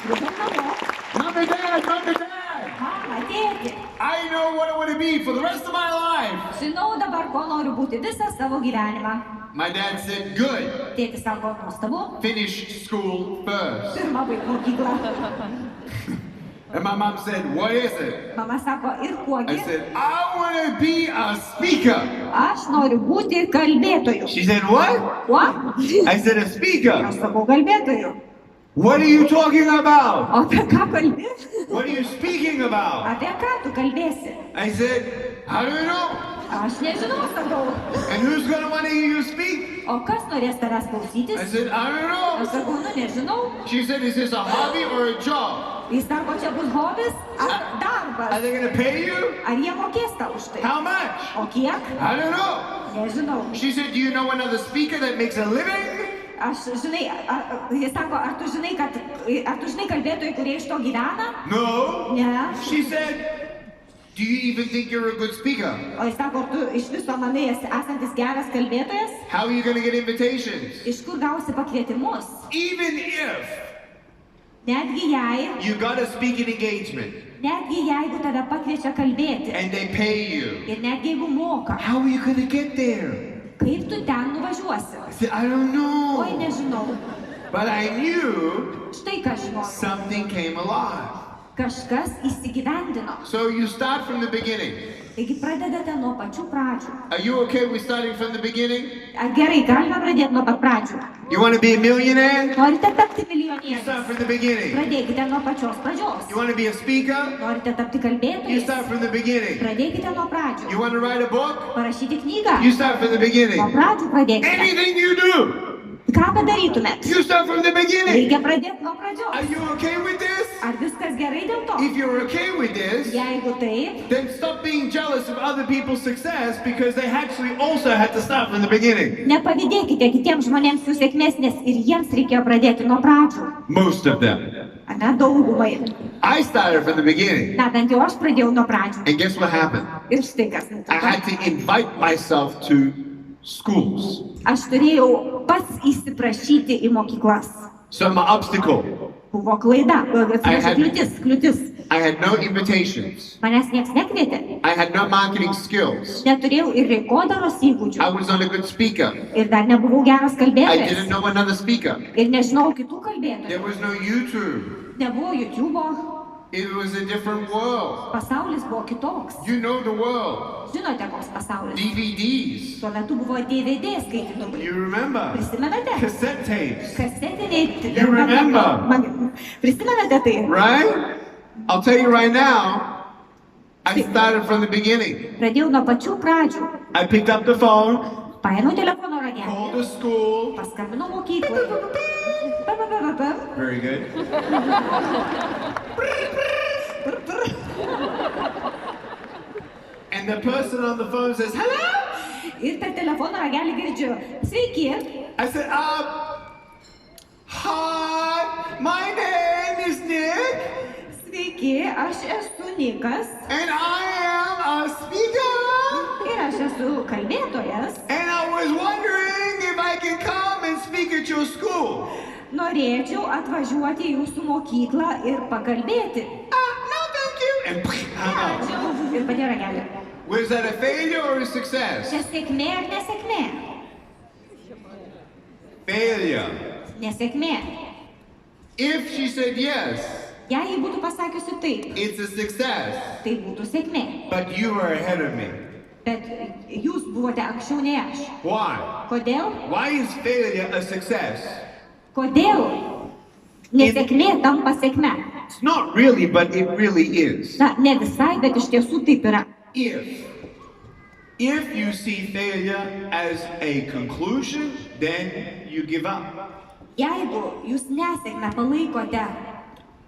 [SPEAKER 2] Grįžau namo.
[SPEAKER 1] Mom and Dad.
[SPEAKER 2] Mama, tėti.
[SPEAKER 1] I know what I want to be for the rest of my life.
[SPEAKER 2] Žinau dabar, ko noriu būti visą savo gyvenimą.
[SPEAKER 1] My dad said, good.
[SPEAKER 2] Tėtis sako, nuostabu.
[SPEAKER 1] Finish school first.
[SPEAKER 2] Pirma baig mokyklą.
[SPEAKER 1] And my mom said, what is it?
[SPEAKER 2] Mama sako, ir
[SPEAKER 1] I
[SPEAKER 2] kuogi?
[SPEAKER 1] said, I want to be a speaker.
[SPEAKER 2] Aš noriu būti kalbėtoju.
[SPEAKER 1] She said, what?
[SPEAKER 2] Kuo?
[SPEAKER 1] I said, a speaker.
[SPEAKER 2] Aš sakau kalbėtoju.
[SPEAKER 1] What are you talking about?
[SPEAKER 2] O apie ką kalbėsi?
[SPEAKER 1] What are you speaking about?
[SPEAKER 2] Apie ką tu kalbėsi?
[SPEAKER 1] I said, how do you know?
[SPEAKER 2] Aš nežinau, sakau.
[SPEAKER 1] And who's going to want to hear you speak?
[SPEAKER 2] O kas norės tavęs
[SPEAKER 1] I
[SPEAKER 2] klausytis?
[SPEAKER 1] said, I don't
[SPEAKER 2] Aš
[SPEAKER 1] know.
[SPEAKER 2] sakau, nu nežinau.
[SPEAKER 1] She said, is this a hobby or a job?
[SPEAKER 2] Jis sako, čia bus hobis ar
[SPEAKER 1] Are
[SPEAKER 2] darbas?
[SPEAKER 1] they going to pay you?
[SPEAKER 2] Ar jie mokės tau už tai?
[SPEAKER 1] How much?
[SPEAKER 2] O kiek?
[SPEAKER 1] I don't know.
[SPEAKER 2] Nežinau.
[SPEAKER 1] She said, do you know another speaker that makes a living?
[SPEAKER 2] Aš žinai, jis sako, ar tu žinai kalbėtojai, kurie iš to gyvena?
[SPEAKER 1] No.
[SPEAKER 2] Ne.
[SPEAKER 1] She said, do you even think you're a good speaker?
[SPEAKER 2] O jis sako, ar tu iš viso manai esantis geras kalbėtojas?
[SPEAKER 1] How are you going to get invitations?
[SPEAKER 2] Iš kur gausi pakvietimus?
[SPEAKER 1] Even if
[SPEAKER 2] Netgi
[SPEAKER 1] you got a speaking engagement
[SPEAKER 2] jeigu tave pakviečia kalbėti
[SPEAKER 1] and they pay you,
[SPEAKER 2] ir netgi jeigu moka,
[SPEAKER 1] how are you going to get there?
[SPEAKER 2] kaip tu ten nuvažiuosi?
[SPEAKER 1] I said, I don't
[SPEAKER 2] Oi,
[SPEAKER 1] know.
[SPEAKER 2] nežinau.
[SPEAKER 1] But I knew
[SPEAKER 2] Štai ką žinau.
[SPEAKER 1] something came alive.
[SPEAKER 2] Kažkas įsigyvendino.
[SPEAKER 1] So you start from the beginning.
[SPEAKER 2] Taigi pradedate nuo pačių pradžių.
[SPEAKER 1] Are you okay with starting from the beginning?
[SPEAKER 2] Ar gerai, galime pradėti nuo pat pradžių.
[SPEAKER 1] You want to be a millionaire?
[SPEAKER 2] Norite tapti
[SPEAKER 1] You
[SPEAKER 2] milijonieriais?
[SPEAKER 1] start from the beginning.
[SPEAKER 2] Pradėkite nuo pačios pradžios.
[SPEAKER 1] You want to be a speaker?
[SPEAKER 2] Norite tapti
[SPEAKER 1] You
[SPEAKER 2] kalbėtojais?
[SPEAKER 1] start from the beginning.
[SPEAKER 2] Pradėkite nuo pradžių.
[SPEAKER 1] You want to write a book?
[SPEAKER 2] Parašyti knygą?
[SPEAKER 1] You start from the beginning.
[SPEAKER 2] Nuo pradžių pradėkite.
[SPEAKER 1] Anything you do,
[SPEAKER 2] Ką padarytumėt?
[SPEAKER 1] you start from the beginning.
[SPEAKER 2] Reikia pradėti nuo
[SPEAKER 1] Are
[SPEAKER 2] pradžios.
[SPEAKER 1] you okay with this?
[SPEAKER 2] Ar viskas gerai dėl to?
[SPEAKER 1] If you're okay with this,
[SPEAKER 2] Jeigu taip,
[SPEAKER 1] then stop being jealous of other people's success because they actually also had to start from the beginning.
[SPEAKER 2] nepavydėkite kitiems žmonėms jų sėkmės, nes ir jiems reikėjo pradėti nuo pradžių.
[SPEAKER 1] Most of them.
[SPEAKER 2] Ane daugumai.
[SPEAKER 1] I started from the beginning.
[SPEAKER 2] Na, bent jau aš pradėjau nuo pradžių.
[SPEAKER 1] And guess what happened?
[SPEAKER 2] Ir štai kas
[SPEAKER 1] I
[SPEAKER 2] nutiko.
[SPEAKER 1] had to invite myself to schools.
[SPEAKER 2] Aš turėjau pats įsiprašyti į mokyklas.
[SPEAKER 1] So my obstacle,
[SPEAKER 2] Buvo klaida,
[SPEAKER 1] I had-
[SPEAKER 2] kliūtis.
[SPEAKER 1] I had no invitations.
[SPEAKER 2] Manęs nieks nekvietė.
[SPEAKER 1] I had no marketing skills.
[SPEAKER 2] Neturėjau ir rinkodaros
[SPEAKER 1] I
[SPEAKER 2] įgūdžių.
[SPEAKER 1] was not a good speaker.
[SPEAKER 2] Ir dar nebuvau geras
[SPEAKER 1] I didn't
[SPEAKER 2] kalbėtojas.
[SPEAKER 1] know another speaker.
[SPEAKER 2] Ir nežinau kitų kalbėtojų.
[SPEAKER 1] There was no YouTube.
[SPEAKER 2] Nebuvo YouTube'o.
[SPEAKER 1] It was a different world.
[SPEAKER 2] Pasaulis buvo kitoks.
[SPEAKER 1] You know the world.
[SPEAKER 2] Žinote, koks pasaulis.
[SPEAKER 1] DVDs.
[SPEAKER 2] Tuo metu buvo DVD skaitytuvai.
[SPEAKER 1] You remember?
[SPEAKER 2] Prisimenate?
[SPEAKER 1] Cassette tapes.
[SPEAKER 2] Kasetiniai.
[SPEAKER 1] You remember?
[SPEAKER 2] Prisimenate tai?
[SPEAKER 1] Right? I'll tell you right now, I started from the beginning.
[SPEAKER 2] Pradėjau nuo pačių pradžių.
[SPEAKER 1] I picked up the phone,
[SPEAKER 2] Paėmiau telefono ragelį.
[SPEAKER 1] called the school.
[SPEAKER 2] Paskambinau mokyklai.
[SPEAKER 1] Very good. And the person on the phone says, hello?
[SPEAKER 2] Ir per telefono ragelį girdžiu. Sveiki.
[SPEAKER 1] I said, hi, my name is Nick,
[SPEAKER 2] Sveiki, aš esu Nikas.
[SPEAKER 1] and I am a speaker.
[SPEAKER 2] aš esu kalbėtojas,
[SPEAKER 1] and I was wondering if I can come and speak at your school.
[SPEAKER 2] norėčiau atvažiuoti į jūsų mokyklą ir pakalbėti.
[SPEAKER 1] No, thank you. And hung up.
[SPEAKER 2] Ačiū. Ir padėjo ragelį.
[SPEAKER 1] Was that a failure or a success?
[SPEAKER 2] Čia sėkmė ar nesėkmė?
[SPEAKER 1] Failure.
[SPEAKER 2] Nesėkmė.
[SPEAKER 1] If she said yes,
[SPEAKER 2] Jei ji būtų pasakiusi taip,
[SPEAKER 1] it's a success.
[SPEAKER 2] tai būtų sėkmė.
[SPEAKER 1] But you were ahead of me.
[SPEAKER 2] Bet jūs buvote anksčiau nei aš.
[SPEAKER 1] Why?
[SPEAKER 2] Kodėl?
[SPEAKER 1] Why is failure a success?
[SPEAKER 2] Kodėl nesėkmė tampa sėkme?
[SPEAKER 1] It's not really, but it really is.
[SPEAKER 2] Na, ne visai, bet iš tiesų taip yra.
[SPEAKER 1] If you see failure as a conclusion, then you give up.
[SPEAKER 2] Jeigu jūs nesėkmę palaikote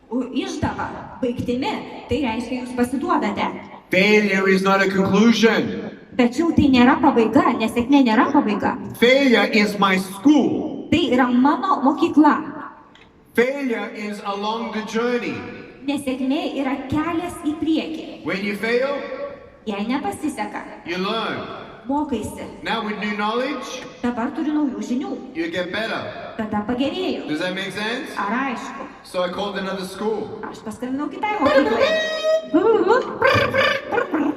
[SPEAKER 2] išdavą baigtimi, tai reiškia jūs pasiduodate.
[SPEAKER 1] Failure is not a conclusion.
[SPEAKER 2] Tačiau tai nėra pabaiga, nesėkmė nėra pabaiga.
[SPEAKER 1] Failure is my school.
[SPEAKER 2] Tai yra mano mokykla.
[SPEAKER 1] Failure is along the journey.
[SPEAKER 2] Nesėkmė yra kelias į priekį.
[SPEAKER 1] When you fail,
[SPEAKER 2] Jei nepasiseka,
[SPEAKER 1] you learn.
[SPEAKER 2] mokaisi.
[SPEAKER 1] Now with new knowledge,
[SPEAKER 2] Dabar turiu naujų žinių.
[SPEAKER 1] you get better.
[SPEAKER 2] Tada pagerėjau.
[SPEAKER 1] Does that make sense?
[SPEAKER 2] Ar aišku?
[SPEAKER 1] So I called another school.
[SPEAKER 2] Aš paskambinau kitai mokyklai.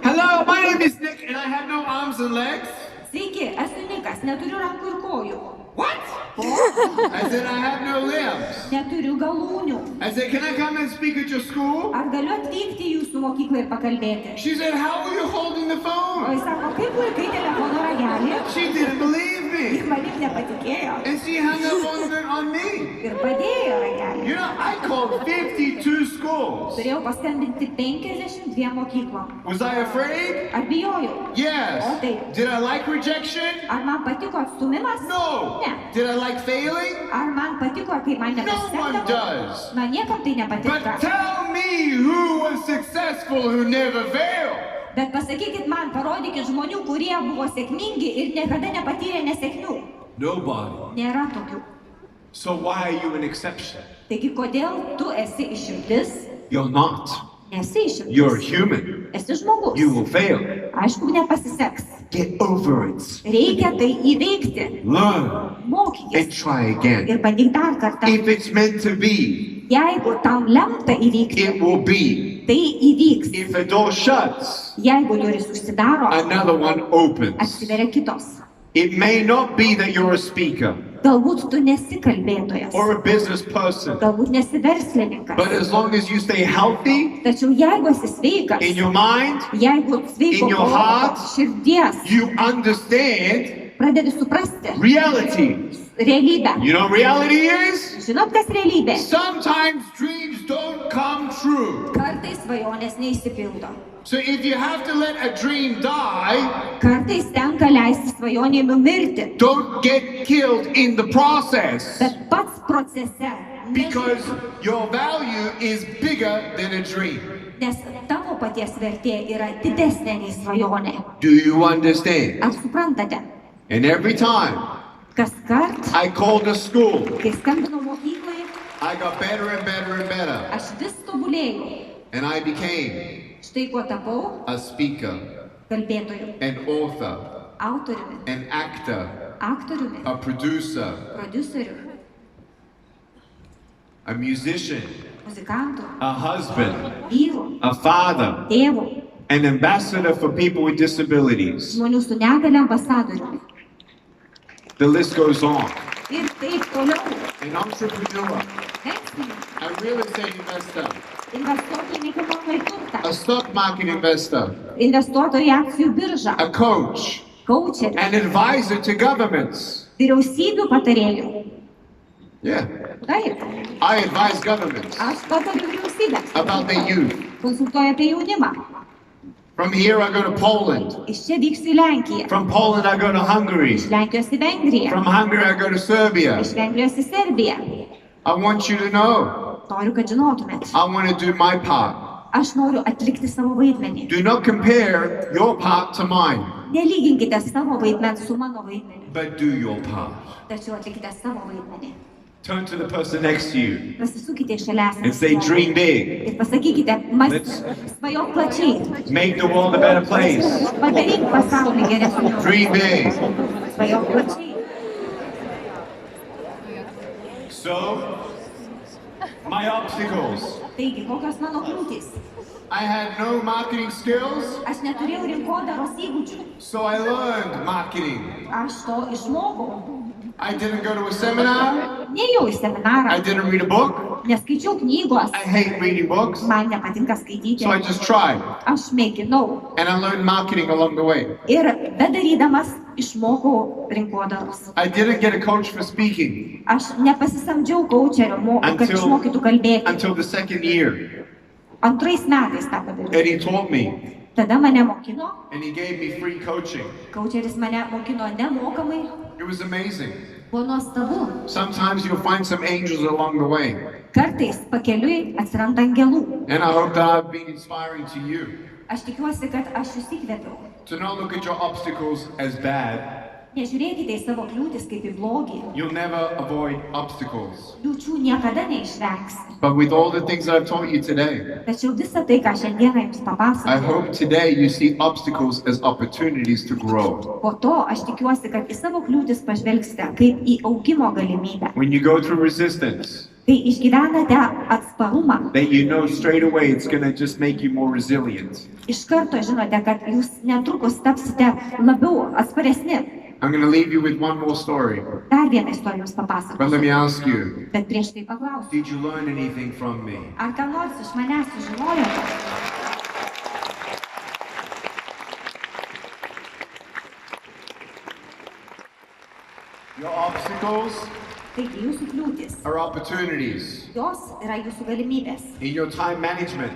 [SPEAKER 1] Hello, my name is Nick and I have no arms and legs.
[SPEAKER 2] Sveiki, esu Nikas, neturiu rankų ir kojų.
[SPEAKER 1] What? I said I have no limbs.
[SPEAKER 2] Neturiu galūnių.
[SPEAKER 1] I said, can I come and speak at your school?
[SPEAKER 2] Ar galiu atvykti į jūsų mokyklą ir pakalbėti?
[SPEAKER 1] She said, how are you holding the
[SPEAKER 2] O
[SPEAKER 1] phone?
[SPEAKER 2] jis sako, kaip laikai telefono ragelį?
[SPEAKER 1] She didn't believe
[SPEAKER 2] Ir
[SPEAKER 1] me.
[SPEAKER 2] manim nepatikėjo.
[SPEAKER 1] And she hung up on me.
[SPEAKER 2] Ir padėjo ragelį.
[SPEAKER 1] You know, I called 52 schools.
[SPEAKER 2] Turėjau paskambinti 52 mokyklom.
[SPEAKER 1] Was I afraid?
[SPEAKER 2] Ar bijojau?
[SPEAKER 1] Yes.
[SPEAKER 2] O taip.
[SPEAKER 1] Did I like rejection?
[SPEAKER 2] Ar man patiko atstumimas?
[SPEAKER 1] No.
[SPEAKER 2] Ne.
[SPEAKER 1] Did I like failing?
[SPEAKER 2] Ar man patiko, kai man
[SPEAKER 1] No one
[SPEAKER 2] nepasisekdavo?
[SPEAKER 1] does.
[SPEAKER 2] Na, niekam tai nepatinka.
[SPEAKER 1] But tell me who was successful who never failed.
[SPEAKER 2] Bet pasakykit man, parodykit žmonių, kurie buvo sėkmingi ir niekada nepatyrė nesėkmių.
[SPEAKER 1] Nobody.
[SPEAKER 2] Nėra tokių.
[SPEAKER 1] So why are you an exception?
[SPEAKER 2] Taigi, kodėl tu esi išimtis?
[SPEAKER 1] You're not.
[SPEAKER 2] Nesi išimtis.
[SPEAKER 1] You're human.
[SPEAKER 2] Esi žmogus.
[SPEAKER 1] You will fail.
[SPEAKER 2] Aišku, nepasiseks.
[SPEAKER 1] Get over it.
[SPEAKER 2] Reikia tai įveikti.
[SPEAKER 1] Learn and
[SPEAKER 2] Mokykis.
[SPEAKER 1] try again.
[SPEAKER 2] Ir bandyk dar kartą.
[SPEAKER 1] If it's meant to be,
[SPEAKER 2] Jeigu tam lemta įvykti,
[SPEAKER 1] it will be.
[SPEAKER 2] tai įvyks.
[SPEAKER 1] If a door shuts,
[SPEAKER 2] Jeigu durys užsidaro,
[SPEAKER 1] another one opens.
[SPEAKER 2] atsiveria kitos.
[SPEAKER 1] It may not be that you're a speaker
[SPEAKER 2] Galbūt tu nesi kalbėtojas.
[SPEAKER 1] or a business person,
[SPEAKER 2] Galbūt nesi verslininkas.
[SPEAKER 1] but as long as you stay healthy
[SPEAKER 2] Tačiau jeigu esi sveikas,
[SPEAKER 1] in your mind,
[SPEAKER 2] jeigu sveiko
[SPEAKER 1] in your
[SPEAKER 2] proto,
[SPEAKER 1] heart,
[SPEAKER 2] širdies,
[SPEAKER 1] you understand
[SPEAKER 2] pradedi suprasti
[SPEAKER 1] reality.
[SPEAKER 2] realybę.
[SPEAKER 1] You know what reality is?
[SPEAKER 2] Žinot, kas realybė?
[SPEAKER 1] Sometimes dreams don't come true.
[SPEAKER 2] Kartais svajonės neįsipildo.
[SPEAKER 1] So if you have to let a dream die,
[SPEAKER 2] Kartais tenka leisti svajonė numirti.
[SPEAKER 1] don't get killed in the process
[SPEAKER 2] Bet pats procese,
[SPEAKER 1] because your value is bigger than a dream.
[SPEAKER 2] nes tavo paties vertė yra didesnė nei svajonė.
[SPEAKER 1] Do you understand?
[SPEAKER 2] Ar suprantate?
[SPEAKER 1] And every time
[SPEAKER 2] Kas kart,
[SPEAKER 1] I called a school,
[SPEAKER 2] kai skambinau mokyklai,
[SPEAKER 1] I got better and better and better.
[SPEAKER 2] aš vis tobulėjau.
[SPEAKER 1] And I became
[SPEAKER 2] Štai kuo tapau
[SPEAKER 1] a speaker,
[SPEAKER 2] kalbėtoju,
[SPEAKER 1] an author,
[SPEAKER 2] autoriumi,
[SPEAKER 1] an actor,
[SPEAKER 2] aktoriumi,
[SPEAKER 1] a producer,
[SPEAKER 2] prodiuseriu,
[SPEAKER 1] a musician,
[SPEAKER 2] muzikantu,
[SPEAKER 1] a husband,
[SPEAKER 2] vyru,
[SPEAKER 1] a father,
[SPEAKER 2] tėvu,
[SPEAKER 1] an ambassador for people with disabilities.
[SPEAKER 2] žmonių su negale ambasadoriumi.
[SPEAKER 1] The list goes on.
[SPEAKER 2] Ir taip toliau.
[SPEAKER 1] An entrepreneur,
[SPEAKER 2] Verslininkas,
[SPEAKER 1] a real estate investor,
[SPEAKER 2] investuotojai į nekilnojamąjį turtą,
[SPEAKER 1] a stock market investor,
[SPEAKER 2] investuotojai į akcijų biržą,
[SPEAKER 1] a coach,
[SPEAKER 2] kaučerį,
[SPEAKER 1] an advisor to governments.
[SPEAKER 2] vyriausybių patarėjų.
[SPEAKER 1] Yeah,
[SPEAKER 2] Taip,
[SPEAKER 1] I advise governments
[SPEAKER 2] aš patariu vyriausybėms.
[SPEAKER 1] about their youth.
[SPEAKER 2] Konsultuoju apie jaunimą.
[SPEAKER 1] From here I go to Poland.
[SPEAKER 2] Iš čia vyksiu į Lenkiją.
[SPEAKER 1] From Poland I go to Hungary.
[SPEAKER 2] Iš Lenkijos į Vengriją.
[SPEAKER 1] From Hungary I go to Serbia.
[SPEAKER 2] Iš Vengrijos į Serbiją.
[SPEAKER 1] I want you to know,
[SPEAKER 2] Noriu, kad žinotumėt.
[SPEAKER 1] I want to do my part.
[SPEAKER 2] Aš noriu atlikti savo vaidmenį.
[SPEAKER 1] Do not compare your part to mine,
[SPEAKER 2] Nelyginkite savo vaidmens su mano vaidmeniu.
[SPEAKER 1] but do your part.
[SPEAKER 2] Tačiau atlikite savo vaidmenį.
[SPEAKER 1] Turn to the person next to you
[SPEAKER 2] Pasisukite šalia
[SPEAKER 1] and say,
[SPEAKER 2] esantį
[SPEAKER 1] dream big.
[SPEAKER 2] ir pasakykite, svajok plačiai,
[SPEAKER 1] Make the world a better place.
[SPEAKER 2] padaryk pasaulį geresniu,
[SPEAKER 1] Dream big.
[SPEAKER 2] svajok plačiai.
[SPEAKER 1] So, my obstacles.
[SPEAKER 2] Taigi, kokios mano kliūtys?
[SPEAKER 1] I had no marketing skills,
[SPEAKER 2] Aš neturėjau rinkodaros įgūdžių,
[SPEAKER 1] so I learned marketing.
[SPEAKER 2] aš to išmokau.
[SPEAKER 1] I didn't go to a seminar.
[SPEAKER 2] Nėjau į
[SPEAKER 1] I
[SPEAKER 2] seminarą,
[SPEAKER 1] didn't read a book.
[SPEAKER 2] neskaičiau knygos,
[SPEAKER 1] I hate reading books,
[SPEAKER 2] man nepatinka skaityti,
[SPEAKER 1] so I just tried.
[SPEAKER 2] aš mėginau
[SPEAKER 1] And I learned marketing along the way.
[SPEAKER 2] ir bedarydamas išmokau rinkodaros.
[SPEAKER 1] I didn't get a coach for speaking
[SPEAKER 2] Aš nepasisamdžiau kaučerio, kad
[SPEAKER 1] Until-
[SPEAKER 2] išmokytų kalbėti.
[SPEAKER 1] until the second year.
[SPEAKER 2] Antrais metais tą padariau.
[SPEAKER 1] And he taught me,
[SPEAKER 2] Tada mane mokino,
[SPEAKER 1] and he gave me free coaching.
[SPEAKER 2] kaučeris mane mokino nemokamai,
[SPEAKER 1] It was amazing.
[SPEAKER 2] buvo nuostabu.
[SPEAKER 1] Sometimes you'll find some angels along the way.
[SPEAKER 2] Kartais pakeliui atsiranda angelų.
[SPEAKER 1] And I hope that I've been inspiring to you
[SPEAKER 2] Aš tikiuosi, kad aš jūs įkvėpiau.
[SPEAKER 1] to not look at your obstacles as bad.
[SPEAKER 2] Nežiūrėkite į savo kliūtis kaip į blogį.
[SPEAKER 1] You'll never avoid obstacles.
[SPEAKER 2] Kliūčių niekada neišvengsi.
[SPEAKER 1] But with all the things that I've taught you today,
[SPEAKER 2] Tačiau visą tai, ką šiandieną jums
[SPEAKER 1] I
[SPEAKER 2] papasakojau,
[SPEAKER 1] hope today you see obstacles as opportunities to grow.
[SPEAKER 2] po to aš tikiuosi, kad į savo kliūtis pažvelgsite kaip į augimo galimybę.
[SPEAKER 1] When you go through resistance,
[SPEAKER 2] Kai išgyvenate atsparumą,
[SPEAKER 1] then you know straight away it's going to just make you more resilient.
[SPEAKER 2] iš karto žinote, kad jūs netrukus tapsite labiau atsparesni.
[SPEAKER 1] I'm going to leave you with one more story.
[SPEAKER 2] Dar vieną istoriją jums
[SPEAKER 1] But
[SPEAKER 2] papasakosiu.
[SPEAKER 1] let me ask you,
[SPEAKER 2] Bet prieš tai paklausiu,
[SPEAKER 1] did you learn anything from me?
[SPEAKER 2] ar ką nors iš manęs sužinojote?
[SPEAKER 1] Your obstacles
[SPEAKER 2] Taigi jūsų kliūtis,
[SPEAKER 1] are opportunities
[SPEAKER 2] jos yra jūsų galimybės.
[SPEAKER 1] in your time management.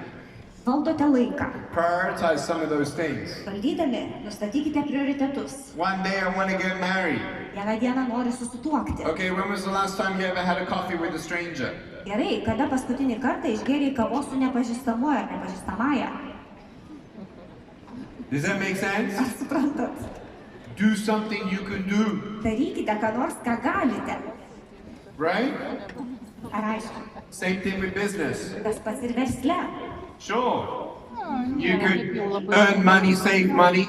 [SPEAKER 2] Valdote laiką.
[SPEAKER 1] Prioritize some of those things.
[SPEAKER 2] Valdydami, nustatykite prioritetus.
[SPEAKER 1] One day I want to get married.
[SPEAKER 2] Vieną dieną noriu susituokti.
[SPEAKER 1] Okay, when was the last time you ever had a coffee with a stranger?
[SPEAKER 2] Gerai, kada paskutinį kartą išgėrei kavos su nepažįstamuoju ar nepažįstamąja?
[SPEAKER 1] Does that make sense?
[SPEAKER 2] Ar suprantat?
[SPEAKER 1] Do something you can do,
[SPEAKER 2] Darykite, ką nors, ką galite.
[SPEAKER 1] right?
[SPEAKER 2] Ar aišku?
[SPEAKER 1] Same thing with business.
[SPEAKER 2] Tas pats ir versle.
[SPEAKER 1] Sure. You could earn money, save money,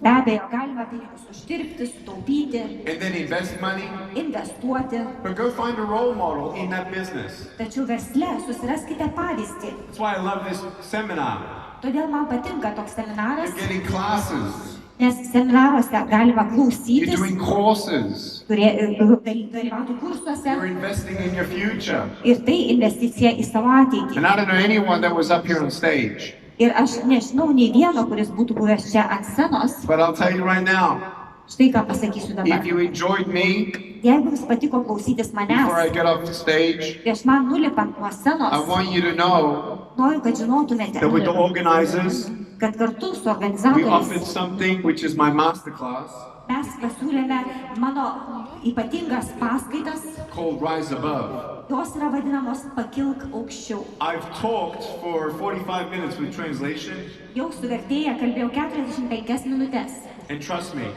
[SPEAKER 2] Be abejo, galima pinigus uždirbti, sutaupyti,
[SPEAKER 1] and then invest money.
[SPEAKER 2] investuoti.
[SPEAKER 1] But go find a role model in that business.
[SPEAKER 2] Tačiau versle susiraskite pavyzdį.
[SPEAKER 1] That's why I love this seminar.
[SPEAKER 2] Todėl man patinka toks seminaras,
[SPEAKER 1] You're getting classes.
[SPEAKER 2] nes seminaruose galima
[SPEAKER 1] You're
[SPEAKER 2] klausytis,
[SPEAKER 1] doing courses.
[SPEAKER 2] dalyvauti kursuose
[SPEAKER 1] You're investing in your future.
[SPEAKER 2] ir tai investicija į savo ateitį.
[SPEAKER 1] And I don't know anyone that was up here on stage,
[SPEAKER 2] Ir aš nežinau nei vieno, kuris būtų buvęs čia ant scenos.
[SPEAKER 1] but I'll tell you right now,
[SPEAKER 2] Štai ką pasakysiu dabar.
[SPEAKER 1] if you enjoyed me
[SPEAKER 2] Jeigu jums patiko klausytis
[SPEAKER 1] before I
[SPEAKER 2] manęs,
[SPEAKER 1] get off the stage,
[SPEAKER 2] prieš man nulipant nuo
[SPEAKER 1] I
[SPEAKER 2] scenos,
[SPEAKER 1] want you to know
[SPEAKER 2] noriu, kad žinotumėte,
[SPEAKER 1] that with the organizers,
[SPEAKER 2] kad kartu su
[SPEAKER 1] we offered
[SPEAKER 2] organizatoriais
[SPEAKER 1] something which is my masterclass
[SPEAKER 2] mes pasiūlėme mano ypatingas paskaitas,
[SPEAKER 1] called Rise Above.
[SPEAKER 2] jos yra vadinamos pakilk aukščiau.
[SPEAKER 1] I've talked for 45 minutes with translation,
[SPEAKER 2] Jau su vertėja kalbėjau 45 minutės.
[SPEAKER 1] and trust me,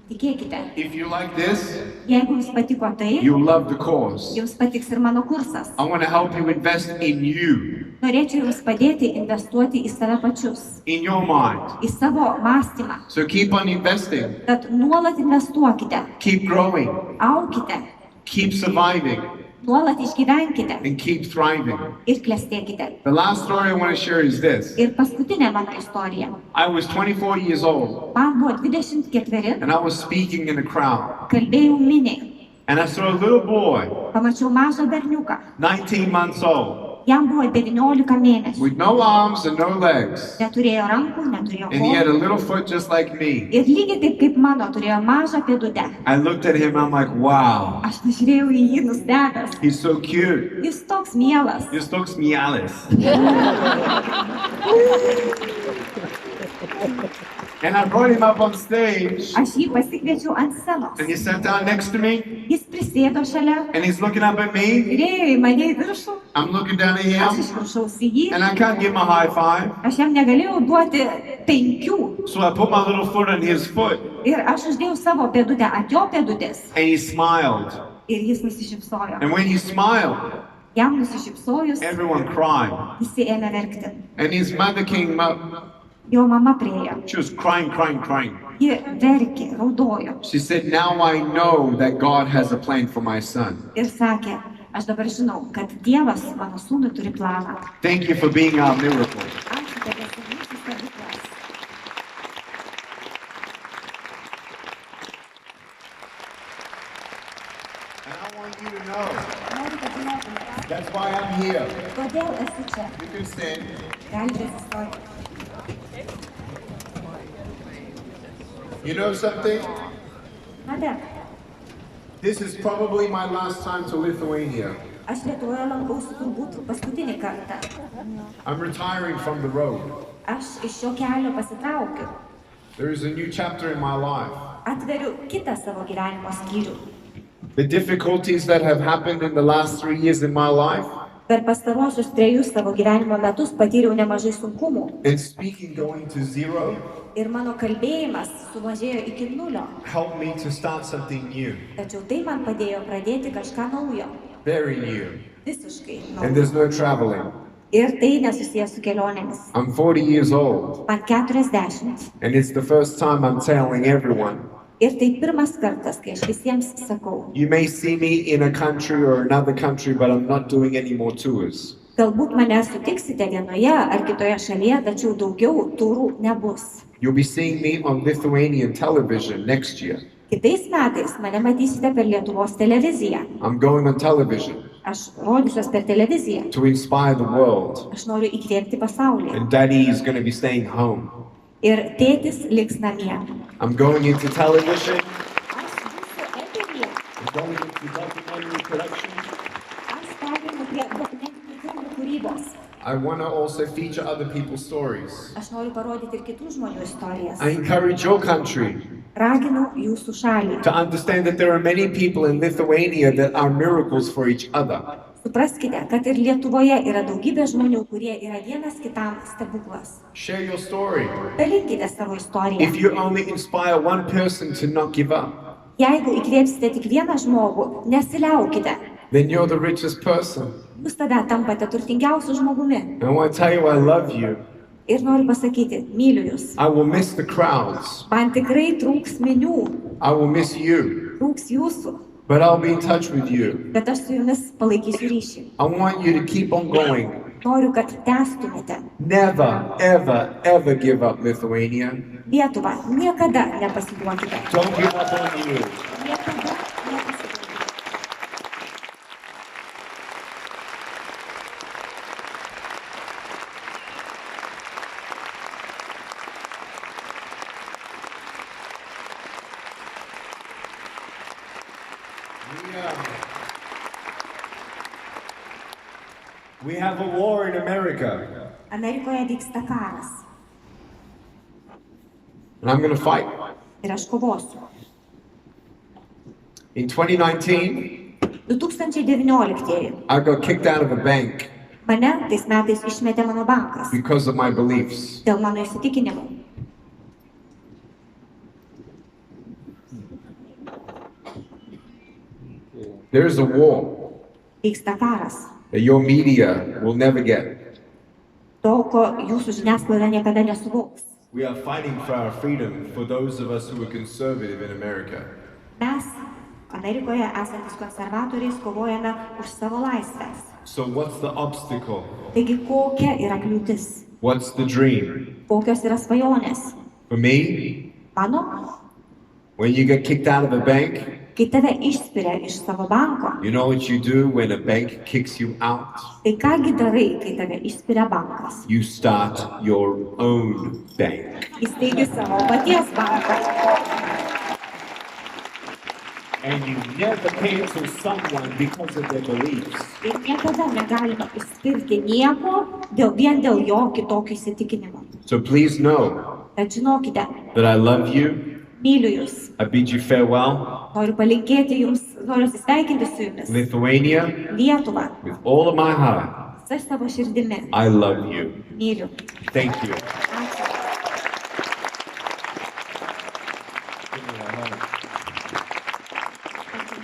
[SPEAKER 2] Tikėkite,
[SPEAKER 1] if you like this,
[SPEAKER 2] jeigu jums patiko tai,
[SPEAKER 1] you'll love the course.
[SPEAKER 2] jums patiks ir mano kursas.
[SPEAKER 1] I want to help you invest in you,
[SPEAKER 2] Norėčiau jums padėti investuoti į save pačius,
[SPEAKER 1] in your mind.
[SPEAKER 2] į savo mąstymą.
[SPEAKER 1] So keep on investing,
[SPEAKER 2] Tad nuolat investuokite,
[SPEAKER 1] keep growing,
[SPEAKER 2] aukite,
[SPEAKER 1] keep surviving,
[SPEAKER 2] nuolat išgyvenkite
[SPEAKER 1] and keep thriving.
[SPEAKER 2] ir klestėkite.
[SPEAKER 1] The last story I want to share is this.
[SPEAKER 2] Ir paskutinė mano istorija.
[SPEAKER 1] I was 24 years old,
[SPEAKER 2] Man buvo 24,
[SPEAKER 1] and I was speaking in a crowd,
[SPEAKER 2] kalbėjau miniai.
[SPEAKER 1] and I saw a little boy,
[SPEAKER 2] Pamačiau mažą berniuką.
[SPEAKER 1] 19 months old,
[SPEAKER 2] Jam buvo 19 mėnesių.
[SPEAKER 1] with no arms and no legs,
[SPEAKER 2] Neturėjo rankų, neturėjo
[SPEAKER 1] and he had a
[SPEAKER 2] kojų.
[SPEAKER 1] little foot just like me.
[SPEAKER 2] Ir lygiai taip kaip mano, turėjo mažą pėdutę.
[SPEAKER 1] I looked at him, I'm like, wow,
[SPEAKER 2] Aš pažiūrėjau į jį nustebęs.
[SPEAKER 1] he's so cute.
[SPEAKER 2] Jis toks mielas.
[SPEAKER 1] Jūs toks mielas. And I brought him up on stage,
[SPEAKER 2] Aš jį pasikviečiau ant scenos.
[SPEAKER 1] and he sat down next to me,
[SPEAKER 2] Jis prisėdo šalia
[SPEAKER 1] and he's looking up at me.
[SPEAKER 2] ir ėjo į mane į viršų.
[SPEAKER 1] I'm looking down at
[SPEAKER 2] Aš
[SPEAKER 1] him,
[SPEAKER 2] iš viršaus į jį.
[SPEAKER 1] and I can't give him a high five.
[SPEAKER 2] Aš jam negalėjau duoti 5.
[SPEAKER 1] So I put my little foot on his foot,
[SPEAKER 2] Ir aš uždėjau savo pėdutę ant jo pėdutės.
[SPEAKER 1] and he smiled.
[SPEAKER 2] Ir jis nusišypsojo.
[SPEAKER 1] And when he smiled,
[SPEAKER 2] Jam nusišypsojus,
[SPEAKER 1] everyone cried.
[SPEAKER 2] visi ėmė verkti.
[SPEAKER 1] And his mother came up.
[SPEAKER 2] Jo mama priejo.
[SPEAKER 1] She was crying, crying, crying.
[SPEAKER 2] Ji verkė, raudojo.
[SPEAKER 1] She said, now I know that God has a plan for my son.
[SPEAKER 2] Ir sakė, aš dabar žinau, kad Dievas mano sūnui turi planą.
[SPEAKER 1] Thank you for being our miracle.
[SPEAKER 2] Ačiū, kad esi mūsų stebuklas.
[SPEAKER 1] And I want you to know,
[SPEAKER 2] Noriu, kad žinotumėte,
[SPEAKER 1] that's why I'm here.
[SPEAKER 2] kodėl esi čia.
[SPEAKER 1] You can stand.
[SPEAKER 2] Galite atsistoti.
[SPEAKER 1] You know something?
[SPEAKER 2] Mate,
[SPEAKER 1] This is probably my last time to Lithuania.
[SPEAKER 2] aš Lietuvoje lankausi turbūt paskutinį kartą.
[SPEAKER 1] I'm retiring from the road.
[SPEAKER 2] Aš iš šio kelio pasitraukiu.
[SPEAKER 1] There is a new chapter in my life.
[SPEAKER 2] Atveriu kitą savo gyvenimo skyrių.
[SPEAKER 1] The difficulties that have happened in the last 3 years in my life,
[SPEAKER 2] Per pastarosius 3 savo gyvenimo metus patyriau nemažai sunkumų.
[SPEAKER 1] and speaking going to zero,
[SPEAKER 2] Ir mano kalbėjimas sumažėjo iki nulio.
[SPEAKER 1] helped me to start something new,
[SPEAKER 2] Tačiau tai man padėjo pradėti kažką naujo.
[SPEAKER 1] very new.
[SPEAKER 2] Visiškai
[SPEAKER 1] And
[SPEAKER 2] naujo.
[SPEAKER 1] there's no traveling.
[SPEAKER 2] Ir tai nesusijęs su kelionėmis.
[SPEAKER 1] I'm 40 years old,
[SPEAKER 2] Man 40.
[SPEAKER 1] and it's the first time I'm telling everyone.
[SPEAKER 2] Ir tai pirmas kartas, kai aš visiems sakau.
[SPEAKER 1] You may see me in a country or another country, but I'm not doing any more tours.
[SPEAKER 2] Galbūt mane sutiksite vienoje ar kitoje šalyje, tačiau daugiau turų nebus.
[SPEAKER 1] You'll be seeing me on Lithuanian television next year.
[SPEAKER 2] Kitais metais mane matysite per Lietuvos televiziją.
[SPEAKER 1] I'm going on television
[SPEAKER 2] Aš rodysiuos per televiziją.
[SPEAKER 1] to inspire the world,
[SPEAKER 2] Aš noriu įkvėpti pasaulį.
[SPEAKER 1] and Daddy is going to be staying home.
[SPEAKER 2] Ir tėtis liks namie.
[SPEAKER 1] I'm going into television,
[SPEAKER 2] Aš būsiu eteryje.
[SPEAKER 1] I'm going into documentary production.
[SPEAKER 2] Aš pereinu prie dokumentinių filmų kūrybos.
[SPEAKER 1] I want to also feature other people's stories.
[SPEAKER 2] Aš noriu parodyti ir kitų žmonių istorijas.
[SPEAKER 1] I encourage your country
[SPEAKER 2] Raginu jūsų šalį.
[SPEAKER 1] to understand that there are many people in Lithuania that are miracles for each other.
[SPEAKER 2] Supraskite, kad ir Lietuvoje yra daugybė žmonių, kurie yra vienas kitam stebuklas.
[SPEAKER 1] Share your story.
[SPEAKER 2] Dalinkite savo istoriją.
[SPEAKER 1] If you only inspire one person to not give up,
[SPEAKER 2] Jeigu įkvėpsite tik vieną žmogų, nesiliaukite.
[SPEAKER 1] then you're the richest person.
[SPEAKER 2] Jūs tada tampate turtingiausiu žmogumi.
[SPEAKER 1] I want to tell you I love you.
[SPEAKER 2] Ir noriu pasakyti, myliu jūs.
[SPEAKER 1] I will miss the crowds.
[SPEAKER 2] Man tikrai trūks minių,
[SPEAKER 1] I will miss you.
[SPEAKER 2] trūks jūsų,
[SPEAKER 1] But I'll be in touch with you.
[SPEAKER 2] bet aš su jumis palaikysiu ryšį.
[SPEAKER 1] I want you to keep on going.
[SPEAKER 2] Noriu, kad tęstumėte.
[SPEAKER 1] Never, ever, ever give up Lithuania.
[SPEAKER 2] Lietuva, niekada nepasiduokite.
[SPEAKER 1] Don't give up on you.
[SPEAKER 2] Niekada nepasiduokite.
[SPEAKER 1] We have a war in America,
[SPEAKER 2] Amerikoje vyksta karas.
[SPEAKER 1] and I'm going to fight.
[SPEAKER 2] Ir aš kovosiu.
[SPEAKER 1] In 2019,
[SPEAKER 2] 2019.
[SPEAKER 1] I got kicked out of a bank
[SPEAKER 2] Mane tais metais išmetė mano bankas.
[SPEAKER 1] because of my beliefs.
[SPEAKER 2] Dėl mano įsitikinimų.
[SPEAKER 1] There is a war
[SPEAKER 2] Vyksta karas.
[SPEAKER 1] that your media will never get.
[SPEAKER 2] To, ko jūsų žiniasklaida niekada nesuvoks.
[SPEAKER 1] We are fighting for our freedom for those of us who are conservative in America.
[SPEAKER 2] Mes, Amerikoje esantis konservatoriais, kovojame už savo laisvės.
[SPEAKER 1] So what's the obstacle?
[SPEAKER 2] Taigi kokia yra kliūtis?
[SPEAKER 1] What's the dream?
[SPEAKER 2] Kokios yra svajonės?
[SPEAKER 1] For me,
[SPEAKER 2] Mano,
[SPEAKER 1] when you get kicked out of a bank,
[SPEAKER 2] kai tave išspiria iš savo banko,
[SPEAKER 1] you know what you do when a bank kicks you out?
[SPEAKER 2] tai kągi darai, kai tave išspiria bankas?
[SPEAKER 1] You start your own bank.
[SPEAKER 2] Įsteigi savo paties banką.
[SPEAKER 1] And you never cancel someone because of their beliefs.
[SPEAKER 2] Ir niekada negalima išskirti nieko vien dėl jo kitokio įsitikinimo.
[SPEAKER 1] So please know
[SPEAKER 2] Bet žinokite,
[SPEAKER 1] that I love you.
[SPEAKER 2] myliu jūs.
[SPEAKER 1] I bid you farewell.
[SPEAKER 2] Noriu palinkėti jums, noriu atsisveikinti su jumis.
[SPEAKER 1] Lithuania,
[SPEAKER 2] Lietuva,
[SPEAKER 1] with all of my heart,
[SPEAKER 2] visa savo širdimi.
[SPEAKER 1] I love you.
[SPEAKER 2] Myliu.
[SPEAKER 1] Thank you.